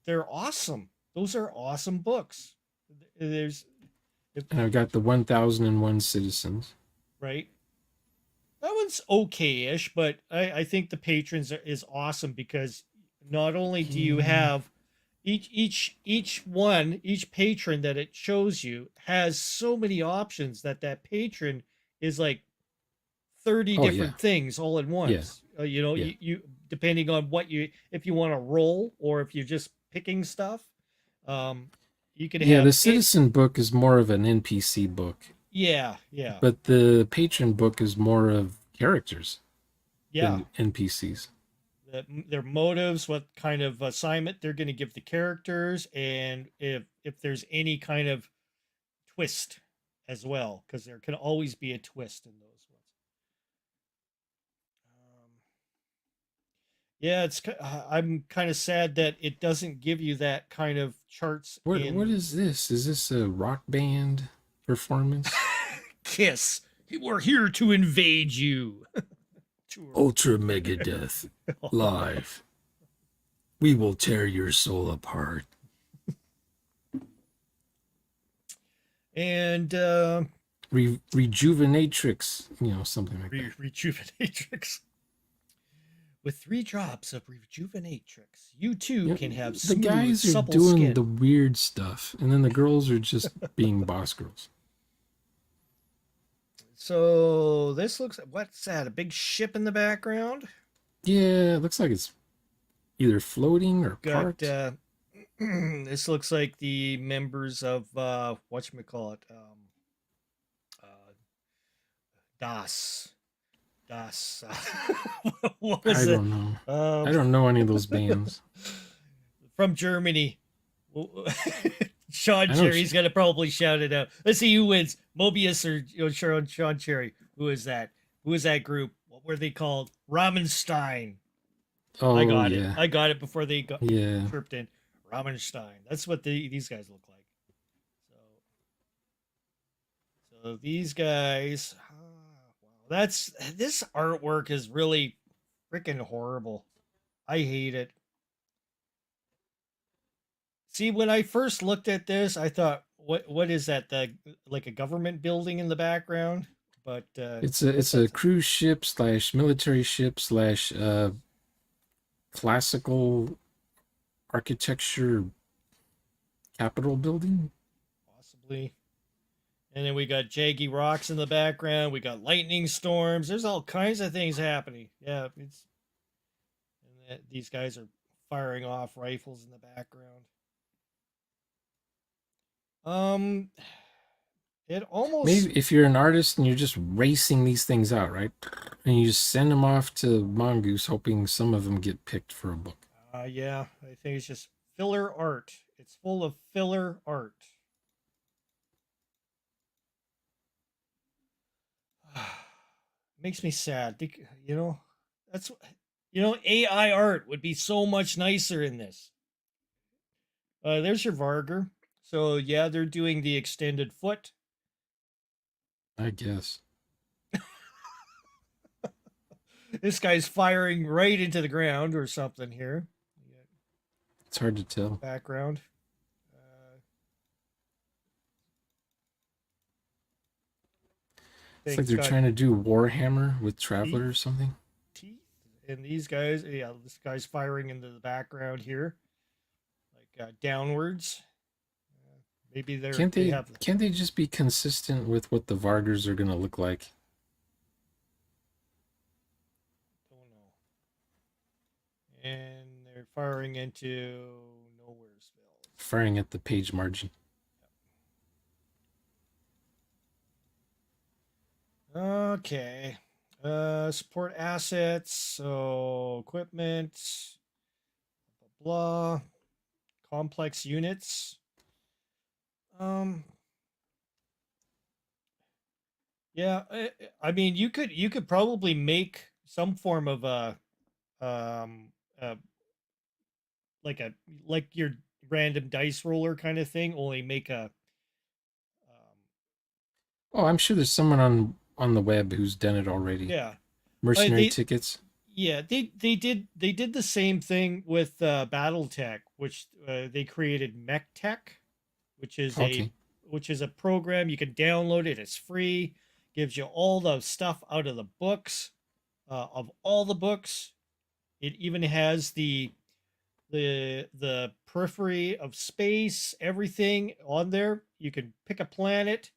they're awesome. Those are awesome books. There's if, and I've got the 1001 Citizens. right. That one's okay-ish, but I think the patrons is awesome because not only do you Yeah. have each patron that it shows you has so many options that that patron is like 30 Oh yeah, different things all at yeah, once. yeah, You depending on what you if you want to roll or if you're just picking stuff, um, you could yeah. have The it. Citizen book is more of an NPC book, Yeah, yeah, but the Patron book is more of characters yeah. than NPCs. Their motives, what kind of assignment they're going to give the characters, and if there's any kind of twist as well, because there can always be a twist in those ones. Yeah, I'm kind of sad that it doesn't give you that kind of charts What in is this? Is this a rock band performance? Kiss. We're here to invade you. Ultra Megadeth live. We will tear your soul apart. And Rejuvenatrix, something like that. Rejuvenatrix. With 3 drops of Rejuvenatrix, you too You can have the smooth, guys are supple doing the skin. weird stuff, and then the girls are just being boss girls. So this looks, what's that? A big ship in the background? Yeah, it looks like it's either floating or Got parked. this looks like the members of whatchamacallit, uh Das. Das. What I was it? don't know. Um I don't know any of those bands. from Germany. Sean I know. Cherry's gonna probably shout it out. Let's see who wins, Mobius or Sean Cherry. Who is that? Who is that group? What were they called? Ramenstein. I Oh got it. yeah, I got it before they got yeah. tripped in. Ramenstein. That's what these guys look like. So, so these guys. Wow, that's this artwork is really freaking horrible. I hate it. See, when I first looked at this, I thought, what is that? The like a government building in the background? But I guess It's a that's cruise ship slash military ship slash classical architecture Capitol building. possibly. And then we got jaggy rocks in the background. We got lightning storms. There's all kinds of things happening. Yeah, it's and these guys are firing off rifles in the background. Um, it almost Maybe if you're an artist and you're just racing these things out, right? And you just send them off to Mongoose, hoping some of them get picked for a book. yeah, I think it's just filler art. It's full of filler art. Makes me sad. You know, that's AI art would be so much nicer in this. There's your Varger. So yeah, they're doing the extended foot. I guess This guy's firing right into the ground or something here. it's hard to tell. Background. Uh, It's like thing's they're got trying to do Warhammer with teeth, Traveler or something. teeth, and these guys. Yeah, this guy's firing into the background here, like downwards. Maybe they have. Can't they just be consistent with what the Vargers are gonna look like? Don't know. And they're firing into Nowheresville. Firing at the page margin. Okay. Support assets. So equipment. Blah, blah, blah. Complex units. Um. Yeah. I mean, you could probably make some form of um uh like a like your random dice roller kind of thing. Only make a Oh, I'm sure there's someone on the web who's done it already. yeah. Mercenary They tickets. Yeah, they did the same thing with BattleTech, which they created MechTech, which is a Okay. which is a program you can download it. It's free, gives you all the stuff out of the books, of all the books. It even has the periphery of space, everything on there. You can pick a planet.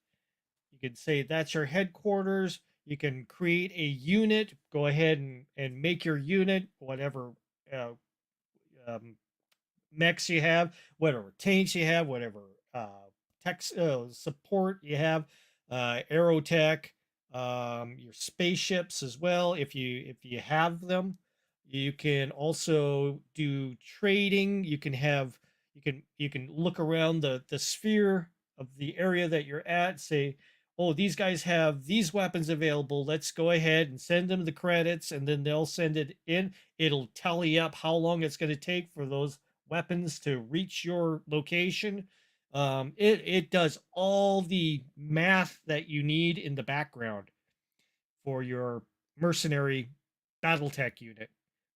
You can say that's your headquarters. You can create a unit. Go ahead and make your unit, whatever uh, um, mechs you have, whatever tanks you have, whatever tech support you have, aerotech, your spaceships as well. If you have them, you can also do trading. You can look around the sphere of the area that you're at. Say, oh, these guys have these weapons available. Let's go ahead and send them the credits, and then they'll send it in. It'll tally up how long it's going to take for those weapons to reach your location. It does all the math that you need in the background for your mercenary BattleTech unit,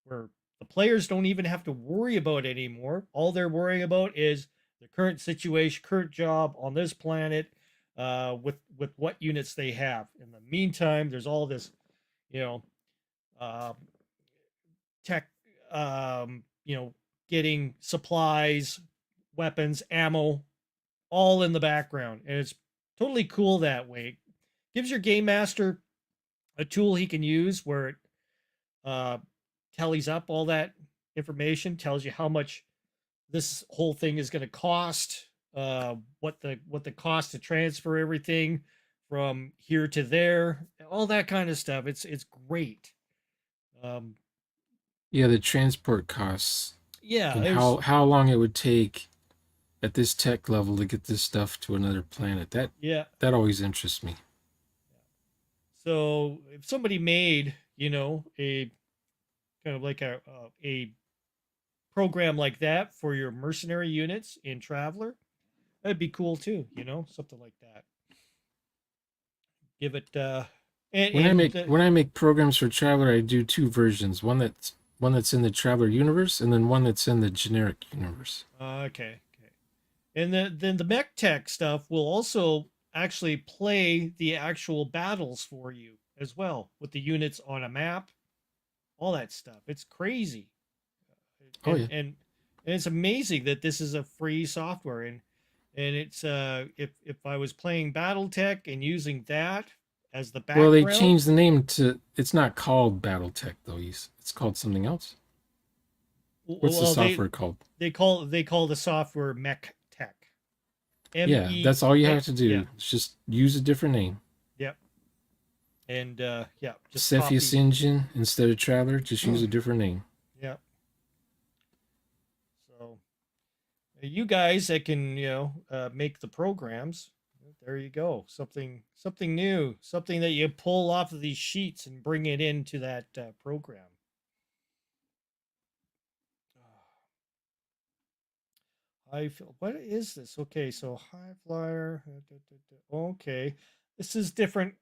where the players don't even have to worry about it anymore. All they're worrying about is the current situation, current job on this planet, with what units they have. In the meantime, there's all this, you know, uh, tech, getting supplies, weapons, ammo, all in the background, and it's totally cool that way. It gives your game master a tool he can use where it uh, tallies up all that information, tells you how much this whole thing is going to cost, what the cost to transfer everything from here to there, all that kind of stuff. It's great. Um, Yeah, the transport costs yeah, and there's how long it would take at this tech level to get this stuff to another planet. yeah. That always interests me. So if somebody made, a kind of like a program like that for your mercenary units in Traveler, that'd be cool too. Something like that. Give it and When I make programs for Traveler, I do two versions. One that's in the Traveler universe, and then one that's in the generic universe. okay, okay. And then the mech tech stuff will also actually play the actual battles for you as well with the units on a map, all that stuff. It's crazy. Oh and yeah. and and it's amazing that this is a free software. And it's if I was playing BattleTech and using that as the Well, they background. changed the name to. It's not called BattleTech though. It's called something else. What's the Well, software called? they call the software Mech Tech. Yeah, M-E. that's all you have to Yeah. do. It's just use a different name. Yep. And yeah, just Cepheus copy. Engine instead of Traveler. Just use a different name. Yeah. So you guys that can make the programs, there you go. Something new, something that you pull off of these sheets and bring it into that program. I feel, what is this? Okay, so high flyer. Okay, this is different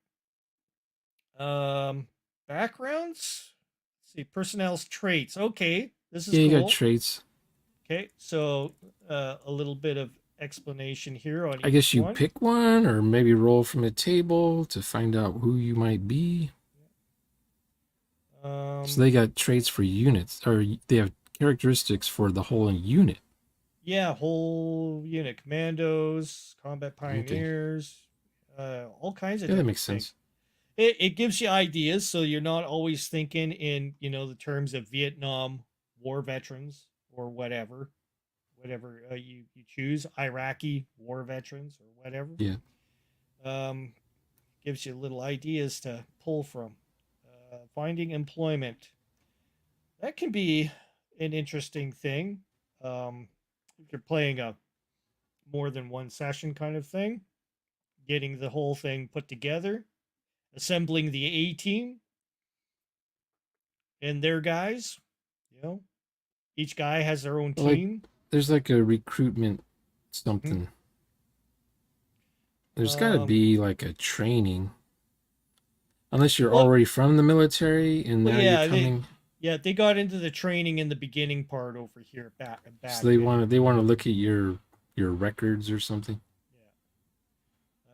um backgrounds. Let's see, personnel's traits. Okay, this is Yeah, you got cool. traits. Okay, so a little bit of explanation here on I each guess you one. pick one, or maybe roll from a table to find out who you might be. So Um, they got traits for units, or they have characteristics for the whole unit. yeah, whole unit commandos, combat Okay. pioneers, all kinds of Yeah, that different makes things. sense. It gives you ideas, so you're not always thinking in the terms of Vietnam war veterans or whatever you choose, Iraqi war veterans or whatever. Yeah. Um, gives you little ideas to pull from. Finding employment, that can be an interesting thing. If you're playing a more than one session kind of thing, getting the whole thing put together, assembling the A team and their guys. You know, each guy has their own Like, team. there's like a recruitment Hmm. something. There's got to Um, be like a training, unless you're well, already from the military and well, now you're yeah, coming. they got into the training in the beginning part over here So back in. they want to look at your records or something.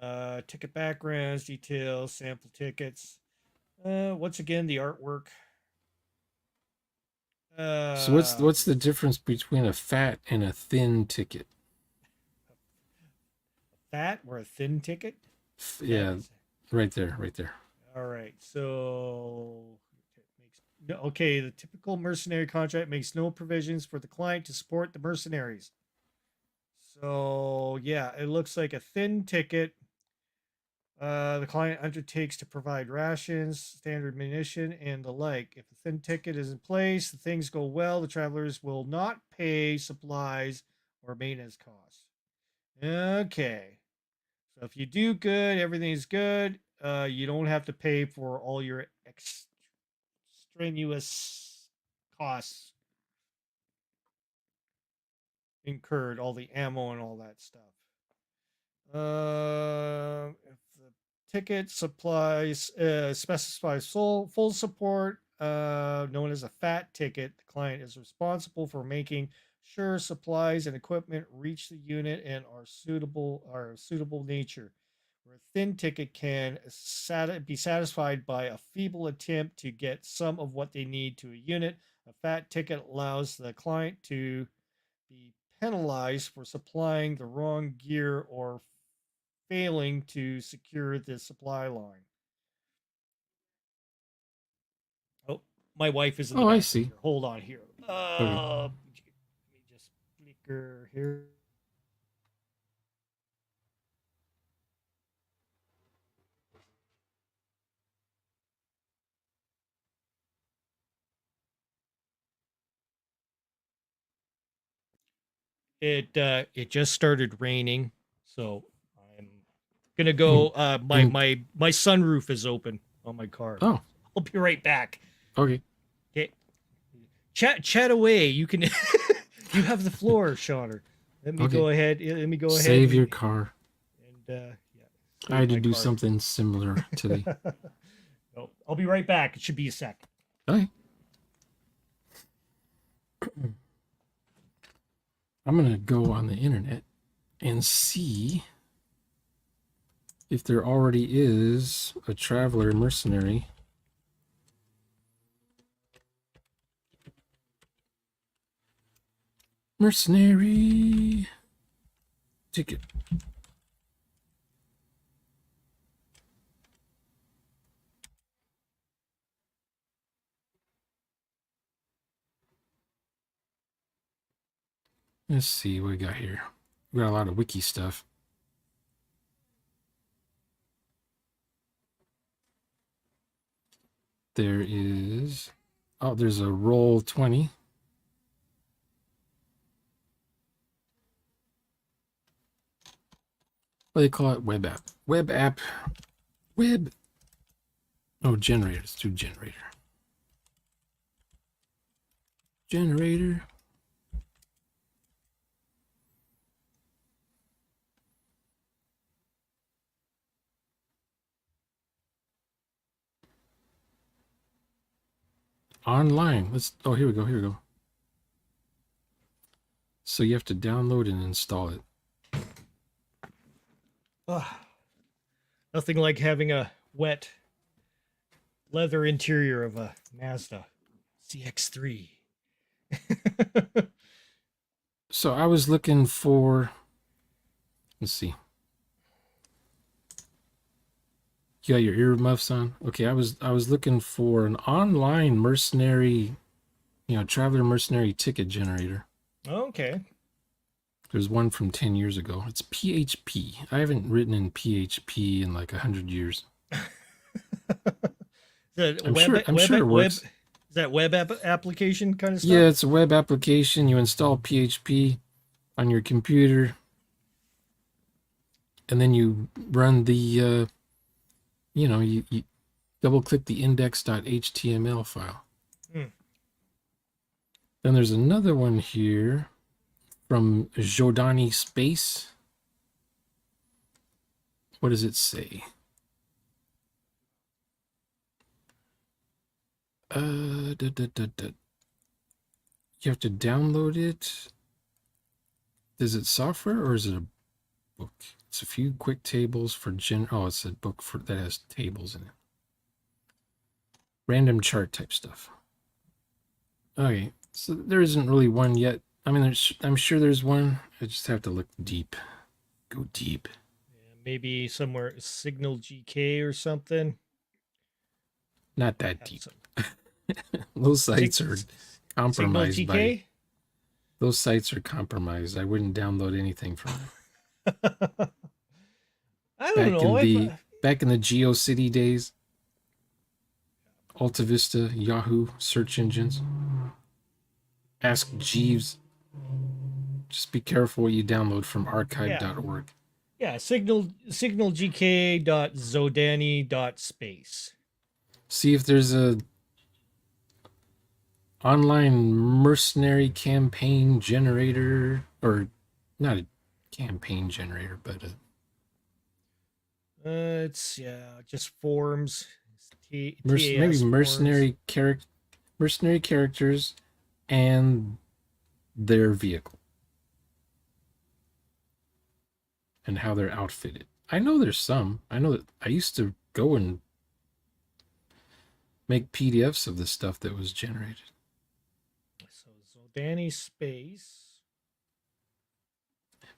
Yeah. Ticket backgrounds, details, sample tickets. Once again, the artwork. So Uh, what's the difference between a fat and a thin ticket? fat or a thin ticket? That Yeah, is right there, right there. all right. So okay, the typical mercenary contract makes no provisions for the client to support the mercenaries. So yeah, it looks like a thin ticket. The client undertakes to provide rations, standard munition, and the like. If a thin ticket is in place, the things go well, the travelers will not pay supplies or maintenance costs. Okay. So if you do good, everything's good. You don't have to pay for all your extraneous costs incurred, all the ammo and all that stuff. If the ticket supplies specifies full support, known as a fat ticket, the client is responsible for making sure supplies and equipment reach the unit and are suitable nature. Where a thin ticket can be satisfied by a feeble attempt to get some of what they need to a unit, a fat ticket allows the client to be penalized for supplying the wrong gear or failing to secure the supply line. Oh, my wife is in the Oh, I background see. here. Hold on here. Okay. Let me just flicker here. It just started raining, so I'm gonna go. And, and My sunroof is open on my car. oh, I'll be right back. okay. Okay, chat away. You can. You have the floor, Shauner. Let me Okay. go ahead. Let me go ahead Save your and car. yeah, I save had to my do car. something similar today. No, I'll be right back. It should be a sec. Okay. I'm gonna go on the internet and see if there already is a traveler mercenary. Mercenary ticket. Let's see what we got here. We got a lot of wiki stuff. There is, oh, there's a roll 20. What do they call it? Web app. Web app. Web. Oh, generator. Let's do generator. Generator. Online. Let's, oh, here we go. Here we go. So you have to download and install it. Nothing like having a wet leather interior of a Mazda CX-3. So I was looking for, let's see. You got your earmuffs on? Okay, I was looking for an online mercenary, traveler mercenary ticket generator. Okay. There's one from 10 years ago. It's PHP. I haven't written in PHP in like 100 years. I'm sure it works. Is that web application kind of stuff? Yeah, it's a web application. You install PHP on your computer, and then you run the, you double click the index.html file. Then there's another one here from Jordani Space. What does it say? You have to download it. Is it software or is it a book? It's a few quick tables for oh, it's a book that has tables in it. Random chart type stuff. Okay, so there isn't really one yet. I mean, I'm sure there's one. I just have to look deep. Go deep. Yeah, maybe somewhere Signal GK or something. Not that deep. Those sites are compromised by. Those sites are compromised. I wouldn't download anything from them. I don't know. Back in the GeoCity days, Alta Vista, Yahoo search engines. Ask Jeeves. Just be careful what you download from archive.org. Yeah, signalgk.zodani.space. See if there's a online mercenary campaign generator, or not a campaign generator, but it's just forums. Maybe mercenary characters and their vehicle and how they're outfitted. I know there's some. I know that I used to go and make PDFs of the stuff that was generated. So Zodani Space.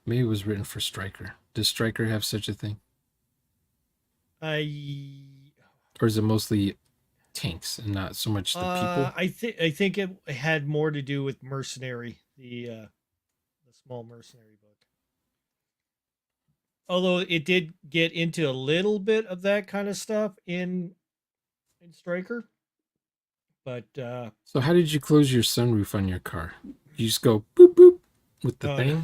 Maybe it was written for Stryker. Does Stryker have such a thing? Or is it mostly tanks and not so much the people? I think it had more to do with Mercenary, the small mercenary book. Although it did get into a little bit of that kind of stuff in Stryker. But so how did you close your sunroof on your car? You just go boop boop with the thing?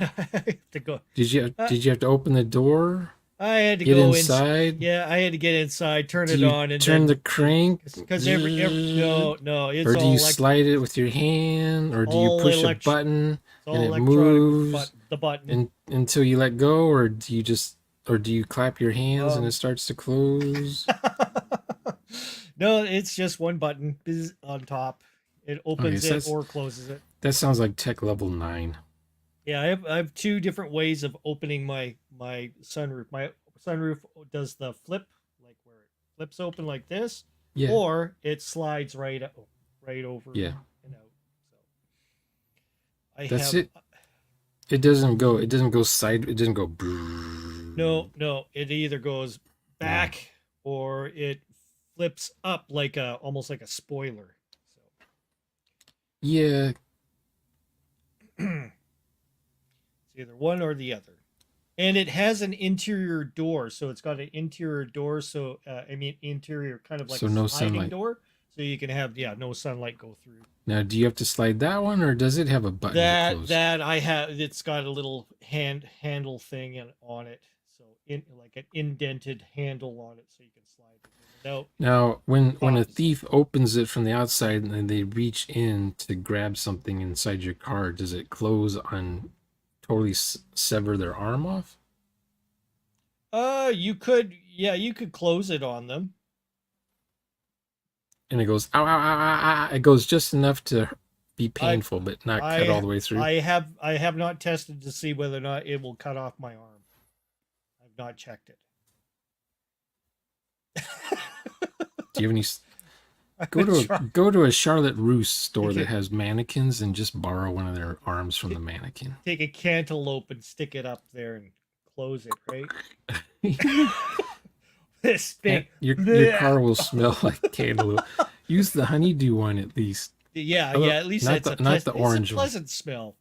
To go. Did you have to open the door? I had to get go inside. Yeah, I had to get inside, turn it on, and turn the crank. Because no, it's or do you slide it with your hand, or do you push a button and it moves the button until you let go, or do you clap your hands and it starts to close? No, it's just one button on top. It opens it or closes it. That sounds like tech level 9. Yeah, I have two different ways of opening my sunroof. My sunroof does the flip, like where it flips open like this, Yeah, or it slides right over yeah. and out. So I That's have it. It doesn't go. It doesn't go side. It doesn't go. no, no. It either goes No. back or it flips up like a almost like a spoiler. Yeah. So it's either one or the other. And it has an interior door, so it's got an interior door. So I mean, interior kind of like So a no sliding sunlight. door, so you can have no sunlight go through. Now, do you have to slide that one, or does it have a button to close? That I have, it's got a little handle thing on it, so in like an indented handle on it, so you can slide it in and out. Now, when a Top is thief opens it from the outside and then they reach in to grab something inside your car, does it close on totally sever their arm off? you could you could close it on them. And it goes ow, ow, ow, ow, ow. It goes just enough to be I painful, but not cut all I the way through. I have not tested to see whether or not it will cut off my arm. I've not checked it. Do you have any? I would try. Go to a Charlotte Russe store Take that it, has mannequins and just borrow one of their arms from the mannequin. take a cantaloupe and stick it up there and close it, right? This big. Your car will smell like cantaloupe. Use the honeydew one at least. Yeah, Although, yeah. At least not the it's a orange one. pleasant smell.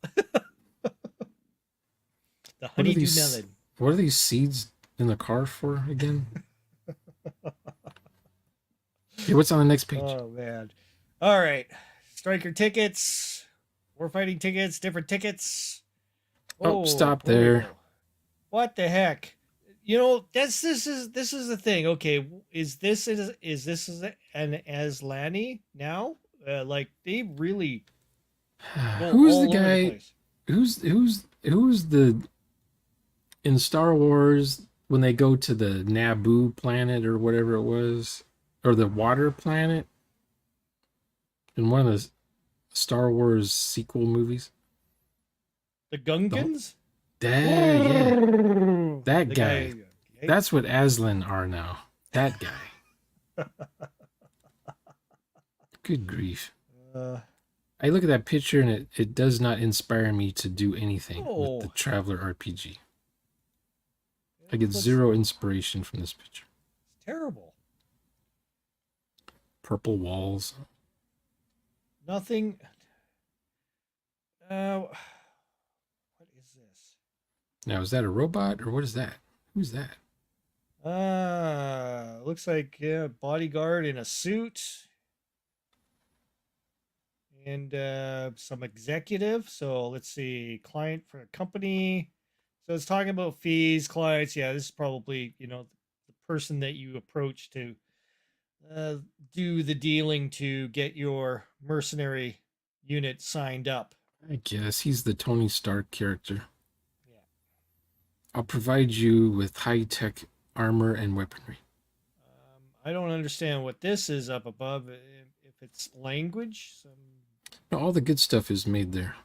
The What are honeydew these? melon. What are these seeds in the car for again? Okay, what's on the next page? Oh man. All right. Striker tickets, warfighting tickets, different tickets. Oh, Oh stop boy. there. What the heck? This is the thing. Okay, is this an Aslani now? Like they really go Who's the all over the guy? place. Who's the in Star Wars when they go to the Naboo planet or whatever it was, or the water planet in one of the Star Wars sequel movies? The The, Gungans? yeah, that The guy. guy. Okay. That's what Aslan are now. That guy. Good grief. Uh, I look at that picture and it does not inspire me to do anything with the oh, Traveler RPG. I it get looks zero inspiration from this picture. terrible. Purple walls. Nothing. What is this? Now, is that a robot or what is that? Who's that? Looks like bodyguard in a suit and some executive. So let's see, client for a company. So it's talking about fees, clients. Yeah, this is probably the person that you approach to uh, do the dealing to get your mercenary unit signed up. I guess he's the Tony Stark character. Yeah. I'll provide you with high tech armor and weaponry. I don't understand what this is up above. If it's language, No, all the good stuff is made there.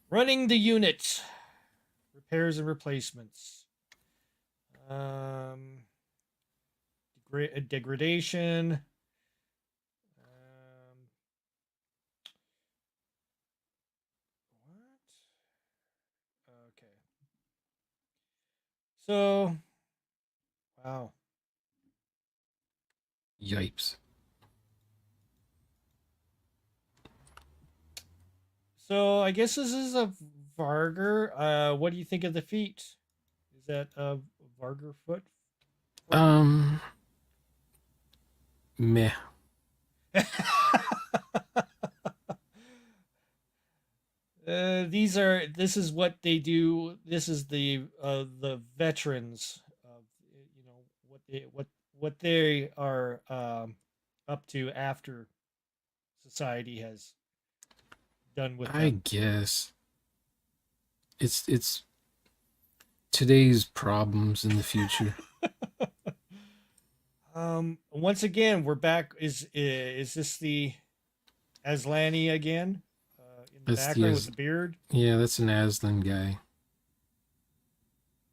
running the unit, repairs and replacements, degradation. What? Okay. So, wow. Yipes. So I guess this is a Varger. What do you think of the feet? Is that a Varger foot? Um, meh. This is what they do. This is the veterans of what they are up to after society has done with I them. guess it's today's problems in the future. Once again, we're back. Is this the Aslani again? In the That's background with the beard. yeah, that's an Aslan guy.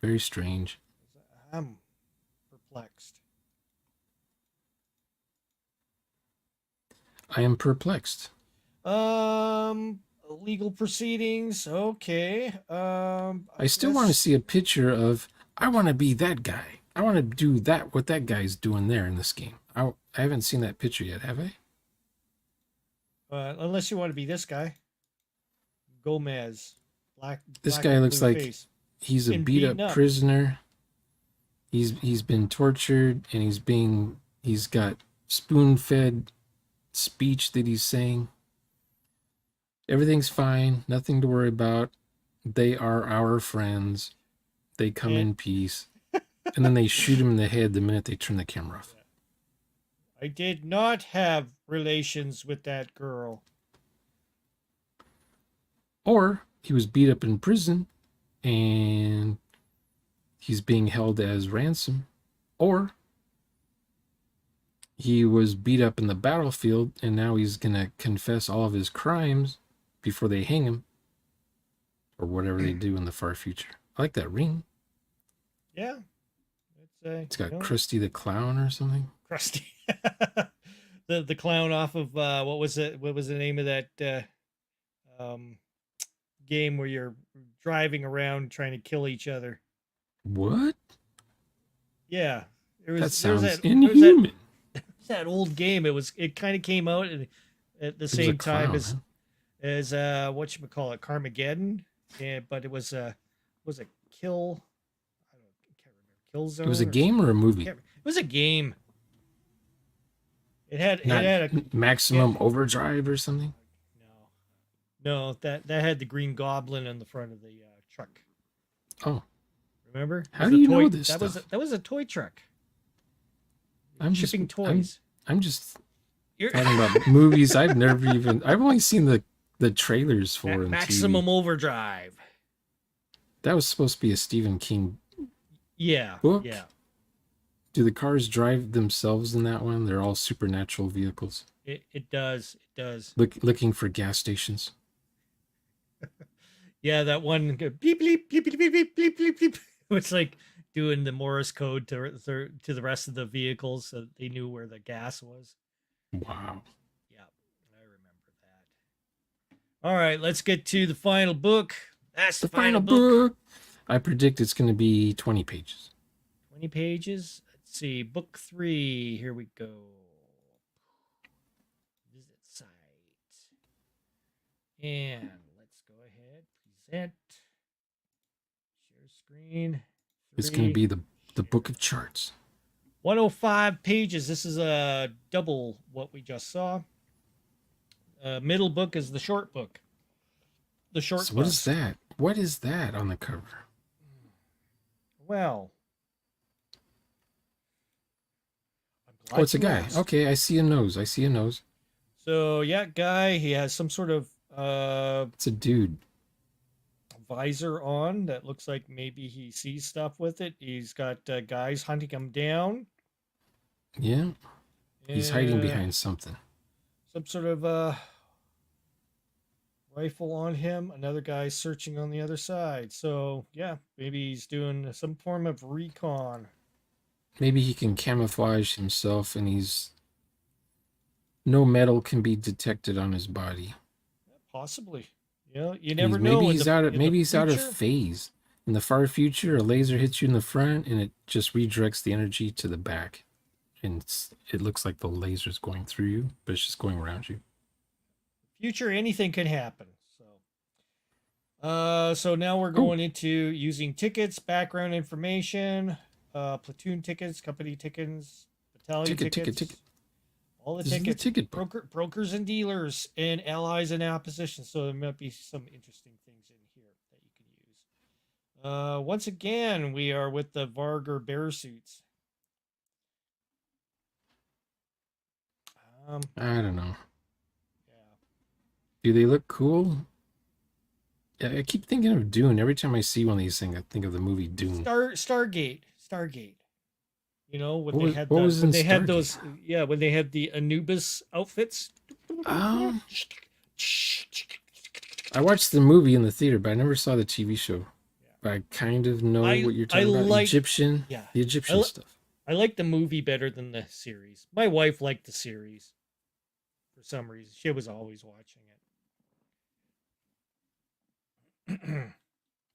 Very strange. I'm perplexed. I am perplexed. Legal proceedings. Okay. I I still want to guess. see a picture of. I want to be that guy. I want to do that. What that guy's doing there in this game. I haven't seen that picture yet, have I? Unless you want to be this guy, Gomez, This black guy and looks blue like face. he's a Been beat beaten up up. prisoner. He's been tortured and he's got spoon fed speech that he's saying. Everything's fine, nothing to worry about. They are our friends. They come And in peace. And then they shoot him in the head the minute they turn the camera off. I did not have relations with that girl. Or he was beat up in prison and he's being held as ransom. Or he was beat up in the battlefield and now he's going to confess all of his crimes before they hang him. Or whatever they do in the far future. I like that ring. Yeah, It's got you know, Krusty the Clown or something. Krusty, the clown off of what was it? What was the name of that um, game where you're driving around trying to kill each other? What? Yeah, That there was sounds there was that inhuman. that old game. It kind of came out at the It was a same time clown, huh? as whatchamacallit, Carmageddon. Yeah, but it was a kill. I can't remember, kill zone. It was a or game something. or a movie? It was a game. It Not had a Maximum it, Overdrive or something? no that had the Green Goblin on the front of the truck. Oh, Remember? It how was do a you toy, know this that stuff? that was a toy truck. I'm just Shipping toys. I'm just You're talking about movies I've only seen the trailers for on Maximum TV. Overdrive. That was supposed to be a Stephen King Yeah, book. yeah. Do the cars drive themselves in that one? They're all supernatural vehicles. It does. It does. Looking for gas stations. Yeah, that one go bleep bleep bleep bleep bleep bleep bleep bleep. It's like doing the Morse code to the rest of the vehicles so they knew where the gas was. Wow. Yeah, I remember that. All right, let's get to the final book. That's The the final final book. book. I predict it's going to be 20 pages. 20 pages. Let's see. Book 3. Here we go. Visit site. And let's go ahead. Present. Share screen. It's going to be the Share. book of charts. 105 pages. This is a double what we just saw. Middle book is the short book. The short So what bus. is that? What is that on the cover? Well, I'm glad Oh, it's a you guy. asked. Okay, I see a nose. I see a nose. So yeah, guy. He has some sort of It's a dude. visor on that looks like maybe he sees stuff with it. He's got guys hunting him down. Yeah, he's hiding Uh, behind something. some sort of rifle on him. Another guy searching on the other side. So yeah, maybe he's doing some form of recon. Maybe he can camouflage himself and he's no metal can be detected on his body. Possibly. You know, you And never know. maybe he's out of in the maybe he's out of future. phase. In the far future, a laser hits you in the front and it just redirects the energy to the back. And it looks like the laser's going through you, but it's just going around you. Future, anything can happen. So now we're going into using tickets, background information, platoon tickets, company tickets, battalion tickets, all the This is the tickets, ticket book. brokers and dealers, and allies and opposition. So there might be some interesting things in here that you can use. Once again, we are with the Varger bear suits. I don't know. Yeah. Do they look cool? Yeah, I keep thinking of Dune. Every time I see one of these things, I think of the movie Dune. Stargate. You know, when they had what was in when they had Stargate? those, yeah, when they had the Anubis outfits. Oh, I watched the movie in the theater, but I never saw the TV show. But I kind of know what you're I talking about. like Egyptian, yeah. the I Egyptian li- stuff. I like the movie better than the series. My wife liked the series for some reason. She was always watching it.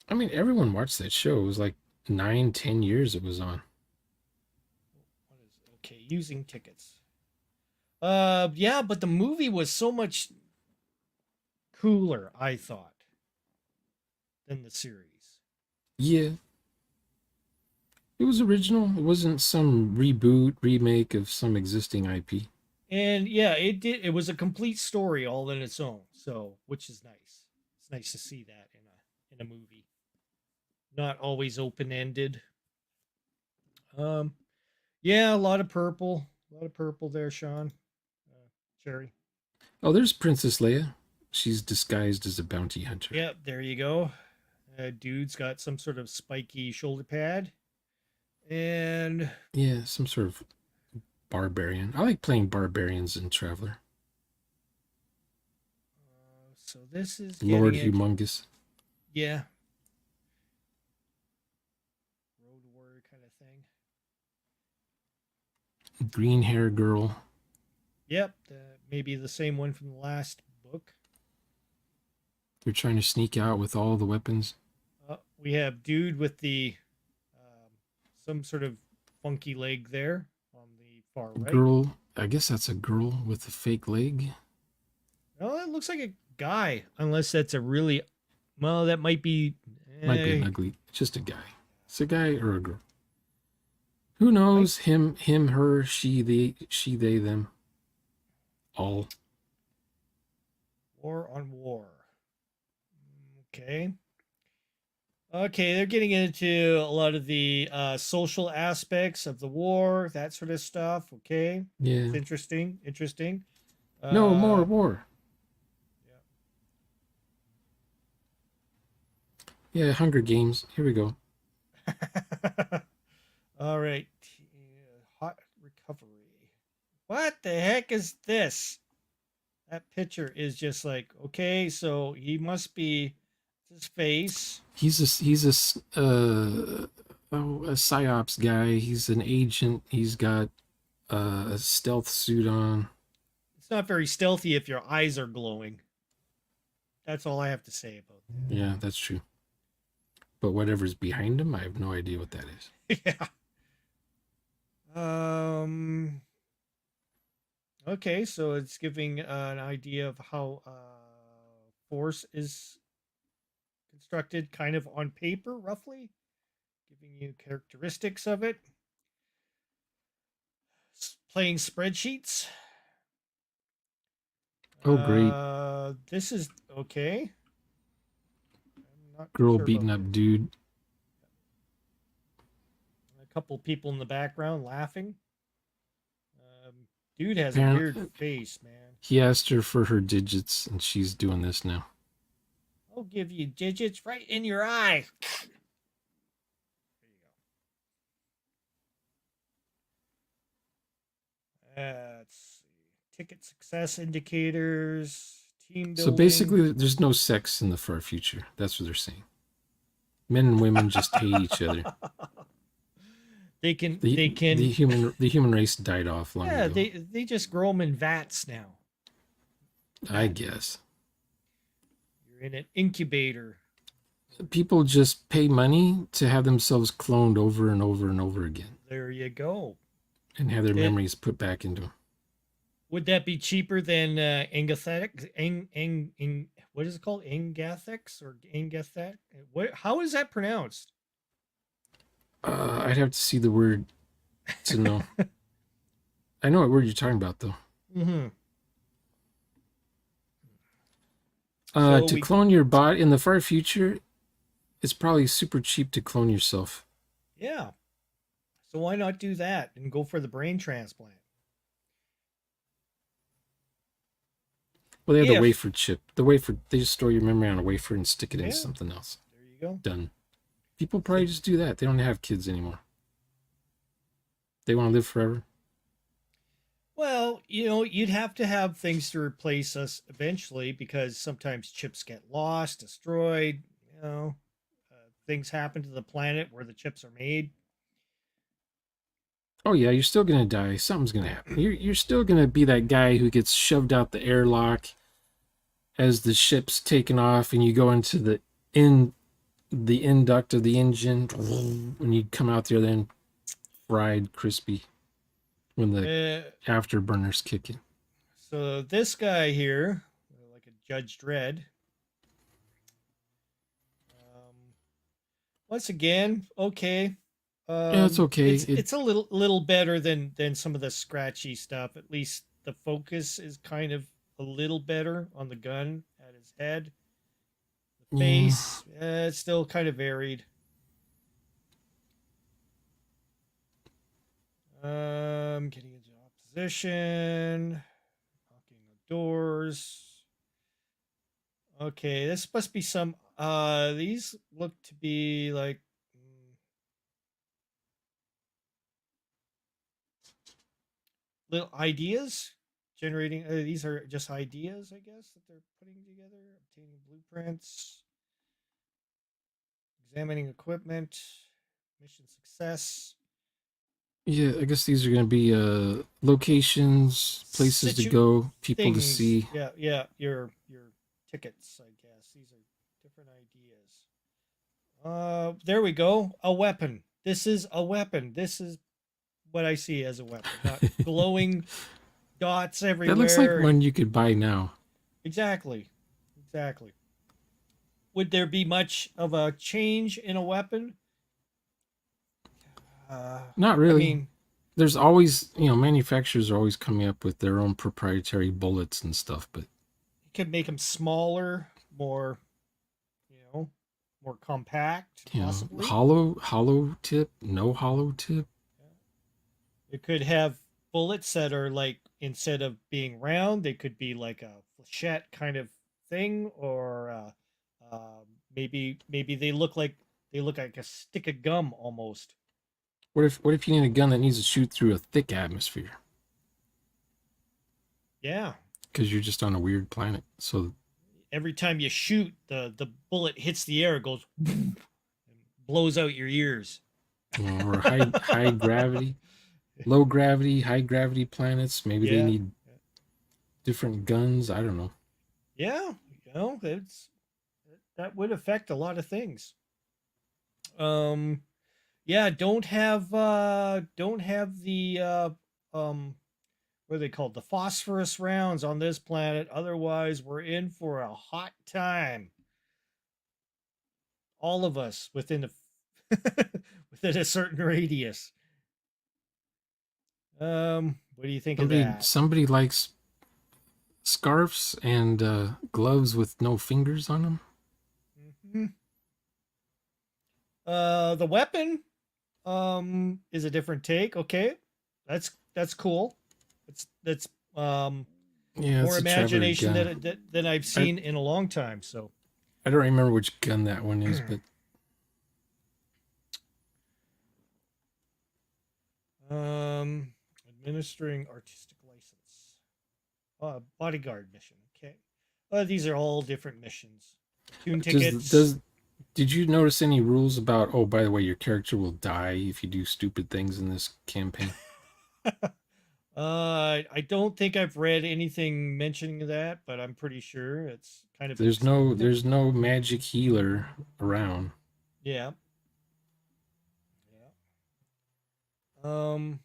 I mean, everyone watched that show. It was like 9, 10 years it was on. What is okay? Using tickets. Yeah, but the movie was so much cooler, I thought, than the series. Yeah, it was original. It wasn't some reboot, remake of some existing IP. And yeah, it did. It was a complete story all in its own. So, which is nice. It's nice to see that in a movie, not always open ended. Um, yeah, a lot of purple there, Sean. Cherry. Oh, there's Princess Leia. She's disguised as a bounty hunter. Yep, there you go. Dude's got some sort of spiky shoulder pad, and Yeah, some sort of barbarian. I like playing barbarians in Traveler. so this is Lord getting into Humongous. yeah, road warrior kind of thing. Green hair girl. Yep, maybe the same one from the last book. They're trying to sneak out with all the weapons. We have dude with the some sort of funky leg there on the far right. Girl, I guess that's a girl with a fake leg. Oh, it looks like a guy, unless that's a really well. That might be Might be an ugly, just a guy. It's a guy or a girl. Who knows? Him, her, she, they, them. All. war on war. Okay. Okay, they're getting into a lot of the social aspects of the war, that sort of stuff. Okay, Yeah. it's interesting. Interesting. No more war. Yeah, Hunger Games. Here we go. Yeah. All right. Hot recovery. What the heck is this? That picture is just like okay, so he must be his face. He's a psyops guy. He's an agent. He's got a stealth suit on. It's not very stealthy if your eyes are glowing. That's all I have to say about that. Yeah, that's true. But whatever's behind him, I have no idea what that is. Yeah. Okay, so it's giving an idea of how force is constructed, kind of on paper, roughly, giving you characteristics of it. Playing spreadsheets. Oh, great. This is okay. I'm not Girl sure beating about up dude. a couple people in the background laughing. Dude has a Apparently, weird face, man. he asked her for her digits, and she's doing this now. I'll give you digits right in your eye. There you go. Let's see. Ticket success indicators, team building. So basically, there's no sex in the far future. That's what they're saying. Men and women just hate each other. They can. The human race died off long ago. Yeah, they just grow them in vats now. I guess. You're in an incubator. People just pay money to have themselves cloned over and over and over again. There you go. And have their memories put back into them. Would that be cheaper than Engathetics? What is it called? Engathics or Engathet? What? How is that pronounced? I'd have to see the word to know. I know what word you're talking about, though. Mm-hmm. To clone your body in the far future, it's probably super cheap to clone yourself. Yeah. So why not do that and go for the brain transplant? Well, they have the wafer chip. The wafer, they just store your memory on a wafer and stick it in something else. There you go. Done. People probably just do that. They don't have kids anymore. They want to live forever. Well, you'd have to have things to replace us eventually because sometimes chips get lost, destroyed. You know, things happen to the planet where the chips are made. Oh yeah, you're still gonna die. Something's gonna happen. You're still gonna be that guy who gets shoved out the airlock as the ship's taken off, and you go into in the induct of the engine, when you come out there, then fried, crispy, when the Uh, afterburners kick in. so this guy here, like a Judge Dredd, um, once again, okay. Yeah, it's okay. It's a little better than some of the scratchy stuff. At least the focus is kind of a little better on the gun at his head. The Yeah, face, it's still kind of varied. Getting into opposition, knocking the doors. Okay, this must be some. These look to be like little ideas generating. These are just ideas, I guess, that they're putting together. Obtaining blueprints, examining equipment, mission success. yeah. I guess these are gonna be locations, places to Situ go, people to things. see. Yeah, yeah. Your tickets, I guess. These are different ideas. There we go. A weapon. This is a weapon. This is what I see as a weapon, not glowing dots That looks like everywhere. one And you could buy now. exactly, exactly. Would there be much of a change in a weapon? Uh, Not I really. mean, There's always, manufacturers are always coming up with their own proprietary bullets and stuff, but it could make them smaller, more, you know, more compact, possibly. hollow tip, no hollow tip. It could have bullets that are like instead of being round, they could be like a flechette kind of thing, or maybe they look like a stick of gum almost. What if you need a gun that needs to shoot through a thick atmosphere Yeah. because you're just on a weird planet? So, Every time you shoot, the bullet hits the air, it goes and blows out your ears. or high gravity, low gravity, high gravity planets. Maybe they Yeah. need different guns. I don't know. Yeah, it's that would affect a lot of things. Um yeah, don't have the what are they called? The phosphorus rounds on this planet. Otherwise, we're in for a hot time. All of us within a within a certain radius. What do you think of Somebody that? somebody likes scarves and gloves with no fingers on them. Hmm. The weapon is a different take. Okay, that's cool. That's Yeah, more it's a traveler imagination gun. than I've I seen in a long time. So, I don't remember which gun that one is, but um, administering artistic license. Bodyguard mission. Okay. These are all different missions. Tune tickets. does did you notice any rules about? Oh, by the way, your character will die if you do stupid things in this campaign. I don't think I've read anything mentioning that, but I'm pretty sure it's kind of There's no magic healer around. yeah. Yeah. Um,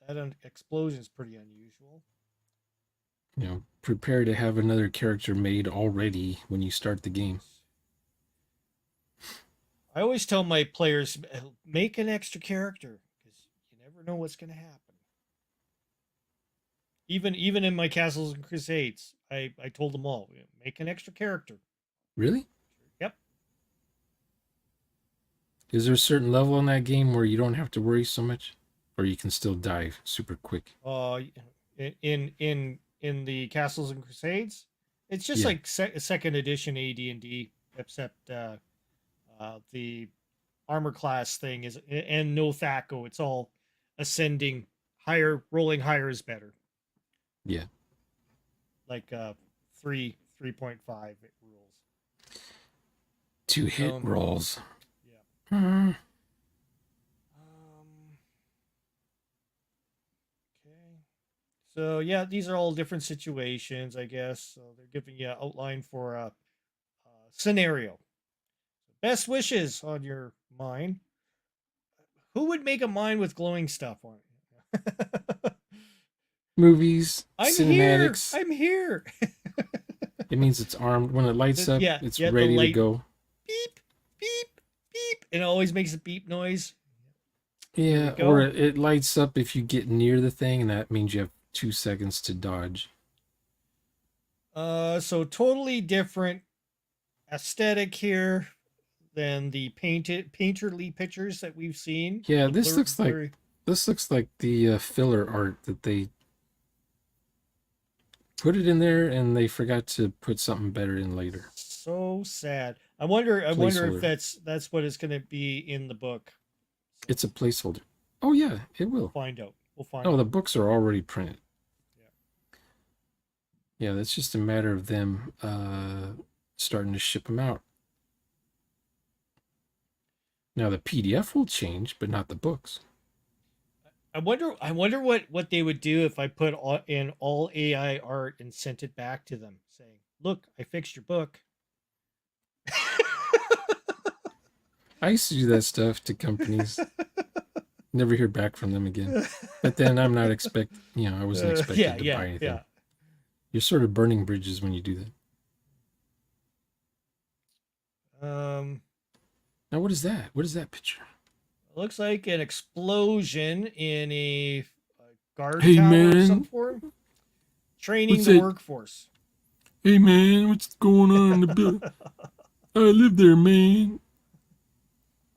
that explosion is pretty unusual. Prepare to have another character made already when you start the game. Yes. I always tell my players make an extra character because you never know what's going to happen. Even in my Castles and Crusades, I told them all make an extra character. Really? Yep. Is there a certain level in that game where you don't have to worry so much, or you can still die super quick? Uh, in the Castles and Crusades, it's just Yeah. like second edition AD&D, except the armor class thing is and no THACO. It's all ascending higher, rolling higher is better. Yeah. Like 3.5 rules. Two hit So rolls. yeah. Hmm. Um, okay. So yeah, these are all different situations, I guess. So they're giving you an outline for a scenario. Best wishes on your mine. Who would make a mine with glowing stuff on it? Movies, I'm here. cinematics. I'm here. It means it's armed. When it lights up, Yeah, it's yeah. The ready to light go. beep, beep, beep, and it always makes a beep noise. There we Yeah, or go. it lights up if you get near the thing, and that means you have 2 seconds to dodge. So totally different aesthetic here than the painterly pictures that we've seen. Yeah, The blurry. this looks like the filler art that they put it in there, and they forgot to put something better in later. So sad. I wonder. I wonder if Placeholder. that's what it's going to be in the book. So It's a placeholder. Oh yeah, it we'll will. find out. We'll find Oh, the out. books are already printed. Yeah. Yeah, that's just a matter of them starting to ship them out. Now the PDF will change, but not the books. I wonder. I wonder what they would do if I put in all AI art and sent it back to them, saying, "Look, I fixed your book." I used to do that stuff to companies. Never hear back from them again. But then I'm not I wasn't Yeah, expected to yeah, buy anything. yeah. You're sort of burning bridges when you do that. Um, Now, what is that? What is that picture? looks like an explosion in a guard Hey, tower of some man. form. Training What's the that? workforce. Hey, man. What's going on in the building? I live there, man.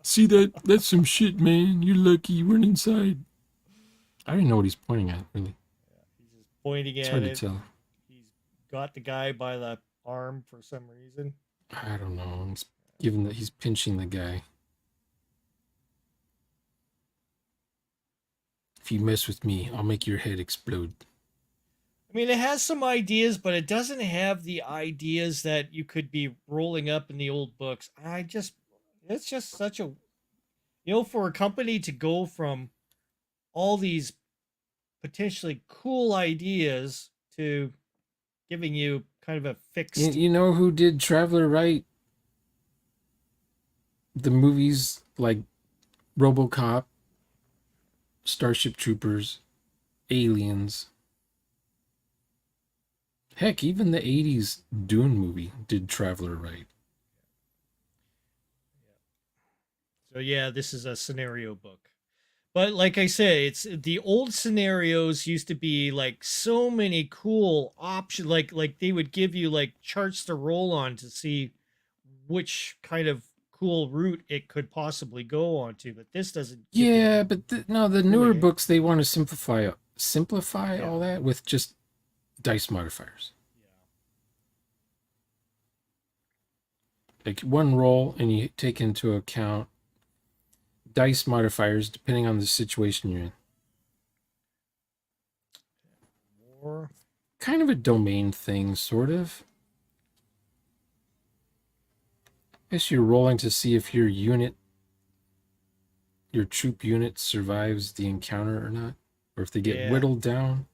See that? That's some shit, man. You're lucky you weren't inside. I don't even know what he's pointing at, really. He's just pointing It's at hard to it. tell. He's got the guy by the arm for some reason. I don't know. It's given that he's pinching the guy. If you mess with me, I'll make your head explode. I mean, it has some ideas, but it doesn't have the ideas that you could be rolling up in the old books. It's just such a, for a company to go from all these potentially cool ideas to giving you kind of a You, fixed. you know who did Traveler right? The movies like RoboCop, Starship Troopers, Aliens. Heck, even the 80s Dune movie did Traveler right. So yeah, this is a scenario book. But like I say, it's the old scenarios used to be like so many cool options. Like they would give you like charts to roll on to see which kind of cool route it could possibly go on to. But this doesn't give you Yeah, but no, the newer really. books they want to simplify Yeah, all that with just dice modifiers. yeah. Like one roll, and you take into account dice modifiers depending on the situation you're in. More. Kind of a domain thing, sort of. I guess you're rolling to see if your troop unit survives the encounter or not, or if they get Yeah, whittled down.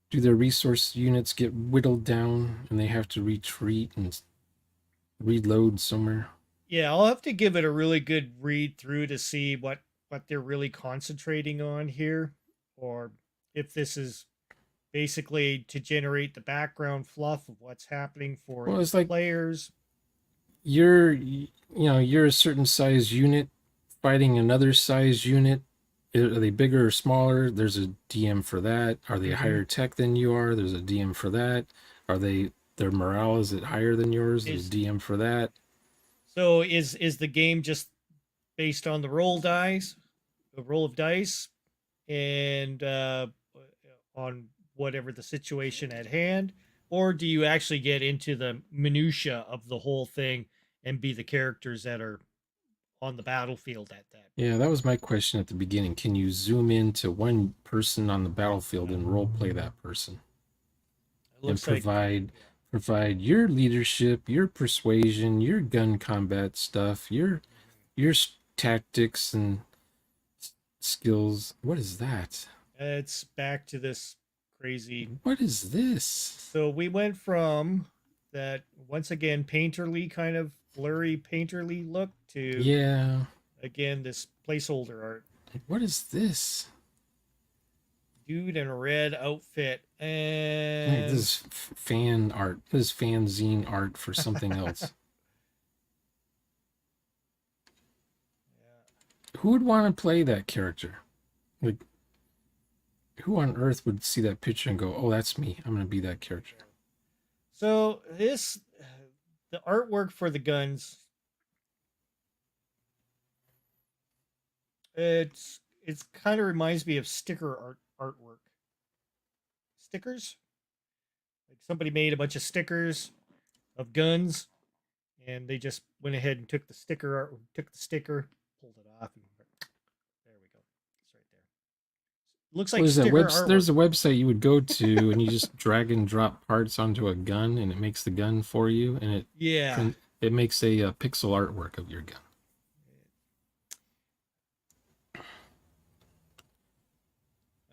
Do their resource units get whittled down and they have to retreat and reload somewhere? yeah. I'll have to give it a really good read through to see what they're really concentrating on here, or if this is basically to generate the background fluff of what's happening for Well, the it's like players. you're a certain size unit fighting another size unit. Are they bigger or smaller? There's a DM for that. Are they Mm-hmm. higher tech than you are? There's a DM for that. Are they their morale is it higher than yours? There's a Is DM for that. so is the game just based on the roll of dice, and on whatever the situation at hand, or do you actually get into the minutia of the whole thing and be the characters that are on the battlefield at that Yeah, that was my question at the beginning. Can you zoom in to one person on the battlefield and role play that person it and looks like provide your leadership, your persuasion, your gun combat stuff, your tactics and skills? What is that? it's back to this crazy. What is this? So we went from that once again painterly kind of blurry painterly look to Yeah. again this placeholder art. What is this? Dude in a red outfit Like, and this is fan art. This is fanzine art for something else. Who would want to play that character? Like, who on earth would see that picture and go, "Oh, that's me. I'm gonna be that character." So the artwork for the guns, it's kind of reminds me of sticker artwork. Stickers? Like somebody made a bunch of stickers of guns and they just went ahead and took the sticker, pulled it off, and there we go. It's right there. Looks Well, like sticker there's artwork. a website you would go to, and you just drag and drop parts onto a gun, and it makes the gun for you, and Yeah. it makes a pixel artwork of your gun.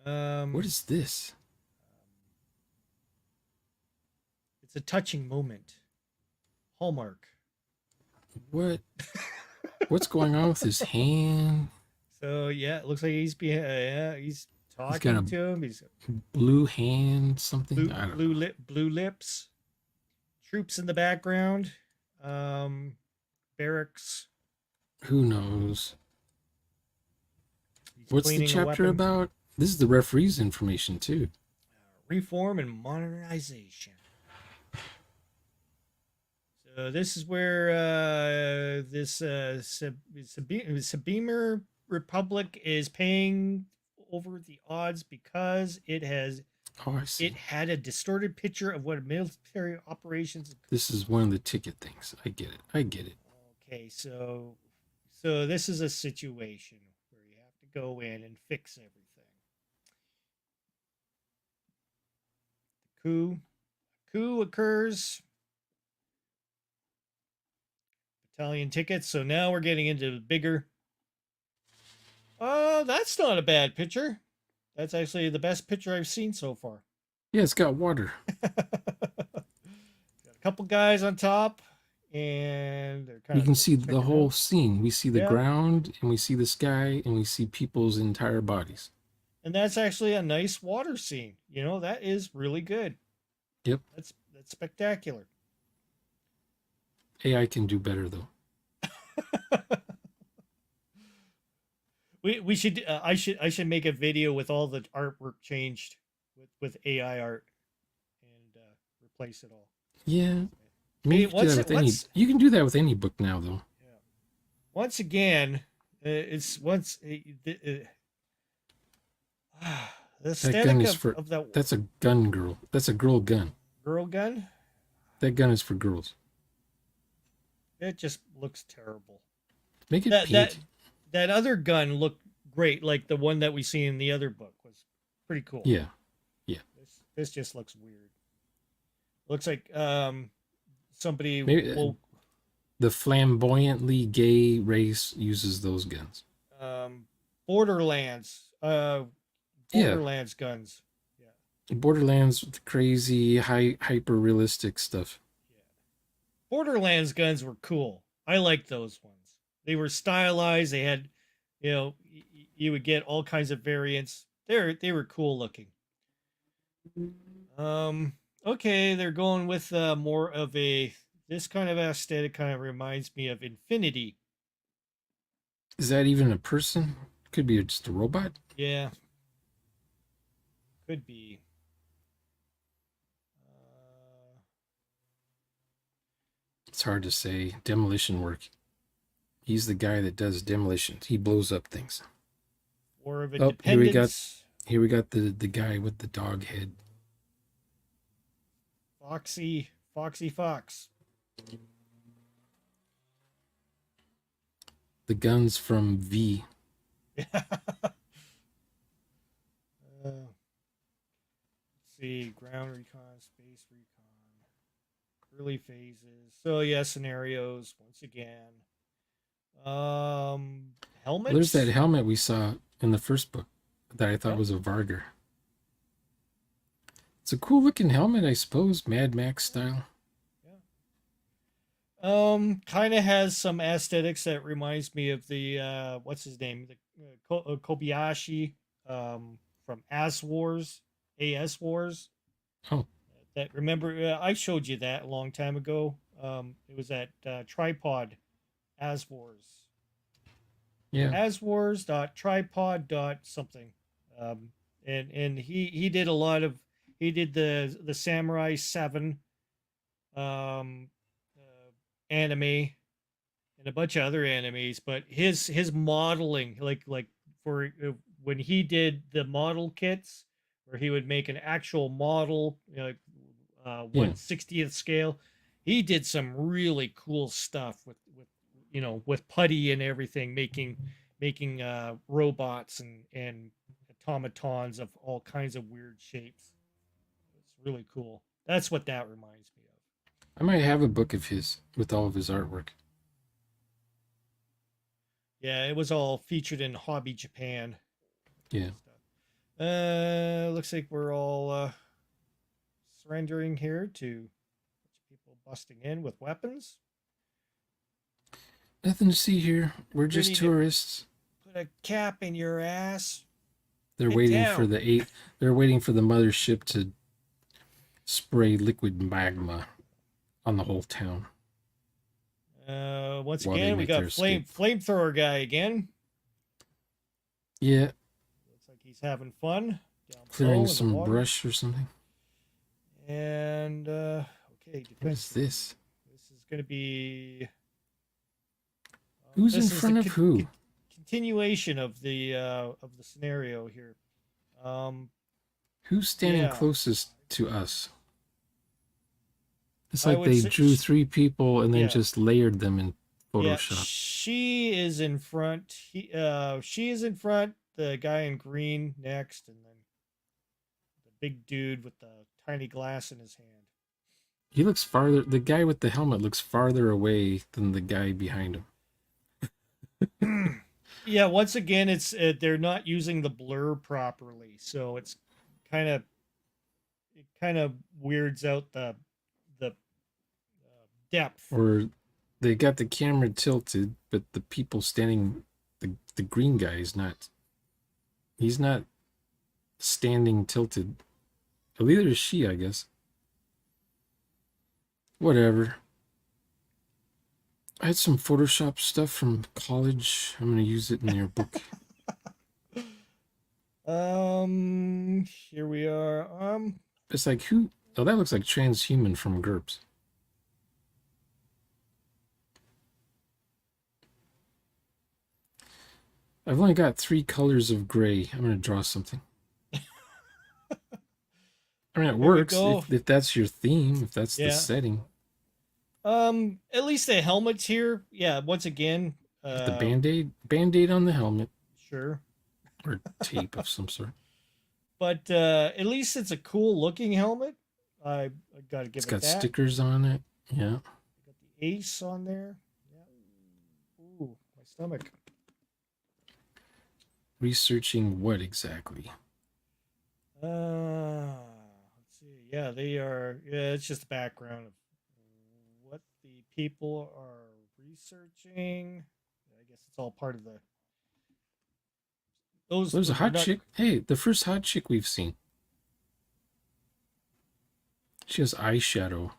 Um What is this? it's a touching moment. Hallmark. What? What's going on with his hand? So yeah, it looks like he's he's He's got talking a to him. He's blue hand, something. I don't know. blue lips. Troops in the background. Barracks. Who knows? He's What's the cleaning a chapter weapon. about? This is the referee's information too. Reform and modernization. So this is where this Sabimer Republic is paying over the odds because Oh, I see. it had a distorted picture of what military operations. This is one of the ticket things. I get it. I get it. Okay, so this is a situation where you have to go in and fix everything. The coup occurs. Battalion tickets. So now we're getting into bigger. That's not a bad picture. That's actually the best picture I've seen so far. Yeah, it's got water. Got a couple guys on top, and they're kind You of can see the checking whole out. scene. We see the Yeah, ground, and we see the sky, and we see people's entire bodies. and that's actually a nice water scene. You know, that is really good. Yep. That's spectacular. AI can do better though. We should I should make a video with all the artwork changed with AI art and replace it all. Yeah. I mean, Hey, you can do that with any. You can do that with any book now, though. yeah. Once again, it's once the That gun aesthetic is for. of that That's a gun girl. That's a girl gun. girl gun. That gun is for girls. It just looks terrible. Make it That pink. that other gun looked great, like the one that we see in the other book was pretty cool. Yeah. Yeah. This just looks weird. Looks like somebody Maybe will the flamboyantly gay race uses those guns. Borderlands Yeah. Borderlands guns. Yeah. Borderlands with crazy, hyper realistic stuff. Yeah. Borderlands guns were cool. I liked those ones. They were stylized. They had, you would get all kinds of variants. They were cool looking. Okay, they're going with more of a this kind of aesthetic kind of reminds me of Infinity. Is that even a person? Could be just a robot. Yeah, could be. Uh, It's hard to say. Demolition work. He's the guy that does demolitions. He blows up things. War of Oh, Independence. here we got the guy with the dog head. Foxy Fox. the guns from V. Let's see, ground recon, space recon, early phases. So yeah, scenarios once again. Well, there's that Helmets. helmet we saw in the first book that I thought Yeah, was a Vargar. It's a cool looking helmet, I suppose, Mad Max style. yeah. Kind of has some aesthetics that reminds me of the what's his name, the Kobayashi from As Wars, AS Wars. Oh, That remember I showed you that a long time ago. It was at Tripod As Wars. yeah. Aswars dot tripod dot something. And he did a lot of he did the Samurai 7 um anime and a bunch of other animes, but his modeling like for when he did the model kits where he would make an actual model, you know, Yeah. 1/60th scale. He did some really cool stuff with you know with putty and everything, making robots and automatons of all kinds of weird shapes. It's really cool. That's what that reminds me of. I might have a book of his with all of his artwork. Yeah, it was all featured in Hobby Japan. Yeah. Looks like we're all surrendering here to people busting in with weapons. Nothing to see here. We're just Ready to tourists. put a cap in your ass. They're Get waiting for down. the eight. They're waiting for the mothership to spray liquid magma on the whole town Once while they again, we make their got escape. flamethrower guy again. Yeah, Looks like he's having fun down clearing below in the some water. brush or something. And okay, What is defense. this? This is going to be. Who's in This is a front of who? continuation of the scenario here. Um, Who's standing yeah, closest to us? It's I like would they say. drew three people and then Yeah, just layered them in yeah. Photoshop. She is in front. She is in front. The guy in green next, and then the big dude with the tiny glass in his hand. He looks farther. The guy with the helmet looks farther away than the guy behind him. Yeah, once again, it's they're not using the blur properly, so it's kind of it kind of weirds out the depth. Or they got the camera tilted, but the people standing, the green guy is not. He's not standing tilted. Neither is she, I guess. Whatever. I had some Photoshop stuff from college. I'm gonna use it in your book. Here we are. It's like who? Oh, that looks like transhuman from GURPS. I've only got 3 colors of gray. I'm gonna draw something. I mean, it Here we works go. if that's your theme, if that's the Yeah. setting. At least the helmets here. Yeah. Once again. Got the band-aid on the helmet Sure. or tape of some sort. But at least it's a cool looking helmet. I gotta give It's it got that. stickers on it. Yeah. Got the ace on there. Yeah. Ooh, my stomach. Researching what exactly? Let's see. Yeah, they are. Yeah, it's just the background of what the people are researching. I guess it's all part of the. Those There's a are hot not. chick. Hey, the first hot chick we've seen. She has eyeshadow.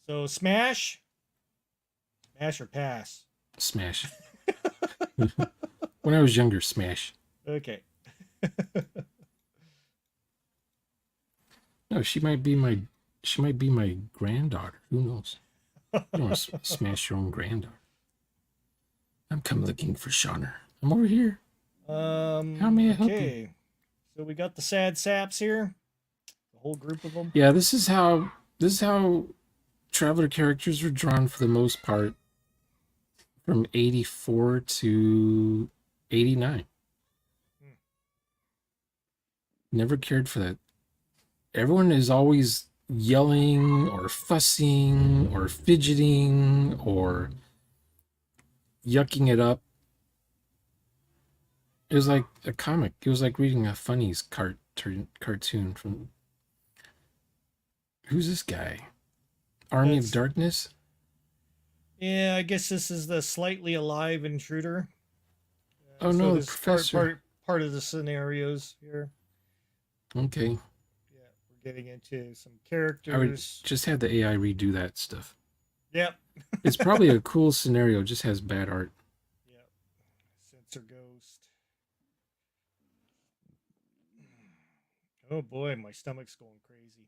So smash or pass. Smash. When I was younger, smash. Okay. No, she might be my granddaughter. Who knows? You don't want to smash your own granddaughter. I'm come looking for Shauner. I'm over here. How may I help you? Okay. So we got the sad saps here. The whole group of them. Yeah, this is how Traveler characters were drawn for the most part from 84 to 89. Hmm. Never cared for that. Everyone is always yelling or fussing or fidgeting or yucking it up. It was like a comic. It was like reading a funnies cartoon from who's this guy? Army of That's Darkness? Yeah, I guess this is the slightly alive intruder. Oh So no, the this professor. part of the scenarios here. Okay. Yeah, we're getting into some I would characters. just have the AI redo that stuff. Yep. It's probably a cool scenario, just has bad art. Yep. Sensor ghost. Oh boy, my stomach's going crazy.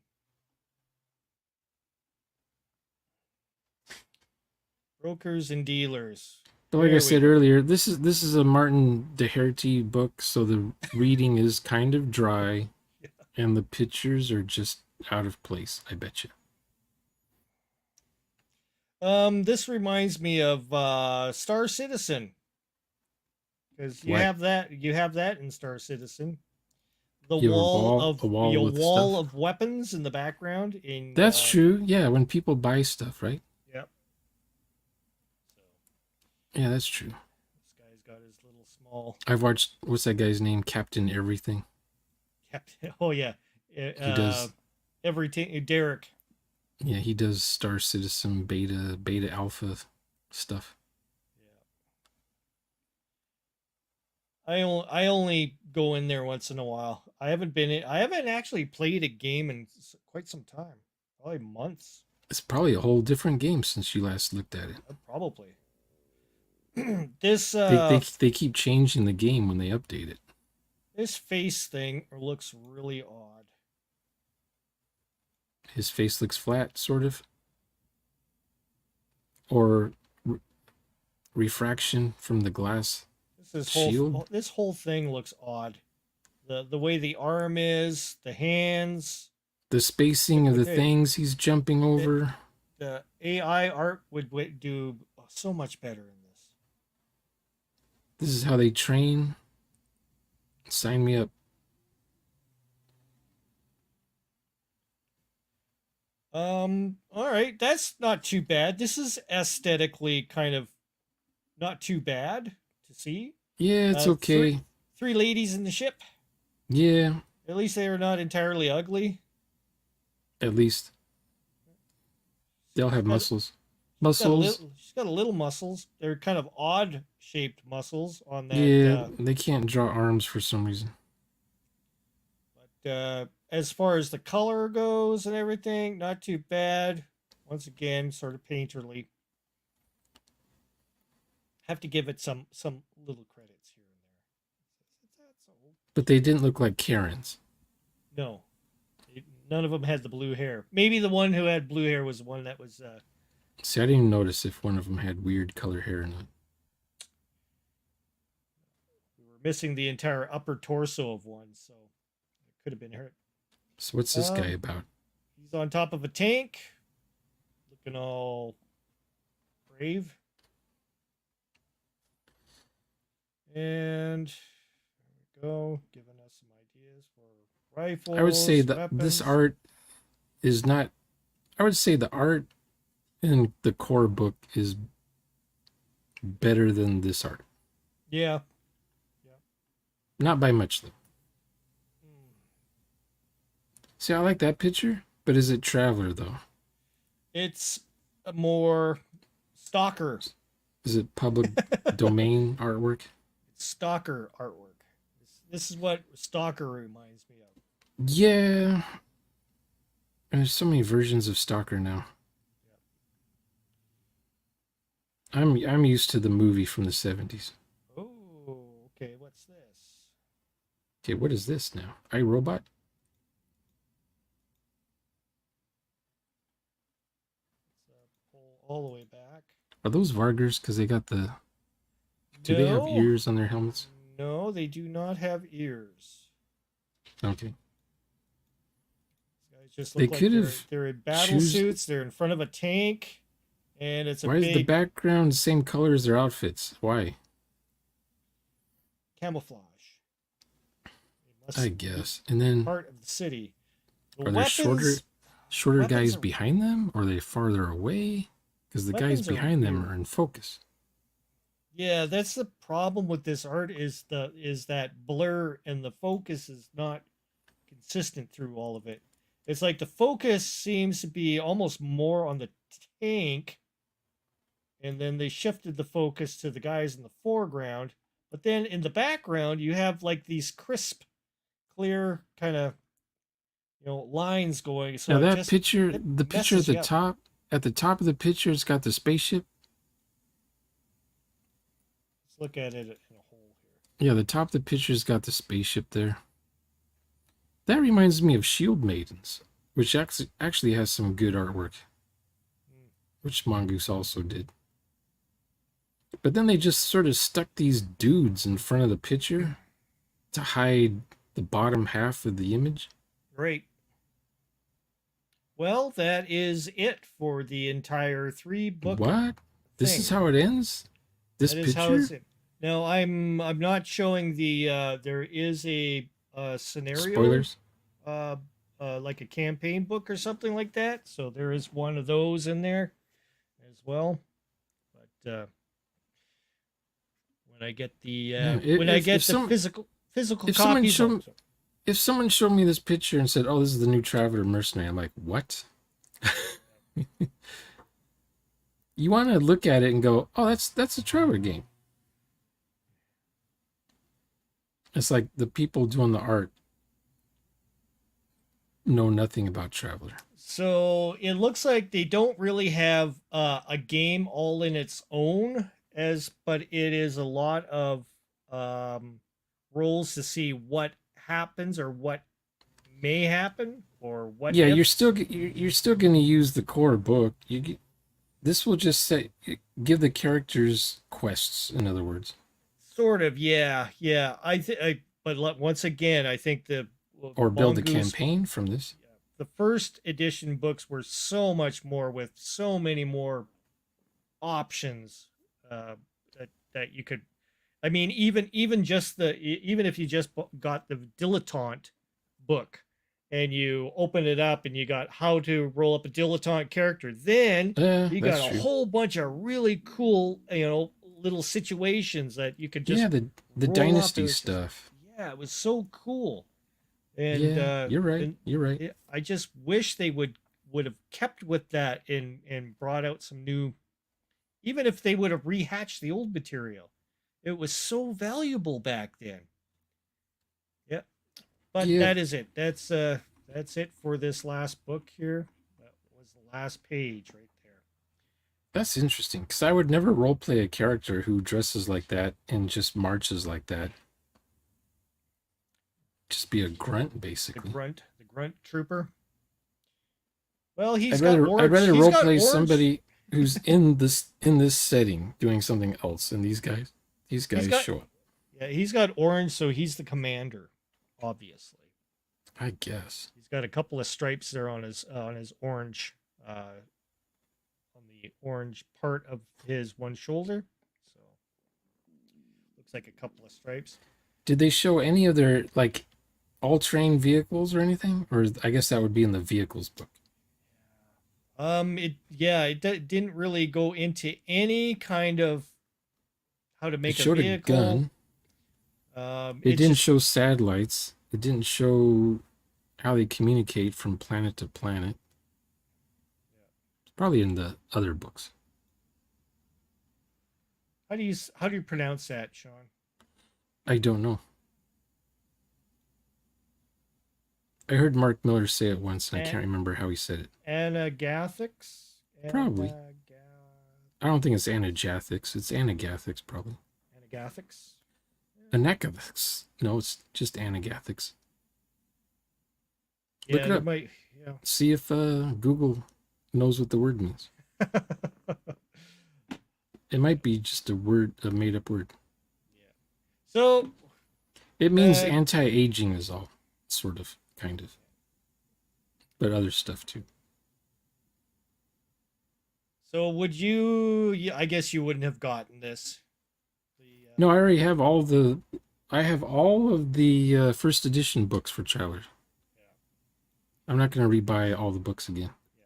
Brokers and dealers. But like I There we said go. earlier, this is a Martin Doherty book, so the reading is kind of dry and the pictures are just out of place, I bet you. This reminds me of Star Citizen because What? you have that in Star Citizen. The You have wall a a wall with wall stuff? of weapons in the background in That's true. Yeah, when people buy stuff, right? yep. So Yeah, that's true. this guy's got his little small I've watched what's that guy's name? Captain Everything. captain. Oh yeah, He does everything. Derek. yeah, he does Star Citizen beta alpha stuff. Yeah, I only go in there once in a while. I haven't actually played a game in quite some time, probably months, It's probably a whole different game since you last looked at it. probably. This They keep changing the game when they update it. this face thing looks really odd. His face looks flat, sort of, or refraction from the glass shield. This whole thing looks odd. The way the arm is, the hands. The spacing of the Okay, things he's jumping the, over. the AI art would do so much better in this. This is how they train. Sign me up. All right, that's not too bad. This is aesthetically kind of not too bad to see. Yeah, it's okay. Three ladies in the ship. Yeah, At least they are not entirely ugly. at least they'll She's have got muscles. Muscles. she's got a little muscles. They're kind of odd shaped muscles on that. Yeah, they can't draw arms for some reason. But as far as the color goes and everything, not too bad. Once again, sort of painterly. Have to give it some little credits here and there. That's all. But they didn't look like Karens. No, none of them had the blue hair. Maybe the one who had blue hair was the one that was. See, I didn't even notice if one of them had weird color hair or not. We were missing the entire upper torso of one, so it could have been her. So what's this guy about? He's on top of a tank, looking all brave. And there we go, giving us some ideas for rifles. I would say that weapons. this art is not. I would say the art in the core book is better than this art. Yeah. Yeah. Not by much, though. See, I like that picture, but is it Traveler, though? It's a more stalker. Is it public domain artwork? It's stalker artwork. This is what stalker reminds me of. Yeah. There's so many versions of Stalker now. I'm used to the movie from the 70s. Oh, okay. What's this? Okay, what is this now? iRobot? Let's pull all the way back. Are those Vargers? Because they got the. Do they have ears on their helmets? No, they do not have ears. Okay. This just They look like could have they're in battle choose. suits. They're in front of a tank, and it's a Why is the big background the same color as their outfits? Why? camouflage. It I must be guess. And then part of the city. The are there weapons, shorter weapons guys are behind them, or are they farther away? Because the guys weapons are behind them weird. are in focus. Yeah, that's the problem with this art is that blur and the focus is not consistent through all of it. It's like the focus seems to be almost more on the tank, and then they shifted the focus to the guys in the foreground. But then in the background, you have like these crisp, clear kind of lines going. Now So that picture, it the picture messes you up. at the top of the picture, it's got the spaceship. Let's look at it in a whole Yeah, the top of the picture's got the spaceship there. That reminds me of Shield Maidens, which actually has some good artwork, here. which Mongoose also did. But then they just sort of stuck these dudes in front of the picture to hide the bottom half of the image. Great. Well, that is it for the entire 3 book What? This is thing. how it ends? This That is how picture? it's. Now I'm not showing the. There is a scenario, Spoilers? uh, like a campaign book or something like that. So there is one of those in there as well. But when I get the Yeah, when I if get the some physical if someone copies, showed if someone showed me this picture and said, "Oh, this is the new Traveler Mercenary," I'm like, "What?" You want to look at it and go, "Oh, that's a Traveler game." It's like the people doing the art know nothing about Traveler. so it looks like they don't really have a game all in its own, but it is a lot of um, rolls to see what happens or what may happen or what Yeah, if. you're still going to use the core book. This will just say give the characters quests. In other words, Sort of, yeah, yeah. But once again, I think or build a Mongoose, campaign from this. the first edition books were so much more with so many more options that you could. I mean, even just even if you just got the dilettante book and you open it up and you got how to roll up a dilettante character, then Yeah, you got that's a true. whole bunch of really cool, little situations that you could just Yeah, the roll up. It dynasty was just, stuff. yeah, it was so cool. And Yeah, you're right. and You're right. I just wish they would have kept with that and brought out some new, even if they would have rehatched the old material. It was so valuable back then. Yeah, but Yeah, that is it. That's it for this last book here. That was the last page right there. that's interesting because I would never roleplay a character who dresses like that and just marches like that. Just be a grunt, basically. The grunt trooper. Well, he's I'd got rather I'd orange. rather He's got roleplay orange. somebody who's in this setting doing something else. And these He's guys got show up. Yeah, he's got orange, so he's the commander, obviously. I guess. He's got a couple of stripes there on his orange on the orange part of his one shoulder. So looks like a couple of stripes. Did they show any of their like all-terrain vehicles or anything? Or I guess that would be in the vehicles book. It didn't really go into any kind of how to It make a showed a vehicle. gun. It It's didn't just show satellites. It didn't show how they communicate from planet to planet. Probably in the other books. how do you pronounce that, Sean? I don't know. I heard Mark Miller say it once, and I And can't remember how he said it. Anagathics. Probably. I don't think it's Anagathics. It's Anagathics, probably. Anagathics. Anagathics. No, it's just Anagathics. Look Yeah, it there up. might. Yeah. See if Google knows what the word means. It might be just a made up word. Yeah. So, It means uh, anti-aging is all, sort of, kind of. but other stuff too. So would you? I guess you wouldn't have gotten this. The No, I already have all the. I have all of the first edition books for Chowder. yeah, I'm not going to rebuy all the books again. yeah.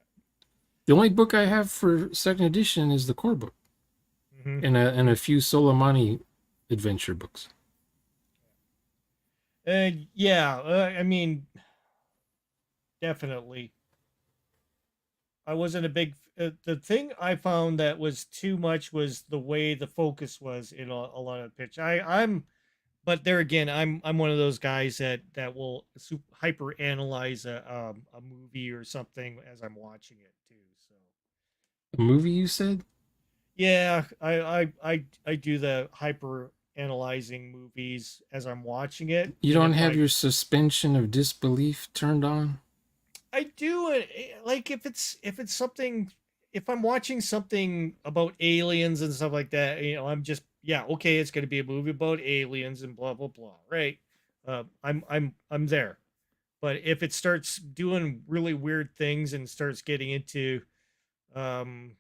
The only book I have for second edition is the core book Hmm. and a few Soleimani adventure books. Yeah. I mean, definitely. I wasn't a big. The thing I found that was too much was the way the focus was in a lot of the pitch. But there again, I'm one of those guys that will hyper analyze a movie or something as I'm watching it too. So A movie you said? yeah, I do the hyper analyzing movies as I'm watching it, You and don't if have I your suspension of disbelief turned on? I do it like if it's something if I'm watching something about aliens and stuff like that, I'm just yeah, okay, it's gonna be a movie about aliens and blah blah blah, right? I'm there. But if it starts doing really weird things and starts getting into um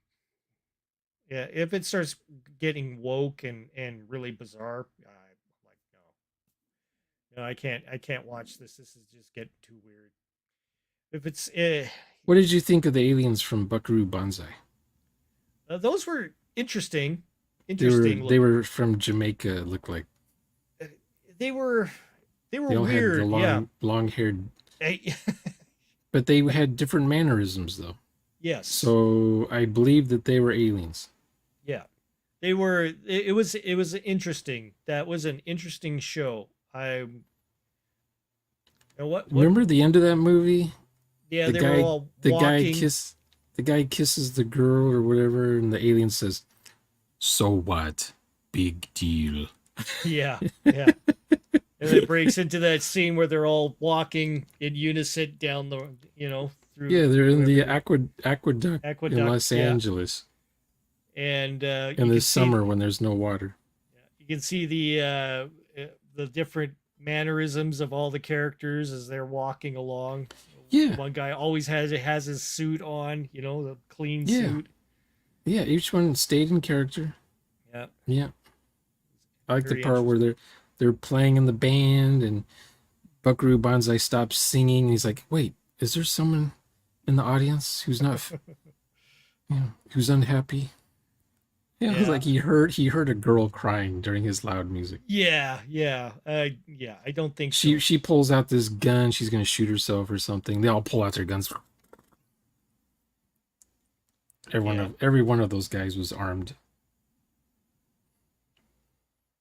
yeah, if it starts getting woke and really bizarre, I'm like no, no, I can't watch this. This is just getting too weird. If it's What did you think of the aliens from Buckaroo Banzai? those were interesting, They were interesting they looking. were from Jamaica, it looked like. Uh, They were they were They all had the weird, yeah. long haired, Eh, but they had different mannerisms though. yes, So I believe that they were aliens. yeah. They were. It was interesting. That was an interesting show. And what? Remember the end of that movie? Yeah, The they were guy all the guy walking. kiss the guy kisses the girl or whatever, and the alien says, "So what? Big deal." Yeah, yeah. And it breaks into that scene where they're all walking in unison down the Yeah, through they're in the everything aqueduct in aqueduct. Los Yeah, Angeles and in you the can see summer when there's no water. you can see the different mannerisms of all the characters as they're walking along. The Yeah, one guy always has his suit on, the clean yeah, suit. yeah. Each one stayed in character. Yeah, Yeah, I like the very part where interesting. they're playing in the band and Buckaroo Banzai stops singing. And he's like, "Wait, is there someone in the audience who's not, who's unhappy?" Yeah, it was Yeah, like he heard a girl crying during his loud music. yeah, yeah, yeah. I don't think She so. she pulls out this gun. She's gonna shoot herself or something. They all pull out their guns. Yeah, Every one of those guys was armed. It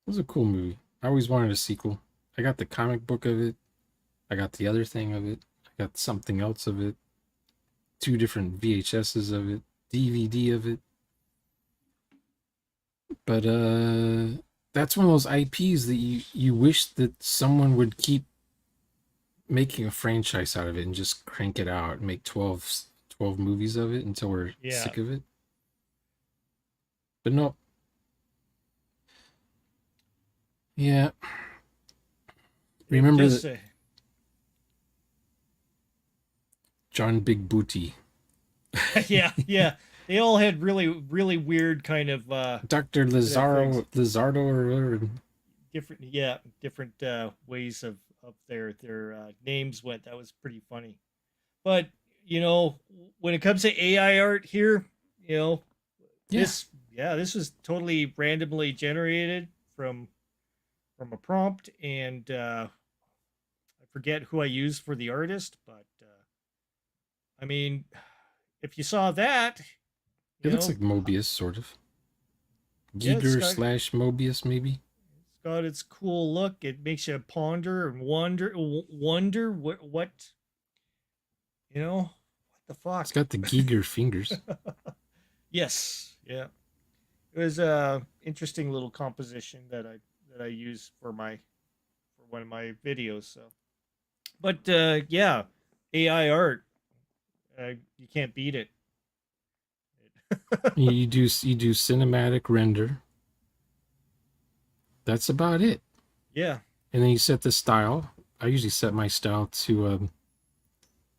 was a cool movie. I always wanted a sequel. I got the comic book of it. I got the other thing of it. I got something else of it. Two different VHSs of it. DVD of it. But that's one of those IPs that you wish that someone would keep making a franchise out of it and just crank it out and make 12 movies of it until we're yeah. sick of it. But no, yeah. It Remember just that John Big Booty, yeah, yeah. They all had really, really weird kind of Dr. things. Lizardo or whatever. Different, yeah, different ways of their names went. That was pretty funny. But when it comes to AI art here, you know, Yeah, this yeah, this was totally randomly generated from a prompt, and I forget who I used for the artist, but I mean, if you saw that, it you looks know, like Mobius, sort of. yeah, Giger slash Mobius, maybe. it's got its cool look. It makes you ponder and wonder what the It's fuck. got the Giger fingers. Yes, yeah. It was a interesting little composition that I use for one of my videos. So, but yeah, AI art, you can't beat it. You do cinematic render. That's about it. Yeah, And then you set the style. I usually set my style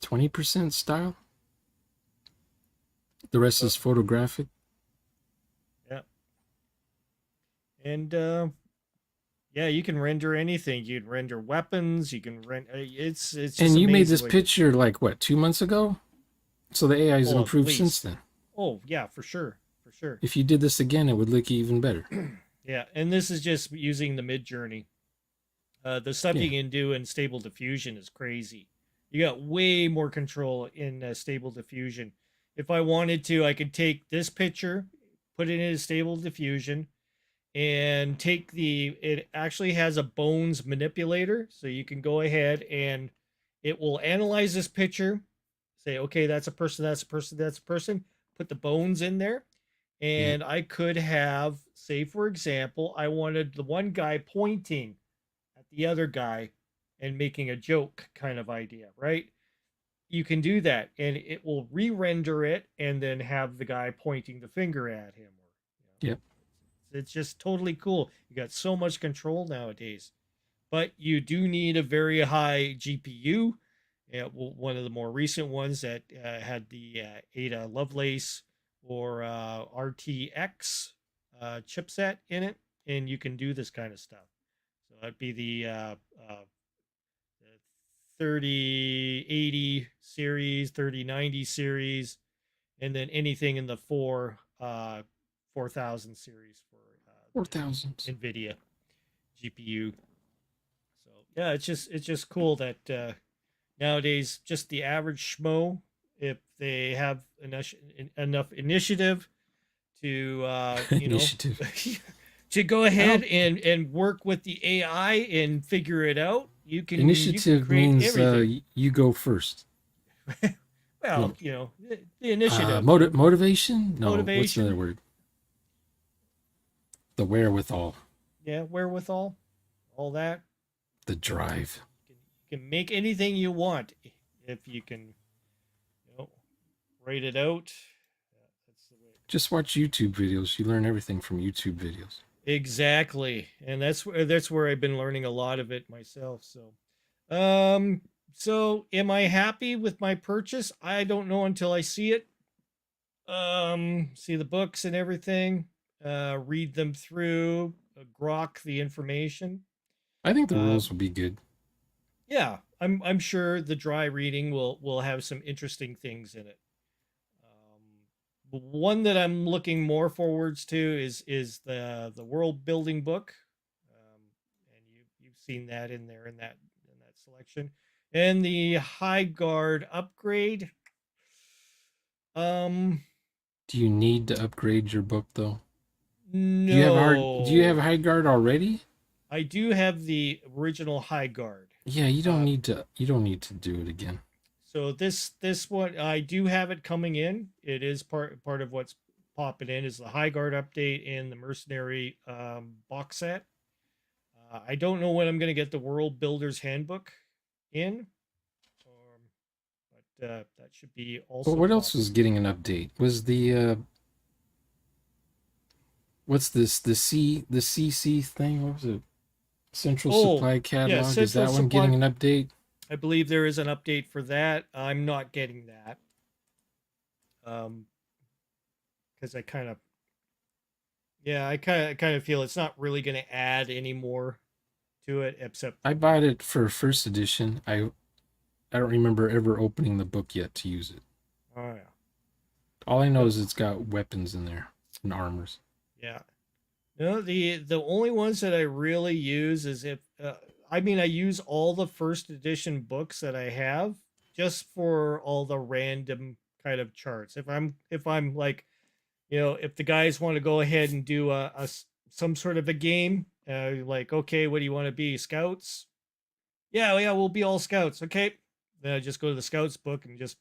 20% style. The rest Uh, is photographic. yeah, and yeah, you can render anything. You can render weapons. You can render. It's just And you made amazing this what you can. picture like what, 2 months ago? So the AI has Oh, at improved since least. then. Oh yeah, for sure, for sure. If you did this again, it would look even better. Yeah, and this is just using the mid journey. The stuff Yeah. you can do in stable diffusion is crazy. You got way more control in stable diffusion. If I wanted to, I could take this picture, put it in stable diffusion, and take the. It actually has a bones manipulator, so you can go ahead and it will analyze this picture, say, okay, that's a person, that's a person, that's a person. Put the bones in there, Yeah. and I could have, say, for example, I wanted the one guy pointing at the other guy and making a joke kind of idea, right? You can do that and it will re-render it and then have the guy pointing the finger at him, or Yep. it's just totally cool. You got so much control nowadays, but you do need a very high GPU. Yeah, one of the more recent ones that had the Ada Lovelace or RTX chipset in it, and you can do this kind of stuff. So that'd be the 3080 series, 3090 series, and then anything in the 4000 series for 4,000. the NVIDIA GPU. So yeah, it's just cool that nowadays just the average schmo, if they have enough initiative to Initiative. to go I ahead don't. and work with the AI and figure it out, you can Initiative create means everything. you go first. Well, No. the initiative, Motivation? No. What's another motivation, word? The wherewithal. yeah, wherewithal, all that. The So drive. you can make anything you want if you can, write it out. That's the way. Just watch YouTube videos. You learn everything from YouTube videos. Exactly, and that's where I've been learning a lot of it myself. Um, so am I happy with my purchase? I don't know until I see it. See the books and everything. Read them through. Grok the information. I think the Uh, rules will be good. yeah, I'm sure the dry reading will have some interesting things in it. One that I'm looking more forwards to is the world building book, and you've seen that in there in that selection, and the high guard upgrade. Um, Do you need to upgrade your book though? Do you have no, high guard already? I do have the original high guard. Yeah, Uh, you don't need to do it again. so this one I do have it coming in. It is part of what's popping in is the high guard update and the mercenary box set. I don't know when I'm going to get the World Builder's Handbook in, but that should be But also what else was popping. getting an update? Was the what's this? The CC thing? What was it? Central Oh, Supply yeah, Catalog. Is Central that one Supply. getting an update? I believe there is an update for that. I'm not getting that um, because I kind of, yeah, I kind of feel it's not really going to add any more to it except I bought it for first edition. I don't remember ever opening the book yet to use it. oh yeah. All I know No, is it's got weapons in there and armors. yeah. No, the only ones that I really use is if I mean I use all the first edition books that I have just for all the random kind of charts. If I'm like, if the guys want to go ahead and do some sort of a game, like, okay, what do you want to be, scouts? Yeah, yeah, we'll be all scouts. Okay, then I just go to the scouts book and just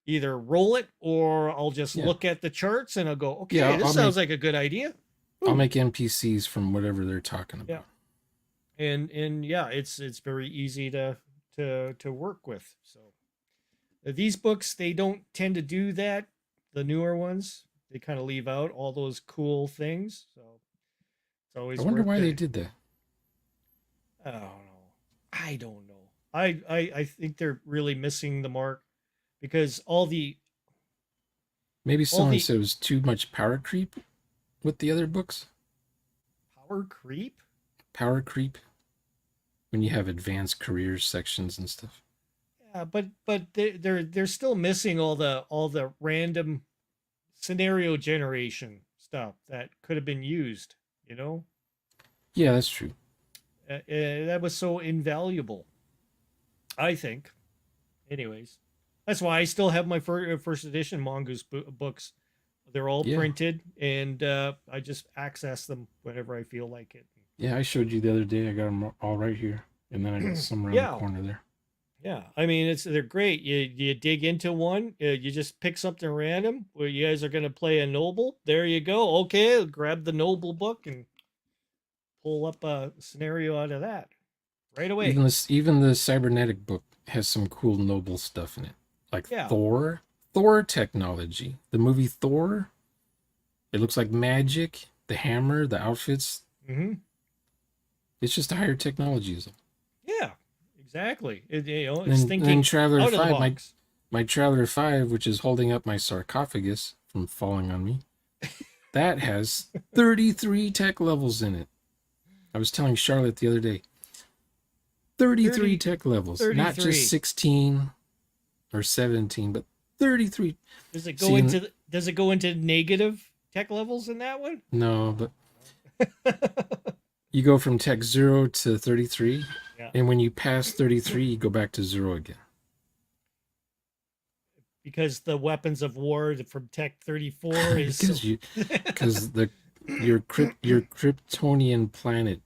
either roll it, or I'll just Yeah, look at the charts and I'll go, yeah. okay, this sounds like a good idea. I'll Ooh, make NPCs from whatever they're talking yeah. about. And yeah, it's very easy to work with. So these books, they don't tend to do that. The newer ones, they kind of leave out all those cool things. So it's I always wonder worth why they it. did that. I don't know. I don't know. I think they're really missing the mark because Maybe all someone the said it was too much power creep with the other books. power creep. Power creep when you have advanced careers sections and stuff. Yeah, but they're still missing all the random scenario generation stuff that could have been used. You know, Yeah, that's true. that was so invaluable. I think. Anyways, that's why I still have my first edition mongoose books. They're all Yeah. printed, and I just access them whenever I feel like it. Yeah, I showed you the other day. I got them all right here. And then I got some around the Yeah, corner there. yeah. I mean, they're great. You dig into one, you just pick something random. Where you guys are gonna play a noble. There you go. Okay, grab the noble book and pull up a scenario out of that right away. Even the cybernetic book has some cool noble stuff in it. Like Yeah. Thor technology. The movie Thor, it looks like magic, the hammer, the outfits. Mm-hmm. It's just a higher technology. Yeah. Exactly. It's Then thinking Traveler out of the 5, box. my Traveler 5, which is holding up my sarcophagus from falling on me, that has 33 tech levels in it. I was telling Charlotte the other day, 33 30, tech levels, not just 33. 16 or 17, but 33. Does it go See, into negative tech levels in that one? no, but you go from tech 0 to 33, Yeah. and when you pass 33, you go back to 0 again. Because the weapons of war from Tech 34 is so... because your Kryptonian planet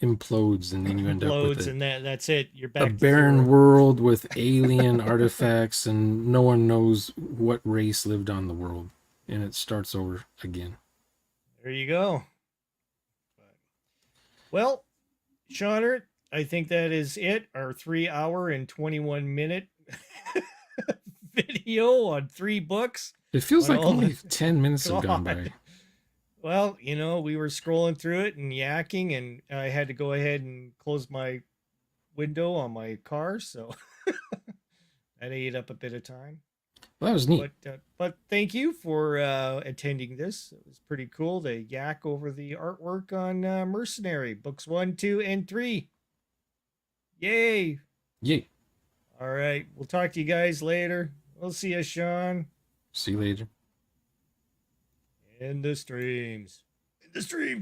implodes, and then you end up with implodes, and that's it. You're back a to barren zero. world with alien artifacts, and no one knows what race lived on the world, and it starts over again. There you go. Well, Shauner, I think that is it. Our 3 hour and 21 minute video on 3 books. It feels On like all only the 10 minutes have gone God. by. Well, we were scrolling through it and yakking, and I had to go ahead and close my window on my car, so that ate up a bit of time. Well, that was neat. But thank you for attending this. It was pretty cool to yak over the artwork on Mercenary Books 1, 2, and 3. Yay! Yeah. All right, we'll talk to you guys later. We'll see you, Sean. See you later. In the streams. In the streams.